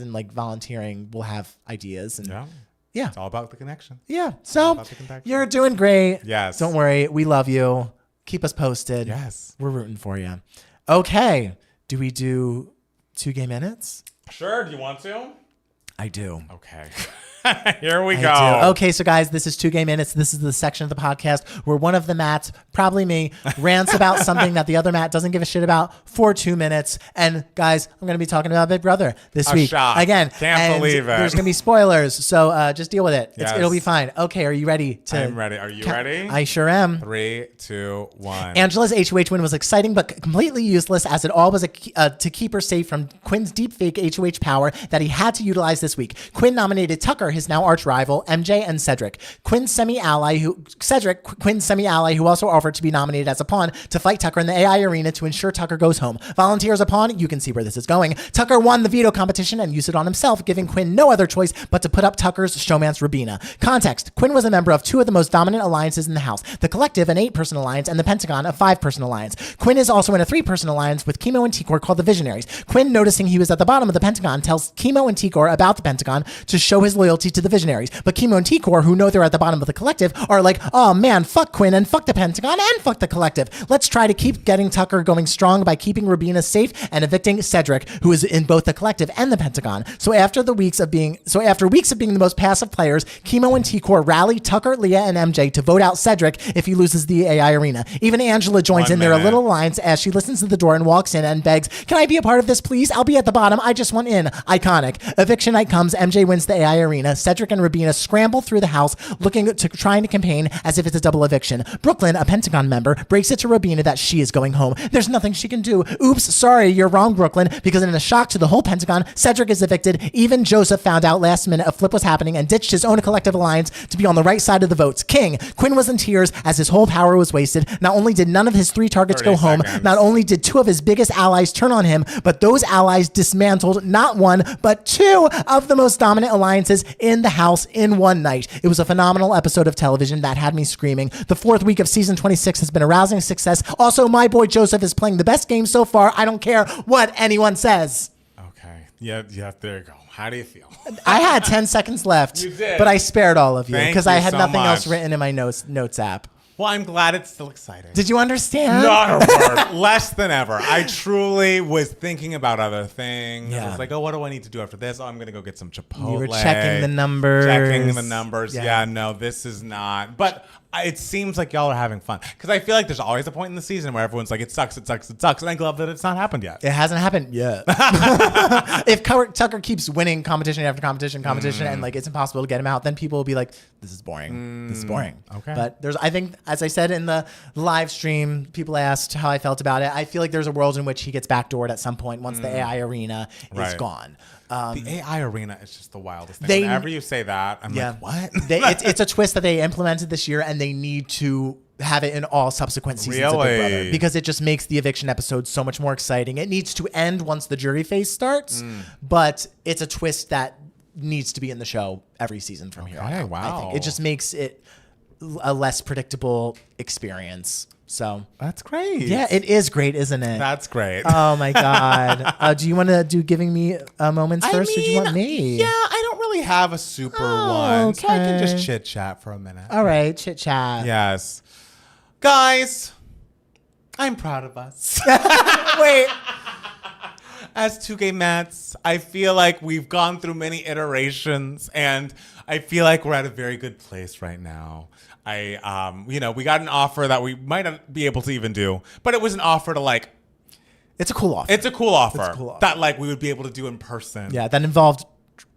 like volunteering will have ideas and. Yeah. It's all about the connection. Yeah. So you're doing great. Yes. Don't worry. We love you. Keep us posted. Yes. We're rooting for you. Okay. Do we do 2 gay minutes? Sure. Do you want to? I do. Okay. Here we go. Okay, so guys, this is 2 Gay Minutes. This is the section of the podcast where one of the Matts, probably me, rants about something that the other Matt doesn't give a shit about for 2 minutes. And guys, I'm going to be talking about Big Brother this week. Shock. Again. Can't believe it. There's going to be spoilers, so just deal with it. Yes. It'll be fine. Okay, are you ready? I'm ready. Are you ready? I sure am. 3, 2, 1. Angela's HOH win was exciting but completely useless, as it all was to keep her safe from Quinn's deepfake HOH power that he had to utilize this week. Quinn nominated Tucker, his now arch rival, MJ, and Cedric. Quinn's semi-ally, who also offered to be nominated as a pawn to fight Tucker in the AI arena to ensure Tucker goes home. Volunteer as a pawn, you can see where this is going. Tucker won the veto competition and used it on himself, giving Quinn no other choice but to put up Tucker's showmance Rubina. Context: Quinn was a member of 2 of the most dominant alliances in the House, the Collective, an 8-person alliance, and the Pentagon, a 5-person alliance. Quinn is also in a 3-person alliance with Chemo and Tikor called the Visionaries. Quinn, noticing he was at the bottom of the Pentagon, tells Chemo and Tikor about the Pentagon to show his loyalty to the Visionaries. But Chemo and Tikor, who know they're at the bottom of the Collective, are like, oh man, fuck Quinn and fuck the Pentagon and fuck the Collective. Let's try to keep getting Tucker going strong by keeping Rubina safe and evicting Cedric, who is in both the Collective and the Pentagon. So after weeks of being the most passive players, Chemo and Tikor rally Tucker, Leah, and MJ to vote out Cedric if he loses the AI arena. Even Angela joins in their little alliance as she listens to the door and walks in and begs, can I be a part of this, please? I'll be at the bottom. I just want in. Iconic. Eviction night comes. MJ wins the AI arena. Cedric and Rubina scramble through the house trying to campaign as if it's a double eviction. Brooklyn, a Pentagon member, breaks it to Rubina that she is going home. There's nothing she can do. Oops, sorry, you're wrong, Brooklyn, because in a shock to the whole Pentagon, Cedric is evicted. Even Joseph found out last minute a flip was happening and ditched his own collective alliance to be on the right side of the votes. King. Quinn was in tears as his whole power was wasted. Not only did none of his 3 targets go home, not only did 2 of his biggest allies turn on him, but those allies dismantled not 1, but 2 of the most dominant alliances in the House in one night. It was a phenomenal episode of television that had me screaming. The 4th week of season 26 has been a rousing success. Also, my boy Joseph is playing the best game so far. I don't care what anyone says. Okay. Yeah, there you go. How do you feel? I had 10 seconds left. You did. But I spared all of you because I had so nothing much. else written in my notes app. Well, I'm glad it's still exciting. Did you understand? Not a word. Less than ever. I truly was thinking about other things. Yeah. I was like, oh, what do I need to do after this? Oh, I'm going to go get some Chipotle. You were checking the numbers. Yeah, no, this is not. But it seems like y'all are having fun. Because I feel like there's always a point in the season where everyone's like, it sucks, it sucks, it sucks. And I love that it's not happened yet. It hasn't happened yet. If Tucker keeps winning competition after competition, and like it's impossible to get him out, then people will be like, this is boring. This is boring. Okay. But I think, as I said in the live stream, people asked how I felt about it. I feel like there's a world in which he gets backdoored at some point once the AI arena is gone. The AI arena is just the wildest thing. Whenever you say that, I'm like, what? It's a twist that they implemented this year, and they need to have it in all subsequent seasons of Big Brother because it just makes the eviction episode so much more exciting. It needs to end once the jury phase starts, but it's a twist that needs to be in the show every season from here on out. Wow. I think it just makes it a less predictable experience. So that's great. Yeah, it is great, isn't it? That's great. Oh my God. Do you want to do giving me moments first, or do you want me? Yeah, I don't really have a super one, so I can just chit chat for a minute. All right, chit chat. Yes, guys, I'm proud of us. Wait. As two gay Mets, I feel like we've gone through many iterations, and I feel like we're at a very good place right now. We got an offer that we might not be able to even do, but it was an offer to like. It's a cool offer. It's a cool offer that like we would be able to do in person. Yeah, that involved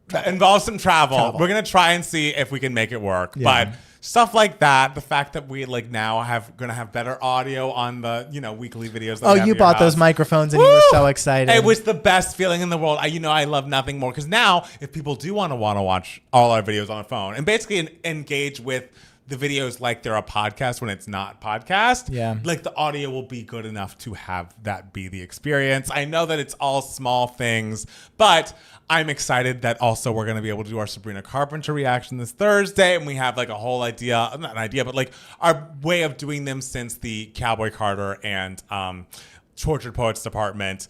some travel. We're gonna try and see if we can make it work, but. Stuff like that. The fact that we like now gonna have better audio on the weekly videos. That you bought those microphones and you were so excited. It was the best feeling in the world. I love nothing more because now if people do want to watch all our videos on a phone and basically engage with the videos like they're a podcast when it's not podcast, like the audio will be good enough to have that be the experience. I know that it's all small things, but I'm excited that also we're going to be able to do our Sabrina Carpenter reaction this Thursday, and we have like a whole idea, not an idea, but like our way of doing them since the Cowboy Carter and Tortured Poets Department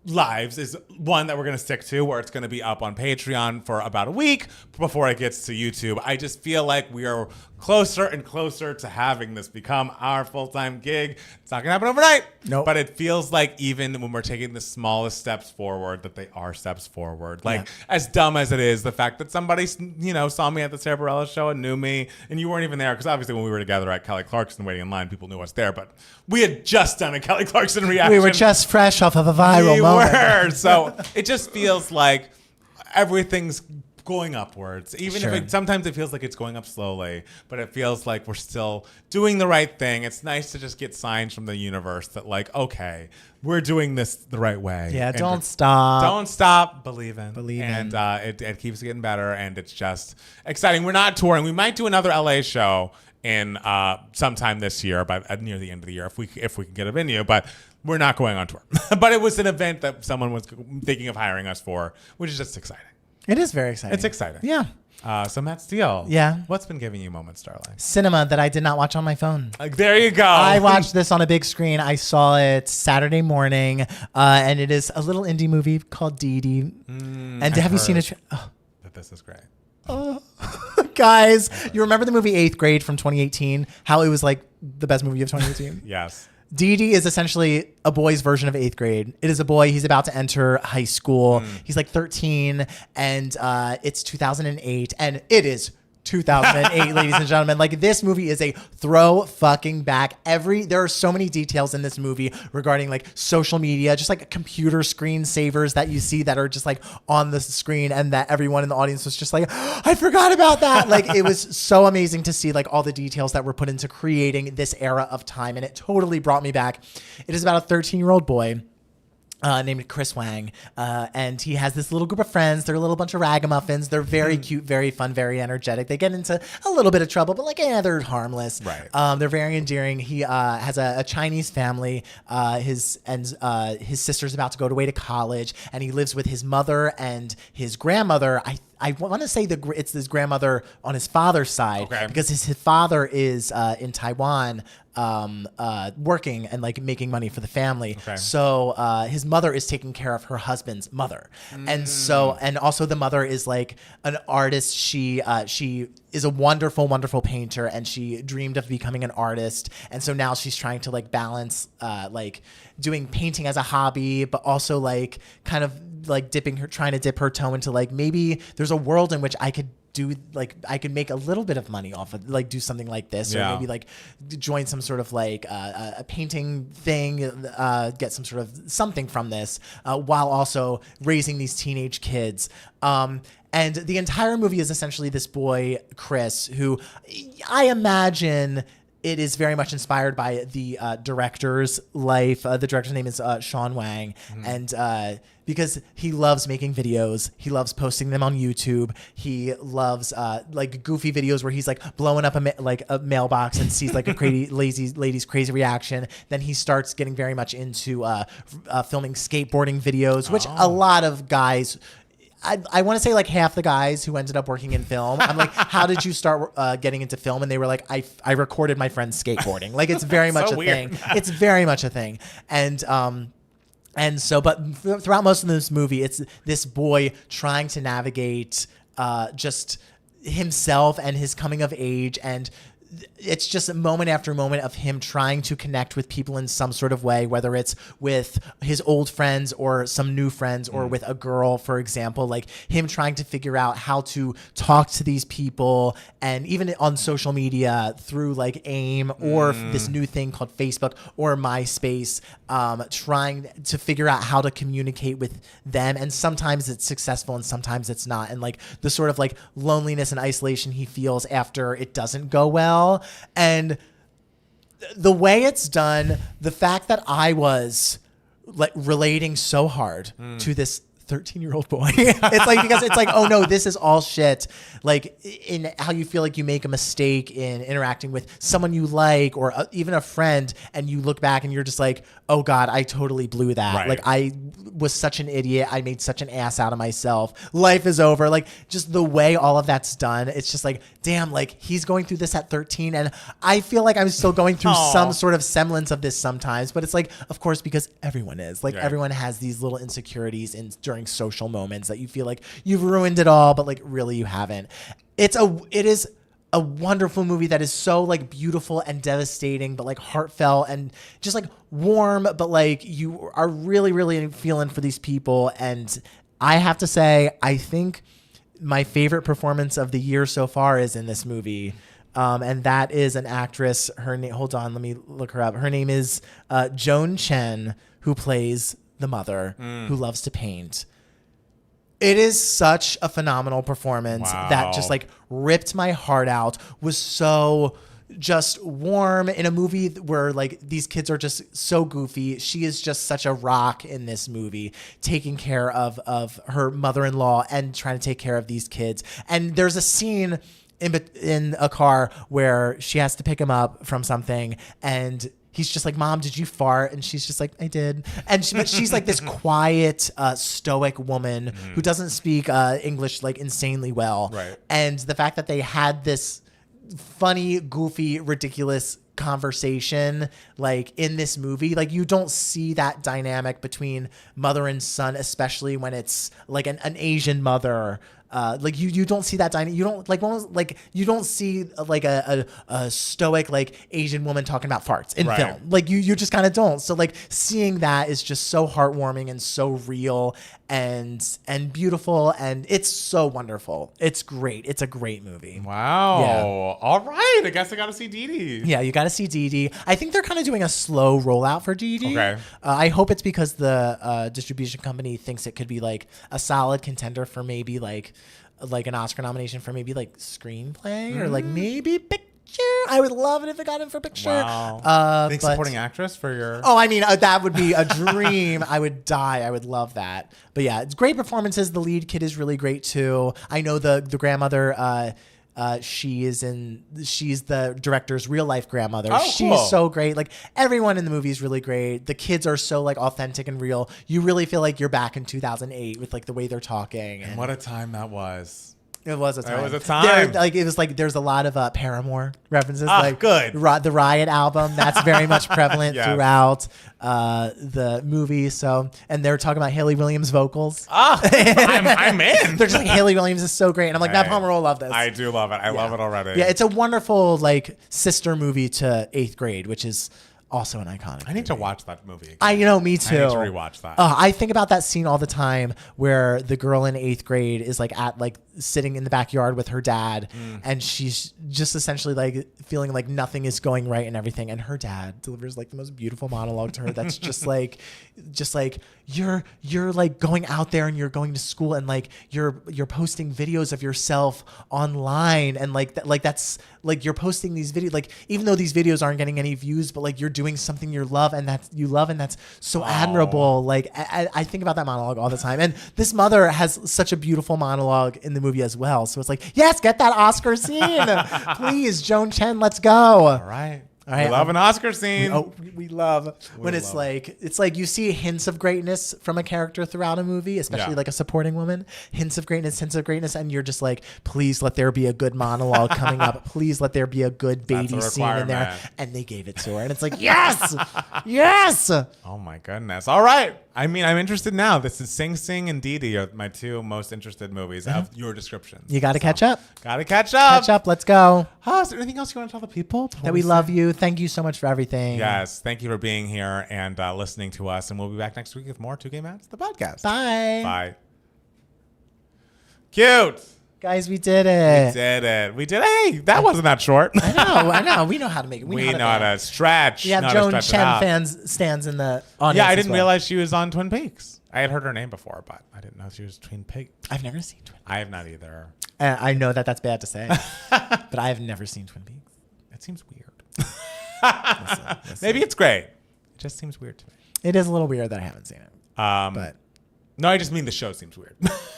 lives is one that we're going to stick to, where it's going to be up on Patreon for about a week before it gets to YouTube. I just feel like we are closer and closer to having this become our full-time gig. It's not going to happen overnight, but it feels like even when we're taking the smallest steps forward, that they are steps forward. Like as dumb as it is, the fact that somebody saw me at the Sarah Bareilles show and knew me, and you weren't even there, because obviously when we were together at Kelly Clarkson waiting in line, people knew us there, but we had just done a Kelly Clarkson reaction. We were just fresh off of a viral moment. So it just feels like everything's going upwards, even if sometimes it feels like it's going up slowly, but it feels like we're still doing the right thing. It's nice to just get signs from the universe that like, okay, we're doing this the right way. Yeah, and don't stop believing, and it keeps getting better, and it's just exciting. We're not touring. We might do another LA show in sometime this year, near the end of the year, if we can get a venue, but we're not going on tour. But it was an event that someone was thinking of hiring us for, which is just exciting. It is very exciting. It's exciting. Yeah. So Matt Steele. Yeah. What's been giving you moments, darling? Cinema that I did not watch on my phone. There you go. I watched this on a big screen. I saw it Saturday morning, and it is a little indie movie called Dee Dee. And have you seen it? That this is great. Oh. Guys, you remember the movie 8th Grade from 2018? How it was like the best movie of 2018? Yes. Dee Dee is essentially a boy's version of 8th Grade. It is a boy. He's about to enter high school. He's like 13, and it's 2008, and it is 2008, ladies and gentlemen. Like, this movie is a throw fucking back. There are so many details in this movie regarding like social media, just like computer screensavers that you see that are just like on the screen, and that everyone in the audience was just like, I forgot about that. Like, it was so amazing to see like all the details that were put into creating this era of time, and it totally brought me back. It is about a 13-year-old boy named Chris Wang, and he has this little group of friends. They're a little bunch of ragamuffins. They're very cute, very fun, very energetic. They get into a little bit of trouble, but like, they're harmless. Right. They're very endearing. He has a Chinese family. His sister's about to go away to college, and he lives with his mother and his grandmother. I want to say it's his grandmother on his father's side, because his father is in Taiwan, working and like making money for the family. So his mother is taking care of her husband's mother, and also the mother is like an artist. She is a wonderful, wonderful painter, and she dreamed of becoming an artist, and so now she's trying to like balance like doing painting as a hobby, but also like kind of like trying to dip her toe into like, maybe there's a world in which I could I could make a little bit of money off of like do something like this, or maybe like join some sort of like a painting thing, get some sort of something from this, while also raising these teenage kids. And the entire movie is essentially this boy, Chris, who I imagine it is very much inspired by the director's life. The director's name is Sean Wang. And because he loves making videos, he loves posting them on YouTube. He loves like goofy videos where he's like blowing up a mailbox and sees like a crazy lady's crazy reaction. Then he starts getting very much into filming skateboarding videos, which a lot of guys... I want to say like half the guys who ended up working in film, I'm like, how did you start getting into film? And they were like, I recorded my friends skateboarding. Like, it's very much a thing. It's very much a thing. And so, but throughout most of this movie, it's this boy trying to navigate just himself and his coming of age, and it's just a moment after moment of him trying to connect with people in some sort of way, whether it's with his old friends or some new friends or with a girl, for example, like him trying to figure out how to talk to these people, and even on social media through like AIM or this new thing called Facebook or MySpace, trying to figure out how to communicate with them. And sometimes it's successful and sometimes it's not. And like the sort of like loneliness and isolation he feels after it doesn't go well. And the way it's done, the fact that I was like relating so hard to this 13-year-old boy, it's like, because it's like, oh no, this is all shit. Like in how you feel like you make a mistake in interacting with someone you like, or even a friend, and you look back and you're just like, oh God, I totally blew that. Right. Like I was such an idiot. I made such an ass out of myself. Life is over. Like just the way all of that's done. It's just like, damn, like he's going through this at 13. And I feel like I'm still going through some sort of semblance of this sometimes, but it's like, of course, because everyone is like, everyone has these little insecurities during social moments that you feel like you've ruined it all, but like really you haven't. It is a wonderful movie that is so like beautiful and devastating, but like heartfelt and just like warm, but like you are really, really feeling for these people. And I have to say, I think my favorite performance of the year so far is in this movie. And that is an actress. Her name, hold on, let me look her up. Her name is Joan Chen, who plays the mother who loves to paint. It is such a phenomenal performance that just like ripped my heart out, was so just warm in a movie where like these kids are just so goofy. She is just such a rock in this movie, taking care of her mother-in-law and trying to take care of these kids. And there's a scene in a car where she has to pick him up from something, and he's just like, Mom, did you fart? And she's just like, I did. And but she's like this quiet, stoic woman who doesn't speak English like insanely well. Right. And the fact that they had this funny, goofy, ridiculous conversation like in this movie, like you don't see that dynamic between mother and son, especially when it's like an Asian mother. Like you don't see that dynamic. You don't like you don't see like a stoic like Asian woman talking about farts in film. Like you just kind of don't. So like seeing that is just so heartwarming and so real and beautiful, and it's so wonderful. It's great. It's a great movie. Wow. Yeah. All right. I guess I got to see Dee Dee. Yeah, you got to see Dee Dee. I think they're kind of doing a slow rollout for Dee Dee. Okay. I hope it's because the distribution company thinks it could be like a solid contender for maybe like an Oscar nomination for maybe like screenplay or like maybe picture. I would love it if it got in for picture. Wow. Think supporting actress for your... Oh, I mean, that would be a dream. I would die. I would love that. But yeah, it's great performances. The lead kid is really great too. I know the grandmother, she's the director's real life grandmother. Oh, she's cool. so great. Like everyone in the movie is really great. The kids are so like authentic and real. You really feel like you're back in 2008 with like the way they're talking. And what a time that was. It was a time. It was a time. It was like there's a lot of Paramore references. Like good. The Riot album. That's very much prevalent Yes. throughout the movie. So, and they're talking about Haley Williams' vocals. I'm in. They're just like, Haley Williams is so great, and I'm like, Matt Right. Palmer will love this. I do love it. I love it already. Yeah, it's a wonderful like sister movie to 8th Grade, which is Also an iconic. I need to watch that movie again. Me too. I need to rewatch that. I think about that scene all the time where the girl in 8th grade is like sitting in the backyard with her dad, and she's just essentially like feeling like nothing is going right and everything, and her dad delivers like the most beautiful monologue to her that's just like you're like going out there and you're going to school and like you're posting videos of yourself online, and that's like you're posting these videos, like even though these videos aren't getting any views, but like you're doing something you love and that's so admirable. Like I think about that monologue all the time, and this mother has such a beautiful monologue in the movie as well. So it's like, yes, get that Oscar scene, please, Joan Chen, let's go. All right. We love an Oscar scene. We love when it's like you see hints of greatness from a character throughout a movie, especially like a supporting woman. Hints of greatness, and you're just like, please let there be a good monologue coming up. Please let there be a good baby scene in there. And they gave it to her, and it's like, yes, yes. Oh my goodness! All right. I mean, I'm interested now. This is Sing Sing and Dee Dee are my two most interested movies of your descriptions. You got to catch up. Got to catch up. Catch up. Let's go. Is there anything else you want to tell the people? That we love you. Thank you so much for everything. Yes. Thank you for being here and listening to us. And we'll be back next week with more 2Gay Mats, the podcast. Bye. Bye. Cute. Guys, we did it. We did it. Hey, that wasn't that short. I know. We know how to make it. We know how to stretch. We have Joan Chen stands in the audience. Yeah, I didn't realize she was on Twin Peaks. I had heard her name before, but I didn't know she was Twin Peaks. I've never seen Twin Peaks. I have not either. I know that's bad to say, but I have never seen Twin Peaks. It seems weird. Listen. Maybe it's great. It just seems weird to me. It is a little weird that I haven't seen it. But no, I just mean the show seems weird.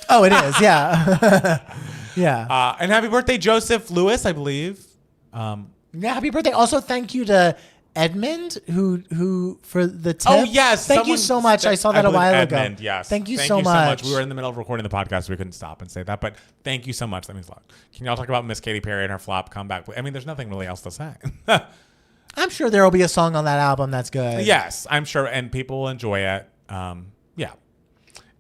Oh, it is. Yeah. Yeah. And happy birthday, Joseph Lewis, I believe. Yeah, happy birthday. Also, thank you to Edmund who for the tip. Oh, yes. Thank you so much. I saw that a while ago. Yes. Thank you so much. We were in the middle of recording the podcast, so we couldn't stop and say that. But thank you so much. That means a lot. Can y'all talk about Miss Katy Perry and her flop comeback? I mean, there's nothing really else to say. I'm sure there will be a song on that album that's good. Yes, I'm sure. And people will enjoy it. Yeah.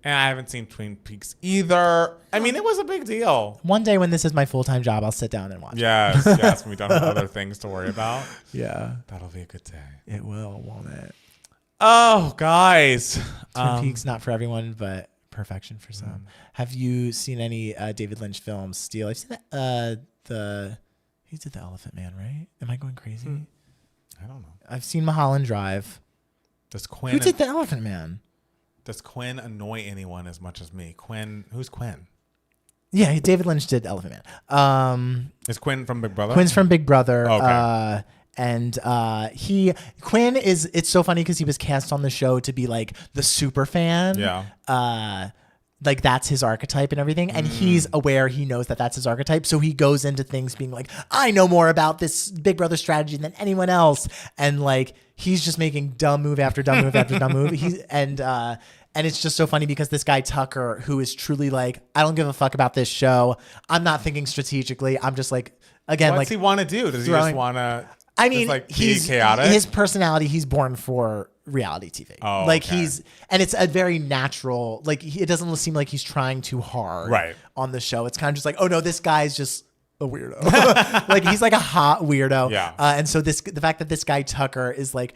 And I haven't seen Twin Peaks either. I mean, it was a big deal. One day when this is my full-time job, I'll sit down and watch it. Yes, when we don't have other things to worry about. Yeah. That'll be a good day. It will, won't it? Oh, guys. Twin Peaks, not for everyone, but perfection for some. Have you seen any David Lynch films? Steel? I've seen he did The Elephant Man, right? Am I going crazy? I don't know. I've seen Mulholland Drive. Who did The Elephant Man? Does Quinn annoy anyone as much as me? Who's Quinn? Yeah, David Lynch did Elephant Man. Is Quinn from Big Brother? Quinn's from Big Brother. Okay. And Quinn is, it's so funny because he was cast on the show to be like the super fan. Yeah. Like that's his archetype and everything. And he's aware, he knows that that's his archetype. So he goes into things being like, I know more about this Big Brother strategy than anyone else. And like, he's just making dumb move after dumb move after dumb move. And it's just so funny because this guy Tucker, who is truly like, I don't give a fuck about this show. I'm not thinking strategically. I'm just like, again, what's he want to do? Does he just want to? I mean, he's chaotic. His personality, he's born for reality TV. Oh, like okay. and it's a very natural. Like it doesn't seem like he's trying too hard. Right. On the show, it's kind of just like, oh no, this guy's just a weirdo. Like he's like a hot weirdo. Yeah. And so the fact that this guy Tucker is like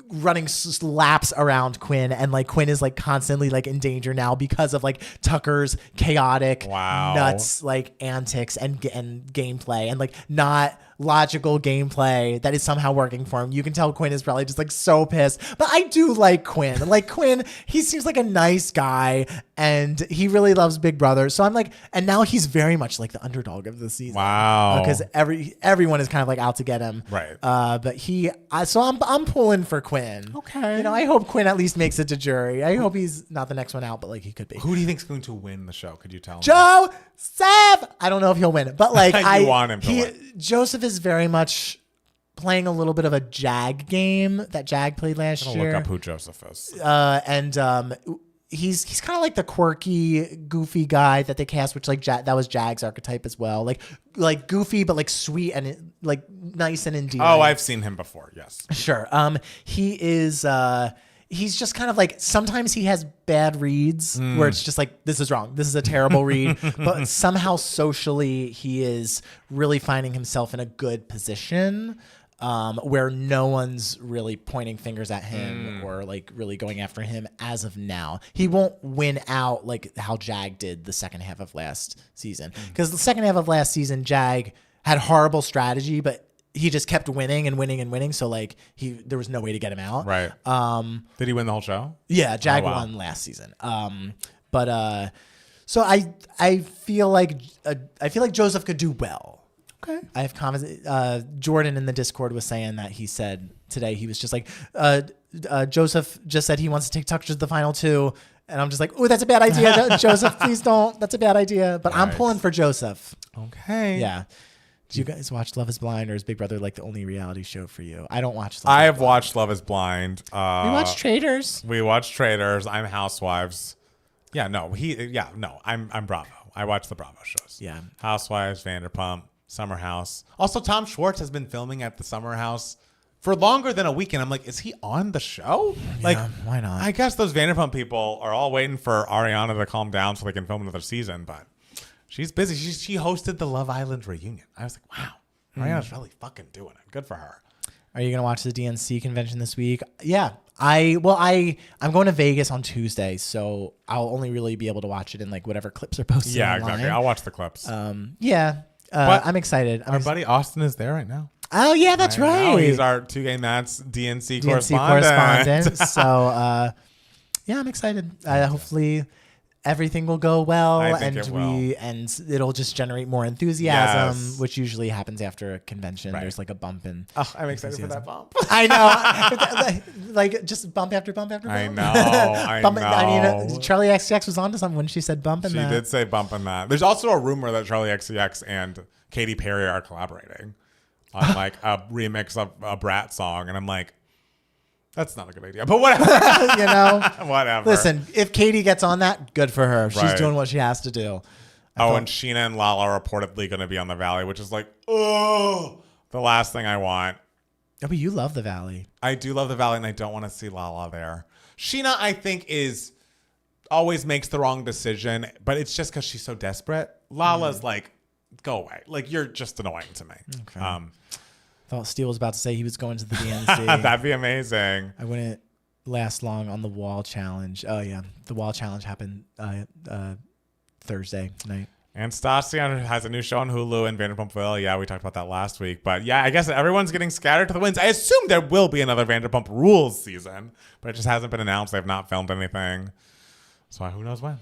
running laps around Quinn, and like Quinn is like constantly like in danger now because of like Tucker's chaotic nuts like antics and gameplay and like not logical gameplay that is somehow working for him. You can tell Quinn is probably just like so pissed, but I do like Quinn. Like Quinn, he seems like a nice guy and he really loves Big Brother. So I'm like, and now he's very much like the underdog of the season. Wow. Because everyone is kind of like out to get him. Right. But so I'm pulling for Quinn. Okay. You know, I hope Quinn at least makes it to jury. I hope he's not the next one out, but like he could be. Who do you think's going to win the show? Could you tell me? Joseph! I don't know if he'll win, but like you want him to win. Joseph is very much playing a little bit of a Jag game that Jag played last year. Look up who Joseph is. He's kind of like the quirky, goofy guy that they cast, which like that was Jag's archetype as well. Like goofy, but like sweet and like nice and endearing. Oh, I've seen him before. Yes. Sure. He is. He's just kind of like, sometimes he has bad reads where it's just like, this is wrong. This is a terrible read. But somehow socially, he is really finding himself in a good position. where no one's really pointing fingers at him or like really going after him as of now. He won't win out like how Jag did the second half of last season. Because the second half of last season, Jag had horrible strategy, but he just kept winning and winning and winning. So like there was no way to get him out. Right. Did he win the whole show? Yeah, Jag won last season. So I feel like Joseph could do well. Okay. I have comments. Jordan in the Discord was saying that he said today he was just like Joseph just said he wants to take Tucker to the final 2, and I'm just like, oh, that's a bad idea, Joseph. Please don't. That's a bad idea. But I'm pulling for Joseph. Okay. Yeah. Do you guys watch Love Is Blind, or is Big Brother like the only reality show for you? I don't watch. I have watched Love Is Blind. We watch Traitors. We watch Traitors. I'm Housewives. Yeah, no, I'm Bravo. I watch the Bravo shows. Yeah. Housewives, Vanderpump, Summer House. Also, Tom Schwartz has been filming at the Summer House for longer than a week, and I'm like, is he on the show? Yeah, Like, why not? I guess those Vanderpump people are all waiting for Ariana to calm down so they can film another season, but she's busy. She hosted the Love Island reunion. I was like, wow, Ariana's really fucking doing it. Good for her. Are you gonna watch the DNC convention this week? Yeah. I'm going to Vegas on Tuesday, so I'll only really be able to watch it in like whatever clips are posted. Yeah, online. exactly. I'll watch the clips. I'm excited. Our buddy Austin is there right now. Oh yeah, that's right. He's our 2Gay Mats DNC correspondent. So I'm excited. Hopefully everything will go well, and it'll just generate more enthusiasm, which usually happens after a convention. Right. There's like a bump in. Oh, I'm excited for that bump. I know, like just bump after bump after bump. I know. I mean, Charlie XCX was onto something when she said bump in that. She did say bump in that. There's also a rumor that Charlie XCX and Katy Perry are collaborating on like a remix of a Brat song, and I'm like, that's not a good idea, but whatever. Whatever. Listen, if Katie gets on that, good for her. She's doing what she has to do. And Sheena and Lala are reportedly going to be on the Valley, which is like, the last thing I want. Oh, but you love the Valley. I do love the Valley, and I don't want to see Lala there. Sheena, I think, always makes the wrong decision, but it's just because she's so desperate. Lala's like, go away. Like, you're just annoying to me. Okay. Thought Steele was about to say he was going to the DNC. That'd be amazing. I wouldn't last long on the Wall Challenge. Oh yeah, the Wall Challenge happened Thursday night. And Stassi has a new show on Hulu and Vanderpump. Yeah, we talked about that last week. But yeah, I guess everyone's getting scattered to the winds. I assume there will be another Vanderpump Rules season, but it just hasn't been announced. They've not filmed anything, so who knows when.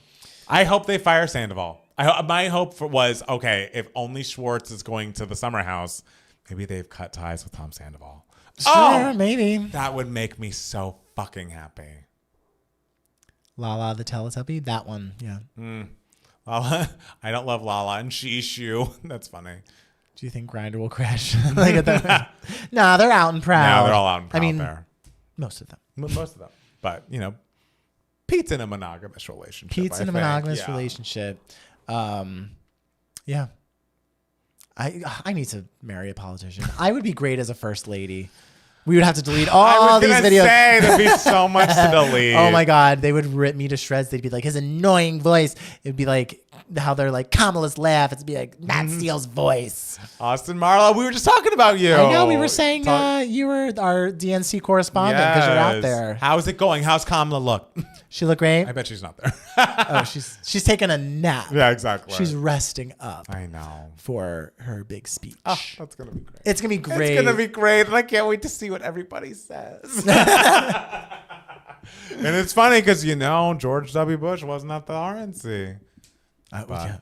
I hope they fire Sandoval. My hope was, okay, if only Schwartz is going to the Summer House, maybe they've cut ties with Tom Sandoval. Sure, maybe. That would make me so fucking happy. Lala the Teletubby? That one, yeah. Lala, I don't love Lala and Shishu. That's funny. Do you think Grindr will crash? Nah, they're out and proud. Yeah, they're all out and proud there. Most of them. Most of them. But, Pete's in a monogamous relationship. Relationship. Yeah. I need to marry a politician. I would be great as a first lady. We would have to delete all these videos. There'd be so much to delete. Oh my God. They would rip me to shreds. They'd be like, his annoying voice. It'd be like how they're like Kamala's laugh. It'd be like Matt Steele's voice. Austin Marlowe, we were just talking about you. I know. We were saying you were our DNC correspondent because you're out there. How's it going? How's Kamala look? She look great. I bet she's not there. Oh, she's taking a nap. Yeah, exactly. She's resting up. I know. For her big speech. Oh, that's gonna be great. It's gonna be great. It's gonna be great, and I can't wait to see what everybody says. And it's funny because George W. Bush wasn't at the RNC, but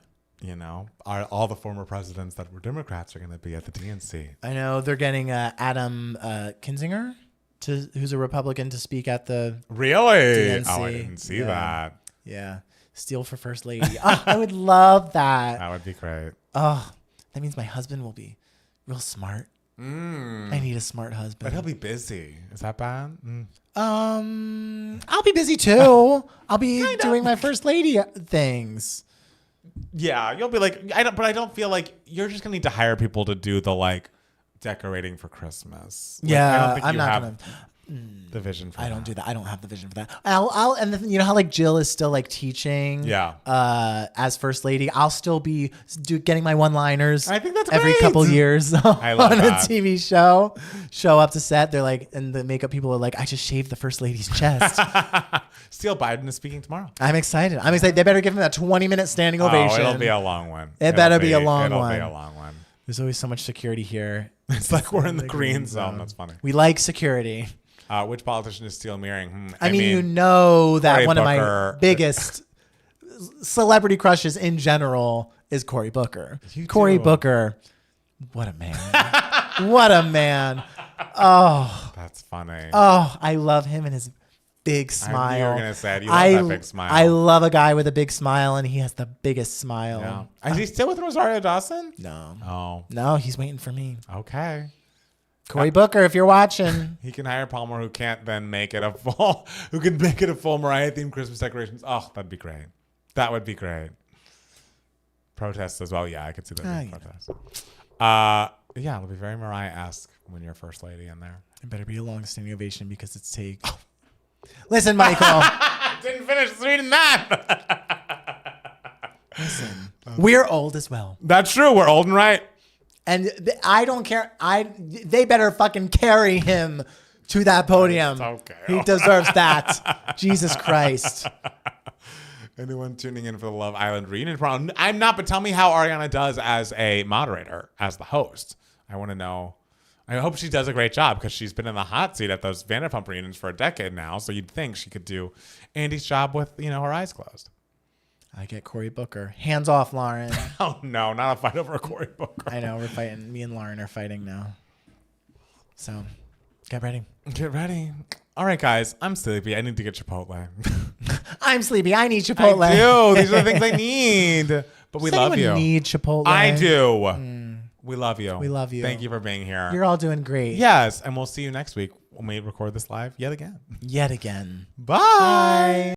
all the former presidents that were Democrats are going to be at the DNC. I know they're getting Adam Kinzinger, who's a Republican, to speak at the really. DNC. Oh, I didn't see that. Yeah, Steele for first lady. Oh, I would love that. That would be great. Oh, that means my husband will be real smart. I need a smart husband. But he'll be busy. Is that bad? I'll be busy too. I'll be doing my first lady things. Yeah, you'll be like, but I don't feel like you're just gonna need to hire people to do the like decorating for Christmas. Yeah, I'm not gonna. the vision for I don't do that. I don't have the vision for that. And you know how like Jill is still like teaching, as first lady. I'll still be getting my one-liners. I think that's every great. couple years I love on that. a TV show. Show up to set. They're like, and the makeup people are like, I just shaved the first lady's chest. Steele Biden is speaking tomorrow. I'm excited. They better give him that 20-minute standing ovation. It'll be a long one. It'll be a long It'll one. be a long one. There's always so much security here. It's like we're in the green zone. That's funny. We like security. Which politician is Steele mirroring? I mean, you know that Cory one Booker. of my biggest celebrity crushes in general is Cory Booker. You Cory do. Booker, what a man. What a man. Oh, That's funny. oh, I love him and his big smile. I knew you were going to say it. You love that big smile. I love a guy with a big smile, and he has the biggest smile. Yeah. Is he still with Rosario Dawson? No. Oh, No, he's waiting for me. okay. Cory Booker, if you're watching. He can hire Palmer, who can't then make it a full, who can make it a full Mariah themed Christmas decorations. Oh, that'd be great. That would be great. Protests as well. Yeah, I could see that being protests. Yeah, it'll be very Mariah-esque when you're first lady in there. It better be a long standing ovation because it's take. Oh. Listen, Michael. Didn't finish reading that. Listen, we're old as well. That's true. We're old and right. And I don't care. They better fucking carry him to that podium. Okay. He deserves that. Jesus Christ. Anyone tuning in for the Love Island reunion problem? I'm not, but tell me how Ariana does as a moderator, as the host. I want to know. I hope she does a great job because she's been in the hot seat at those Vanderpump reunions for a decade now. So you'd think she could do Andy's job with, her eyes closed. I get Cory Booker. Hands off, Lauren. Oh, no, not a fight over a Cory Booker. I know, we're fighting. Me and Lauren are fighting now. So, get ready. Get ready. All right, guys, I'm sleepy. I need to get Chipotle. I'm sleepy. I need Chipotle. I do. These are the things I need. But we love you. Need Chipotle. I do. We love you. We love you. Thank you for being here. You're all doing great. Yes, and we'll see you next week when we record this live yet again. Yet again. Bye.